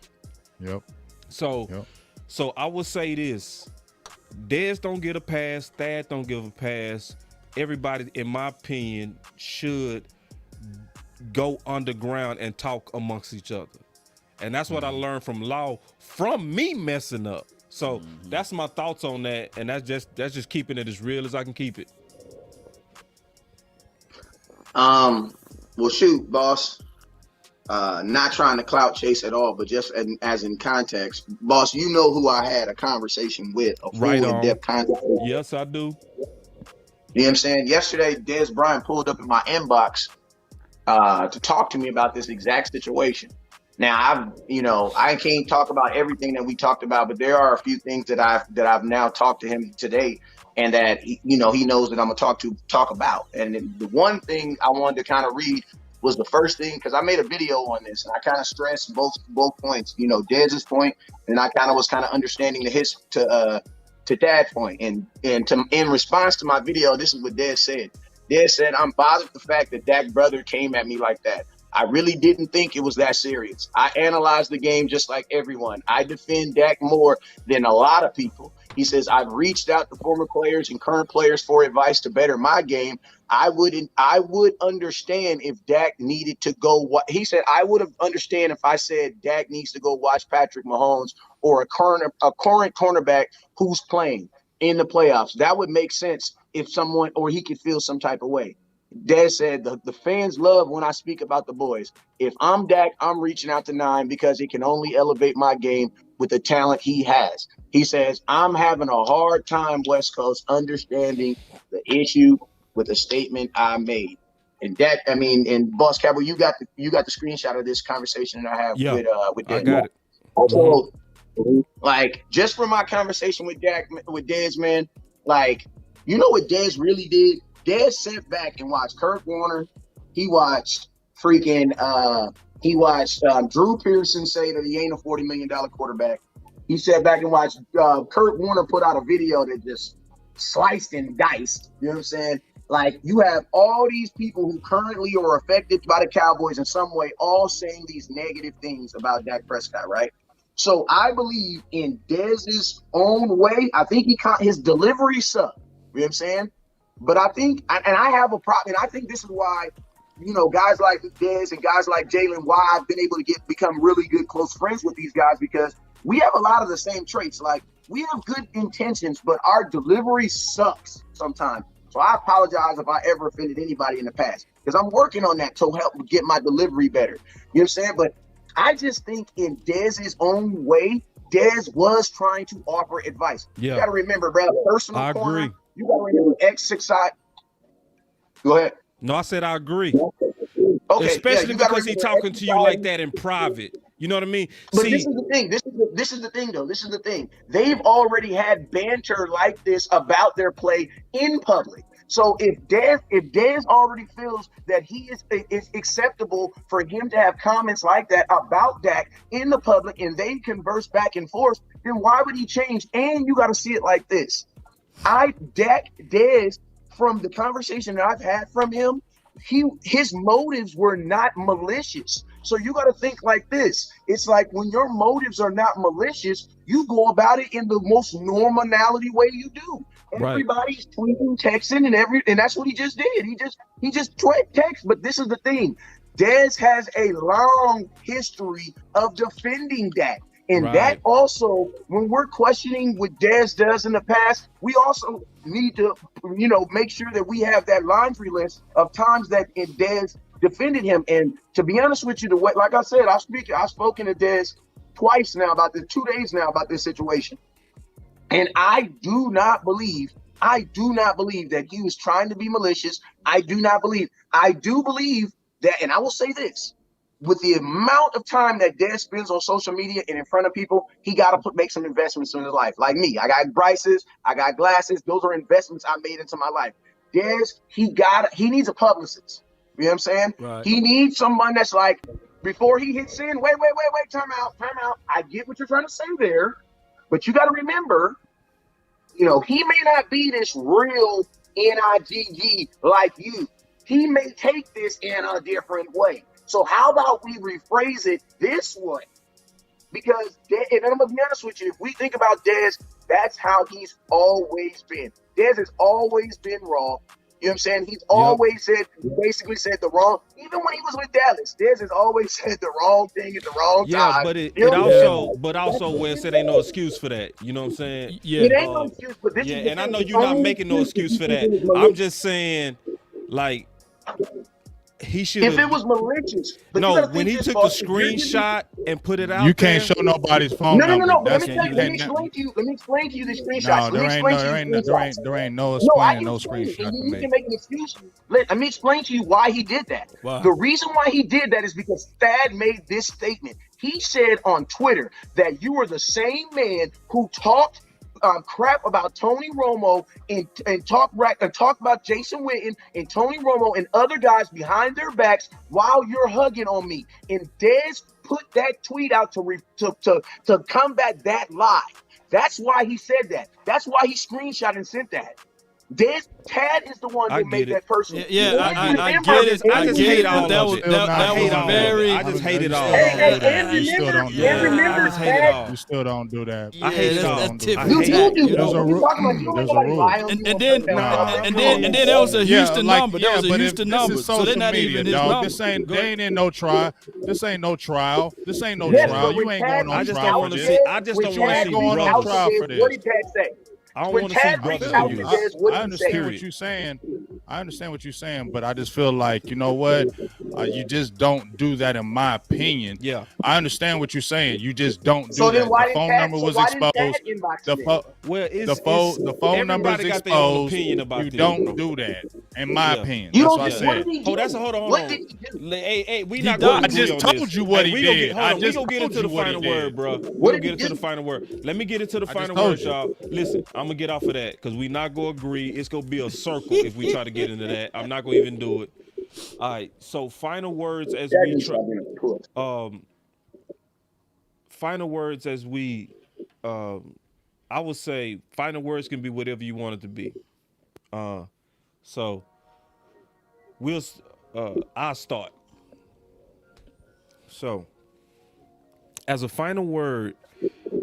Yep. So I would say this: Dez don't get a pass, Thad don't give a pass. Everybody, in my opinion, should go underground and talk amongst each other, and that's what I learned from Law from me messing up. So that's my thoughts on that, and that's just keeping it as real as I can keep it. Well, shoot, boss. Not trying to clout chase at all, but just as in context, boss. You know who I had a conversation with, a full in-depth conversation. Yes, I do. You know what I'm saying? Yesterday, Dez Bryant pulled up in my inbox to talk to me about this exact situation. Now, I can't talk about everything that we talked about, but there are a few things that I've now talked to him today, and that he knows that I'm gonna talk about. And the one thing I wanted to kind of read was the first thing, because I made a video on this, and I kind of stressed both points. Dez's point, and I kind of was understanding to Dad's point. And in response to my video, this is what Dez said. Dez said, "I'm bothered at the fact that Dak's brother came at me like that. I really didn't think it was that serious. I analyzed the game just like everyone. I defend Dak more than a lot of people." He says, "I've reached out to former players and current players for advice to better my game. I would understand if Dak needed to go." He said, "I would have understand if I said Dak needs to go watch Patrick Mahomes or a current cornerback who's playing in the playoffs. That would make sense if someone, or he could feel some type of way." Dez said, the fans love when I speak about the boys. If I'm Dak, I'm reaching out to 9 because it can only elevate my game with the talent he has. He says, I'm having a hard time, West Coast, understanding the issue with the statement I made. And that, I mean, and Boss Cowboy, you got the screenshot of this conversation that I have with Dez. I got it. Also, like, just from my conversation with Dez, man, like, you know what Dez really did? Dez sat back and watched Kurt Warner. He watched freaking Drew Pearson say that he ain't a $40 million quarterback. He sat back and watched Kurt Warner put out a video that just sliced and diced. You know what I'm saying? Like, you have all these people who currently are affected by the Cowboys in some way, all saying these negative things about Dak Prescott, right? So I believe in Dez's own way. I think his delivery sucked. You know what I'm saying? But I think, and I have a problem, and I think this is why, you know, guys like Dez and guys like Jalen, why I've been able to become really good close friends with these guys, because we have a lot of the same traits. Like, we have good intentions, but our delivery sucks sometimes. So I apologize if I ever offended anybody in the past, because I'm working on that to help get my delivery better. You know what I'm saying? But I just think in Dez's own way, Dez was trying to offer advice. Yeah. You got to remember, bro, personal I corner, agree. you got to remember X6 side. Go ahead. No, I said I agree. Okay, especially yeah, because he's talking to you like that in private. You know what I mean? But this is the thing. This is the thing, though. This is the thing. They've already had banter like this about their play in public. So if Dez already feels that it's acceptable for him to have comments like that about Dak in the public, and they converse back and forth, then why would he change? And you got to see it like this. Dez, from the conversation that I've had from him, his motives were not malicious. So you got to think like this. It's like when your motives are not malicious, you go about it in the most normality way you do. Everybody's tweeting, texting, and that's what he just did. He just text. But this is the thing. Dez has a long history of defending Dak. And that also, when we're questioning what Dez does in the past, we also need to, you know, make sure that we have that laundry list of times that Dez defended him. And to be honest with you, like I said, I've spoken to Dez twice now about 2 days now about this situation. And I do not believe that he was trying to be malicious. I do believe that, and I will say this, with the amount of time that Dez spends on social media and in front of people, he got to make some investments in his life. Like me, I got braces, I got glasses. Those are investments I made into my life. Dez, he needs a publicist. You know what I'm saying? Right. He needs someone that's like, before he hits in, wait, time out. I get what you're trying to say there, but you got to remember, you know, he may not be this real NIGG like you. He may take this in a different way. So how about we rephrase it this way? Because, and I'm going to be honest with you, if we think about Dez, that's how he's always been. Dez has always been raw. You know what I'm saying? He's always basically said the wrong, even when he was with Dallas, Dez has always said the wrong thing at the wrong time. Yeah, but also, Wes, it ain't no excuse for that. You know what I'm saying? Yeah. It ain't no excuse, but this is the and I thing. know you're not making no excuse for that. I'm just saying, like, he should. If it was malicious, but no, when he took the screenshot and put it out, you can't show nobody's phone number. No. Let me explain to you the screenshot. There ain't no explaining no screenshot. You can make an excuse. Let me explain to you why he did that. Wow. The reason why he did that is because Thad made this statement. He said on Twitter that you were the same man who talked crap about Tony Romo and talk about Jason Witten and Tony Romo and other guys behind their backs while you're hugging on me. And Dez put that tweet out to combat that lie. That's why he said that. That's why he screenshot and sent that. Tad is the one who made that person. Yeah, I get it. I just hate all of it. That was very. I just hate it all. You still don't do that. You still don't do that. I hate it all. There's a rule. And then there was a Houston number. There was a Houston number. So they're not even his number. They ain't in no trial. This ain't no trial. You ain't going on trial. I just don't want to see. I just don't want to see going on trial for this. What did Tad say? I don't When want to see Tad brothers reached out to abuse. Dez, what I did he say? understand what you're saying. I understand what you're saying, but I just feel like, you know what? You just don't do that, in my opinion. Yeah. I understand what you're saying. You just don't So do then that. why The didn't phone Tad? number So was why didn't Tad exposed. inbox The him? phone. Well, The phone number is everybody got their own exposed. opinion about You this, don't bro. do that, in my Yeah. opinion. You That's don't what I think, what said. did he do? Hold on. What did he do? Hey, we He not died. going I to agree just on told this. you what Hey, he we gonna did. get, hold I on. We just gonna get told into you the what he final word, did. bro. What We gonna did he get into the do? final word. Let me get into the I just final told word, you. y'all. Listen, I'm gonna get off of that because we not gonna agree. It's gonna be a circle if we try to get into that. I'm not gonna even do it. All right. So final words as That we needs try. to be a push. Final words as we. I would say final words can be whatever you want it to be. So we'll. I'll start. So, as a final word,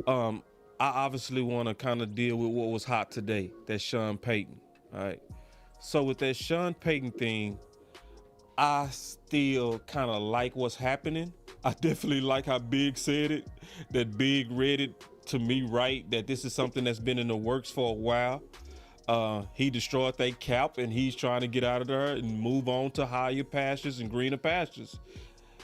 I obviously want to kind of deal with what was hot today. That's Sean Payton. All right. So with that Sean Payton thing, I still kind of like what's happening. I definitely like how Big said it. That Big read it to me right. That this is something that's been in the works for a while. He destroyed their cap, and he's trying to get out of there and move on to higher pastures and greener pastures.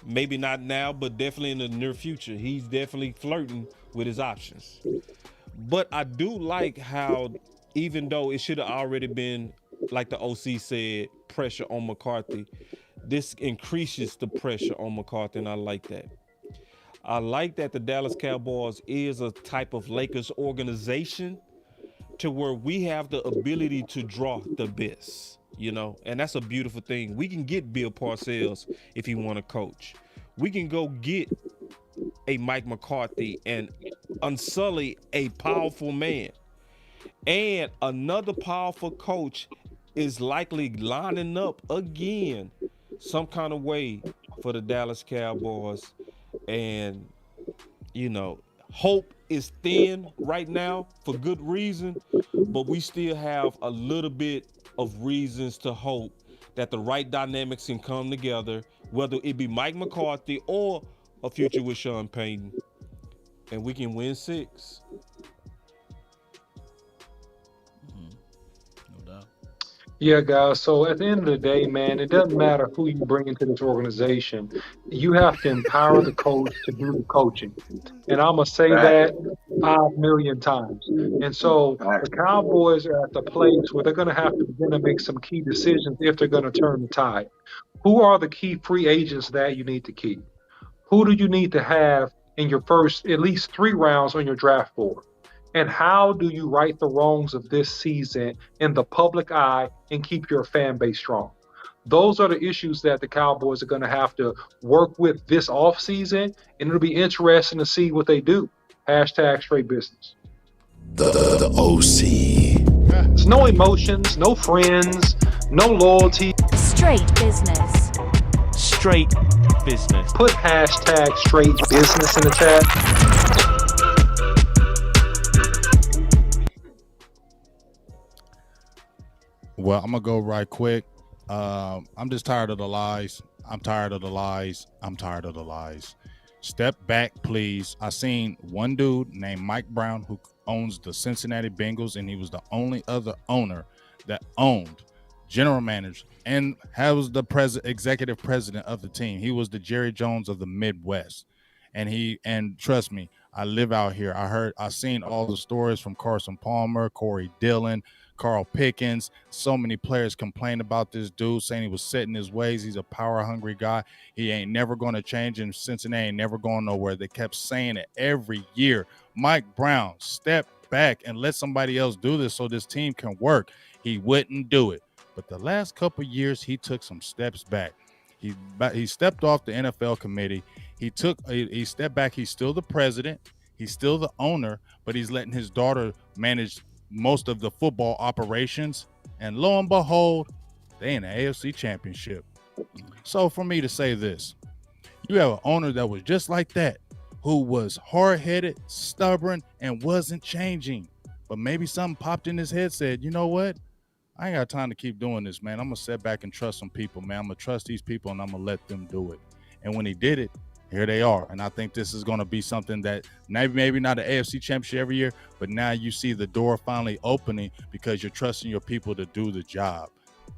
Maybe not now, but definitely in the near future. He's definitely flirting with his options. But I do like how, even though it should have already been, like the OC said, pressure on McCarthy, this increases the pressure on McCarthy, and I like that. I like that the Dallas Cowboys is a type of Lakers organization to where we have the ability to draw the best, and that's a beautiful thing. We can get Bill Parcells if he want to coach. We can go get a Mike McCarthy and unsully a powerful man. And another powerful coach is likely lining up again some kind of way for the Dallas Cowboys. And, hope is thin right now for good reason, but we still have a little bit of reasons to hope that the right dynamics can come together, whether it be Mike McCarthy or a future with Sean Payton, and we can win 6. No doubt. Yeah, guys. So at the end of the day, man, it doesn't matter who you bring into this organization. You have to empower the coach to do the coaching. And I'm going to say that 5 million times. And so the Cowboys are at the place where they're going to have to begin to make some key decisions if they're going to turn the tide. Who are the key free agents that you need to keep? Who do you need to have in your first at least 3 rounds on your draft board? And how do you right the wrongs of this season in the public eye and keep your fan base strong? Those are the issues that the Cowboys are going to have to work with this offseason, and it'll be interesting to see what they do. Hashtag straight business. The OC. There's no emotions, no friends, no loyalty. Straight business. Straight business. Put hashtag straight business in the chat. Well, I'm gonna go right quick. I'm just tired of the lies. I'm tired of the lies. I'm tired of the lies. Step back, please. I seen one dude named Mike Brown who owns the Cincinnati Bengals, and he was the only other owner that owned, general manager, and was the executive president of the team. He was the Jerry Jones of the Midwest. And trust me, I live out here. I seen all the stories from Carson Palmer, Corey Dillon, Carl Pickens. So many players complained about this dude, saying he was set in his ways. He's a power-hungry guy. He ain't never going to change, and Cincinnati ain't never going nowhere. They kept saying it every year. Mike Brown, step back and let somebody else do this so this team can work. He wouldn't do it. But the last couple years, he took some steps back. He stepped off the NFL committee. He stepped back. He's still the president. He's still the owner, but he's letting his daughter manage most of the football operations. And lo and behold, they in the AFC Championship. So for me to say this, you have an owner that was just like that, who was hard-headed, stubborn, and wasn't changing. But maybe something popped in his head, said, you know what? I ain't got time to keep doing this, man. I'm going to sit back and trust some people, man. I'm going to trust these people, and I'm going to let them do it. And when he did it, here they are. And I think this is going to be something that maybe not an AFC championship every year, but now you see the door finally opening because you're trusting your people to do the job.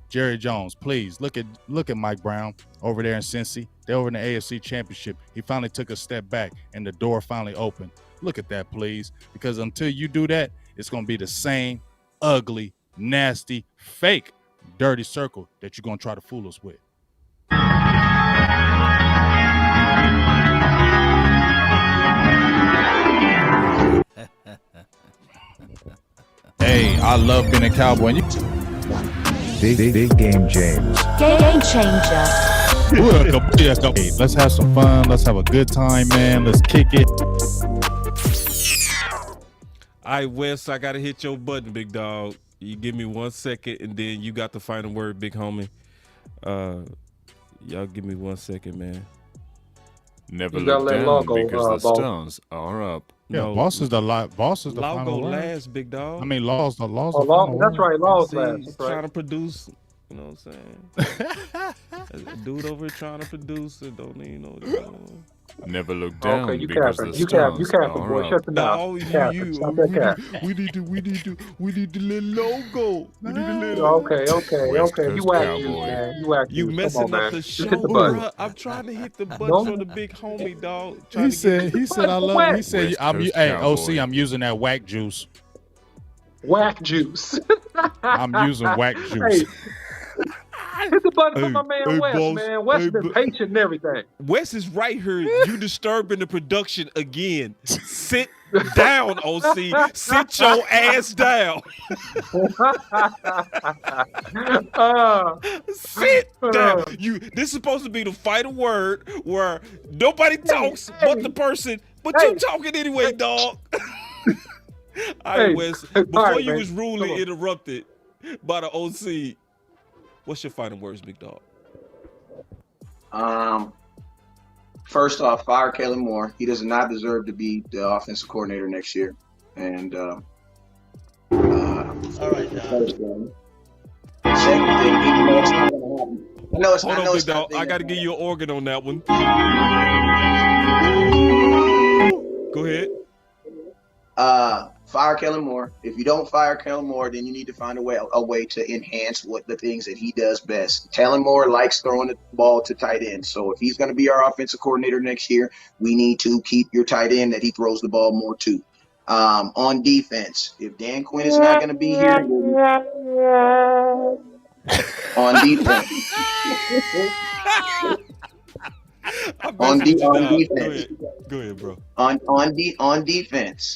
Jerry Jones, please look at Mike Brown over there in Cincy. They're over in the AFC championship. He finally took a step back and the door finally opened. Look at that, please, because until you do that, it's going to be the same ugly, nasty, fake, dirty circle that you're going to try to fool us with. Hey, I love being a Cowboy. Big game, James. Game changer. Hey, let's have some fun. Let's have a good time, man. Let's kick it. All right, Wes, I got to hit your button, big dog. You give me 1 second, and then you got the final word, big homie. Y'all give me 1 second, man. Never look down because the stones are up. Yeah, no, boss is the final word. Last, big dog. I mean, law's the law, final that's word. right, law's last. That's right. Trying to produce, you know what I'm saying? Dude over here trying to produce it, don't need no. Never look down okay, because the you stones cap, are boy. up. Shut the mouth. No, we need the little logo. We need the little. Okay. You whack you, man. You whack you. messing up the show, bro. I'm trying to hit the button for the big homie, dog. He said, I love it. He said, OC, I'm using that whack juice. Whack juice. I'm using whack juice. Hey. Hit the button for my man Wes, boss, man. Wes has been patient and everything. Wes is right here. You disturbing the production again. Sit down, OC. Sit your ass down. Sit down. This is supposed to be the final word where nobody talks but the person, but you talking anyway, dog. All right, Wes. Before you was rudely interrupted by the OC, what's your final words, big dog? First off, fire Kellen Moore. He does not deserve to be the offensive coordinator next year. And all right, second thing, even though it's not going to happen. I know it's Hold not. on, big dog. I got to give you an organ on that one. Go ahead. Fire Kellen Moore. If you don't fire Kellen Moore, then you need to find a way to enhance what the things that he does best. Kellen Moore likes throwing the ball to tight ends. So if he's going to be our offensive coordinator next year, we need to keep your tight end that he throws the ball more to. On defense, if Dan Quinn is not going to be here, on defense. On defense. Go ahead, bro. On defense.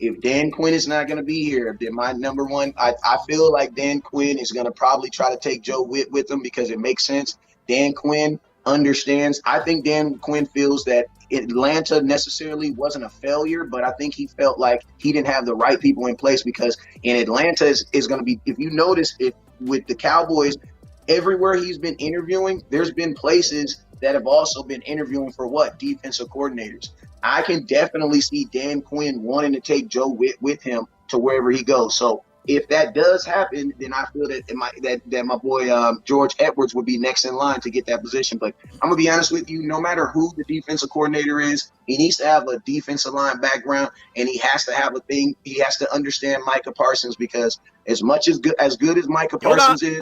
If Dan Quinn is not going to be here, then my number one, I feel like Dan Quinn is going to probably try to take Joe Witt with him because it makes sense. Dan Quinn understands. I think Dan Quinn feels that Atlanta necessarily wasn't a failure, but I think he felt like he didn't have the right people in place because in Atlanta is going to be, if you notice, if with the Cowboys, everywhere he's been interviewing, there's been places that have also been interviewing for defensive coordinators. I can definitely see Dan Quinn wanting to take Joe Witt with him to wherever he goes. So if that does happen, then I feel that my boy George Edwards would be next in line to get that position. But I'm gonna be honest with you, no matter who the defensive coordinator is, he needs to have a defensive line background, and he has to have he has to understand Micah Parsons, because as good as Micah Parsons is,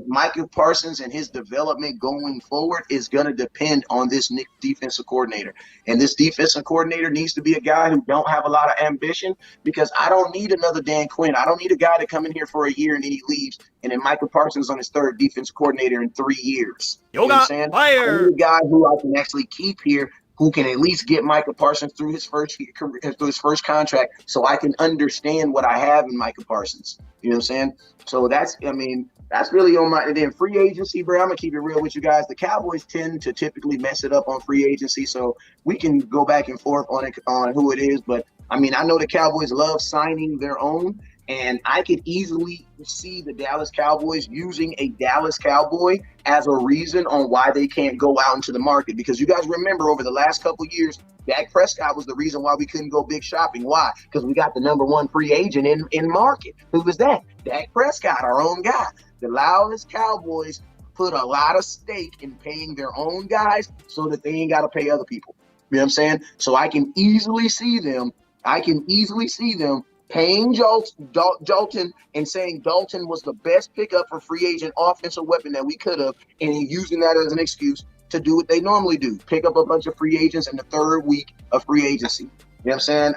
Micah Parsons and his development going forward is going to depend on this defensive coordinator. And this defensive coordinator needs to be a guy who don't have a lot of ambition, because I don't need another Dan Quinn. I don't need a guy to come in here for a year and then he leaves, and then Micah Parsons on his third defensive coordinator in 3 years. You know what I'm saying? I need a guy who I can actually keep here, who can at least get Micah Parsons through his first contract, so I can understand what I have in Micah Parsons. You know what I'm saying? So that's really on my – and then free agency, bro, I'm going to keep it real with you guys. The Cowboys tend to typically mess it up on free agency, so we can go back and forth on who it is. But, I know the Cowboys love signing their own, and I could easily see the Dallas Cowboys using a Dallas Cowboy as a reason on why they can't go out into the market. Because you guys remember over the last couple of years, Dak Prescott was the reason why we couldn't go big shopping. Why? Because we got the number one free agent in market. Who was that? Dak Prescott, our own guy. The Dallas Cowboys put a lot of stake in paying their own guys so that they ain't got to pay other people. You know what I'm saying? So I can easily see them paying Dalton and saying Dalton was the best pickup for free agent offensive weapon that we could have, and using that as an excuse to do what they normally do, pick up a bunch of free agents in the third week of free agency. You know what I'm saying?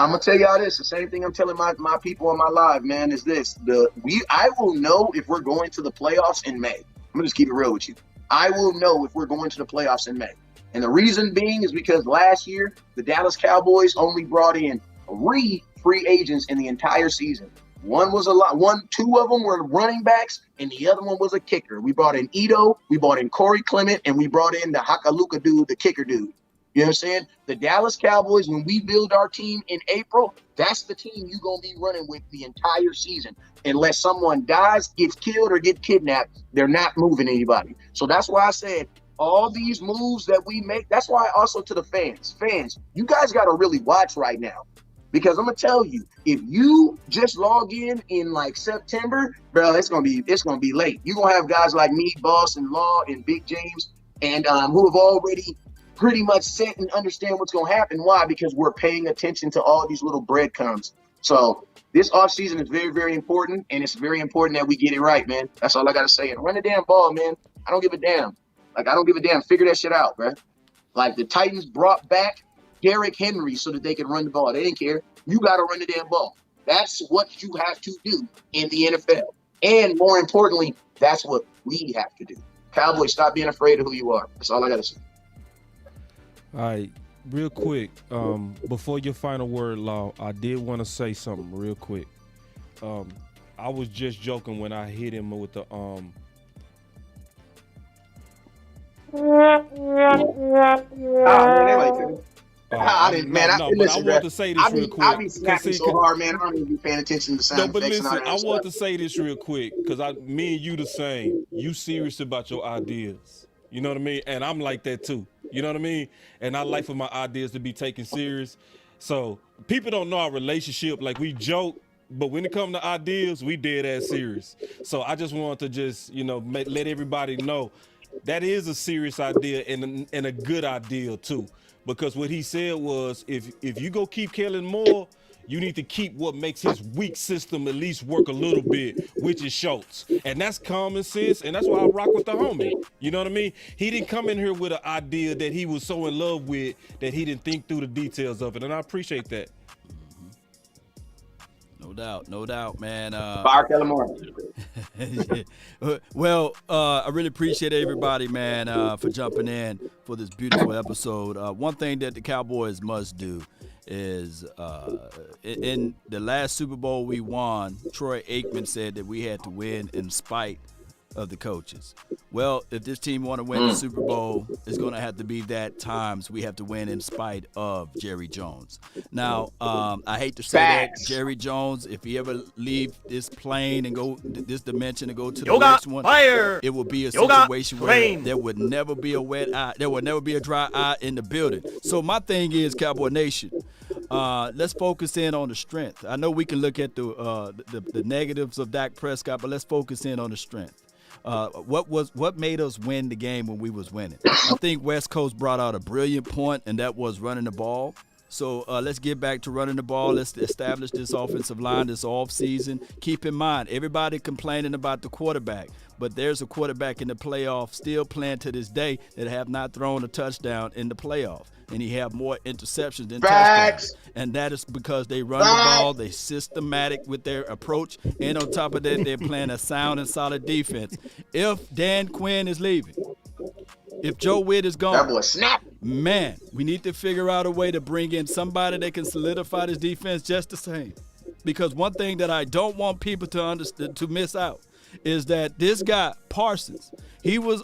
I'm gonna tell y'all this. The same thing I'm telling my people on my live, man, is this. I will know if we're going to the playoffs in May. I'm gonna just keep it real with you. I will know if we're going to the playoffs in May. And the reason being is because last year, the Dallas Cowboys only brought in 3 free agents in the entire season. Two of them were running backs, and the other one was a kicker. We brought in Ito, we brought in Corey Clement, and we brought in the Hakaluka dude, the kicker dude. You know what I'm saying? The Dallas Cowboys, when we build our team in April, that's the team you're going to be running with the entire season. Unless someone dies, gets killed, or gets kidnapped, they're not moving anybody. So that's why I said all these moves that we make, that's why also to the fans, you guys got to really watch right now. Because I'm gonna tell you, if you just log in like September, bro, it's gonna be late. You're gonna have guys like me, Boss, and Law, and Big James, and who have already pretty much set and understand what's gonna happen. Why? Because we're paying attention to all these little breadcrumbs. So this offseason is very, very important, and it's very important that we get it right, man. That's all I gotta say. And run the damn ball, man. I don't give a damn. I don't give a damn. Figure that shit out, bro. Like the Titans brought back Derrick Henry so that they could run the ball. They didn't care. You got to run the damn ball. That's what you have to do in the NFL. And more importantly, that's what we have to do. Cowboys, stop being afraid of who you are. That's all I got to say. All right, real quick, before your final word, Law, I did want to say something real quick. I was just joking when I hit him with the I didn't, man. I want to say this real quick. I be snapping so hard, man. I don't even be paying attention to sound effects. But listen, I want stuff. to say this real quick because me and you the same. You serious about your ideas. You know what I mean? And I'm like that too. You know what I mean? And I like for my ideas to be taken serious. So people don't know our relationship. Like we joke, but when it comes to ideas, we dead ass serious. So I just want to let everybody know that is a serious idea and a good idea too. Because what he said was, if you go keep Kellen Moore, you need to keep what makes his weak system at least work a little bit, which is Schultz. And that's common sense, and that's why I rock with the homie. You know what I mean? He didn't come in here with an idea that he was so in love with that he didn't think through the details of it, and I appreciate that. No doubt, man. Fire Kellen Moore. Well, I really appreciate everybody, man, for jumping in for this beautiful episode. One thing that the Cowboys must do is in the last Super Bowl we won, Troy Aikman said that we had to win in spite of the coaches. Well, if this team want to win the Super Bowl, it's going to have to be that times we have to win in spite of Jerry Jones. Now, I hate to say that, Jerry Jones, if he ever leave this plane and go this dimension and go to the next one, it will be a situation where there would never be a wet eye, there would never be a dry eye in the building. So my thing is, Cowboy Nation, let's focus in on the strength. I know we can look at the negatives of Dak Prescott, but let's focus in on the strength. What made us win the game when we was winning? I think West Coast brought out a brilliant point, and that was running the ball. So let's get back to running the ball. Let's establish this offensive line this offseason. Keep in mind, everybody complaining about the quarterback, but there's a quarterback in the playoff still playing to this day that have not thrown a touchdown in the playoff. And he have more interceptions than touchdowns. And that is because they run the ball, they systematic with their approach, and on top of that, they're playing a sound and solid defense. If Dan Quinn is leaving, if Joe Witt is gone, that boy snap. Man, we need to figure out a way to bring in somebody that can solidify this defense just the same. Because one thing that I don't want people to miss out is that this guy Parsons, he was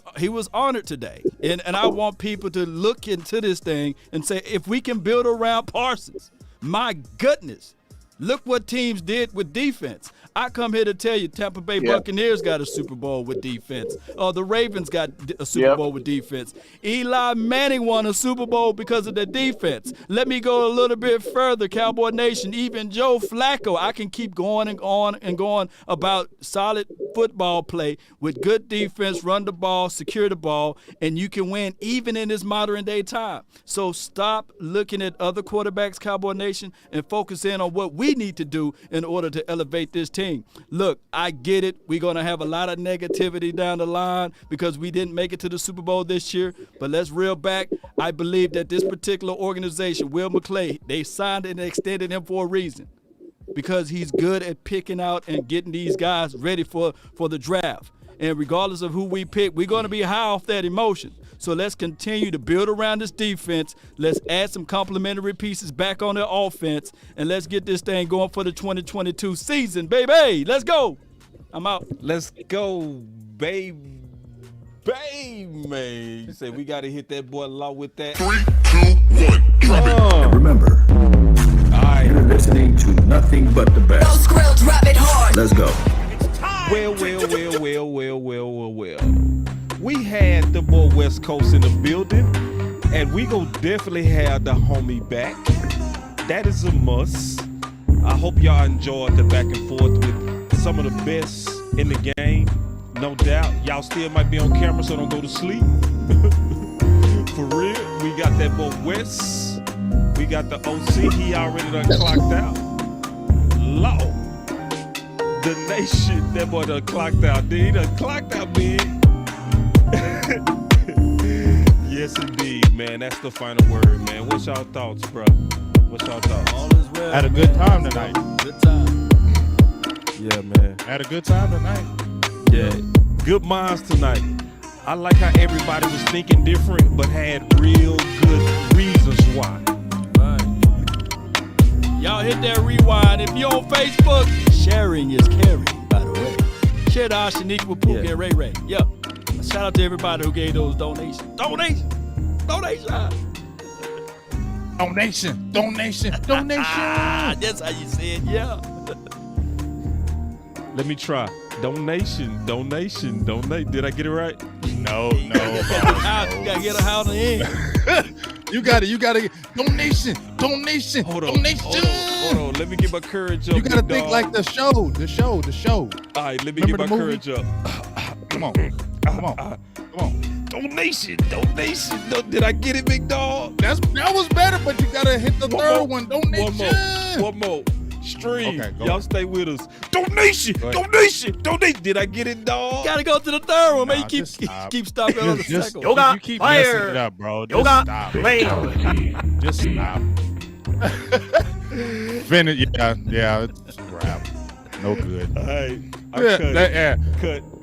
honored today, and I want people to look into this thing and say, if we can build around Parsons, my goodness, look what teams did with defense. I come here to tell you, Tampa Bay Buccaneers got a Super Bowl with defense. The Ravens got a Super Bowl with defense. Eli Manning won a Super Bowl because of the defense. Let me go a little bit further, Cowboy Nation. Even Joe Flacco. I can keep going and on and going about solid football play with good defense, run the ball, secure the ball, and you can win even in this modern day time. So stop looking at other quarterbacks, Cowboy Nation, and focus in on what we need to do in order to elevate this team. Look, I get it. We're going to have a lot of negativity down the line because we didn't make it to the Super Bowl this year. But let's reel back. I believe that this particular organization, Will McClay, they signed and extended him for a reason because he's good at picking out and getting these guys ready for the draft. And regardless of who we pick, we're going to be high off that emotion. So let's continue to build around this defense. Let's add some complementary pieces back on the offense, and let's get this thing going for the 2022 season, baby. Let's go. I'm out. Let's go, baby. Man. You say we got to hit that boy Law with that. 3, 2, 1, drop it. Remember, you're listening to nothing but the best. Those grills drop it hard. Let's go. Well. We had the boy West Coast in the building, and we gonna definitely have the homie back. That is a must. I hope y'all enjoyed the back and forth with some of the best in the game. No doubt. Y'all still might be on camera, so don't go to sleep. For real. We got that boy West. We got the OC. He already done clocked out. Law. The nation. That boy done clocked out. He done clocked out, big. Yes, indeed, man. That's the final word, man. What's y'all thoughts, bro? What's y'all thoughts? All is well. Had a good time tonight. Good time. Yeah, man. Had a good time tonight. Yeah. Good minds tonight. I like how everybody was thinking different, but had real good reasons why. Y'all hit that rewind. If you're on Facebook, sharing is caring, by the way. Share the Shanique with Pookie and Ray Ray. Yep. Shout out to everybody who gave those donations. Donation. That's how you say it, yeah. Let me try. Donation. Donate. Did I get it right? No. You gotta get a house in. You gotta get donation. Hold on. Let me get my courage up. You gotta big think dog. like the show. All right, let me Remember get the my movie? courage up. Come on. Donation. Did I get it, big dog? That was better, but you gotta hit the third one. Donation. One more. Stream. Okay, go Y'all ahead. stay with us. Donation. Did I get it, dog? Gotta go to the third one, man. You just stop. keep stopping on the Just second you one. keep messing it up, bro. Just stop. Just stop. Finish. Yeah, it's a wrap. No good. All right. Yeah, Cut.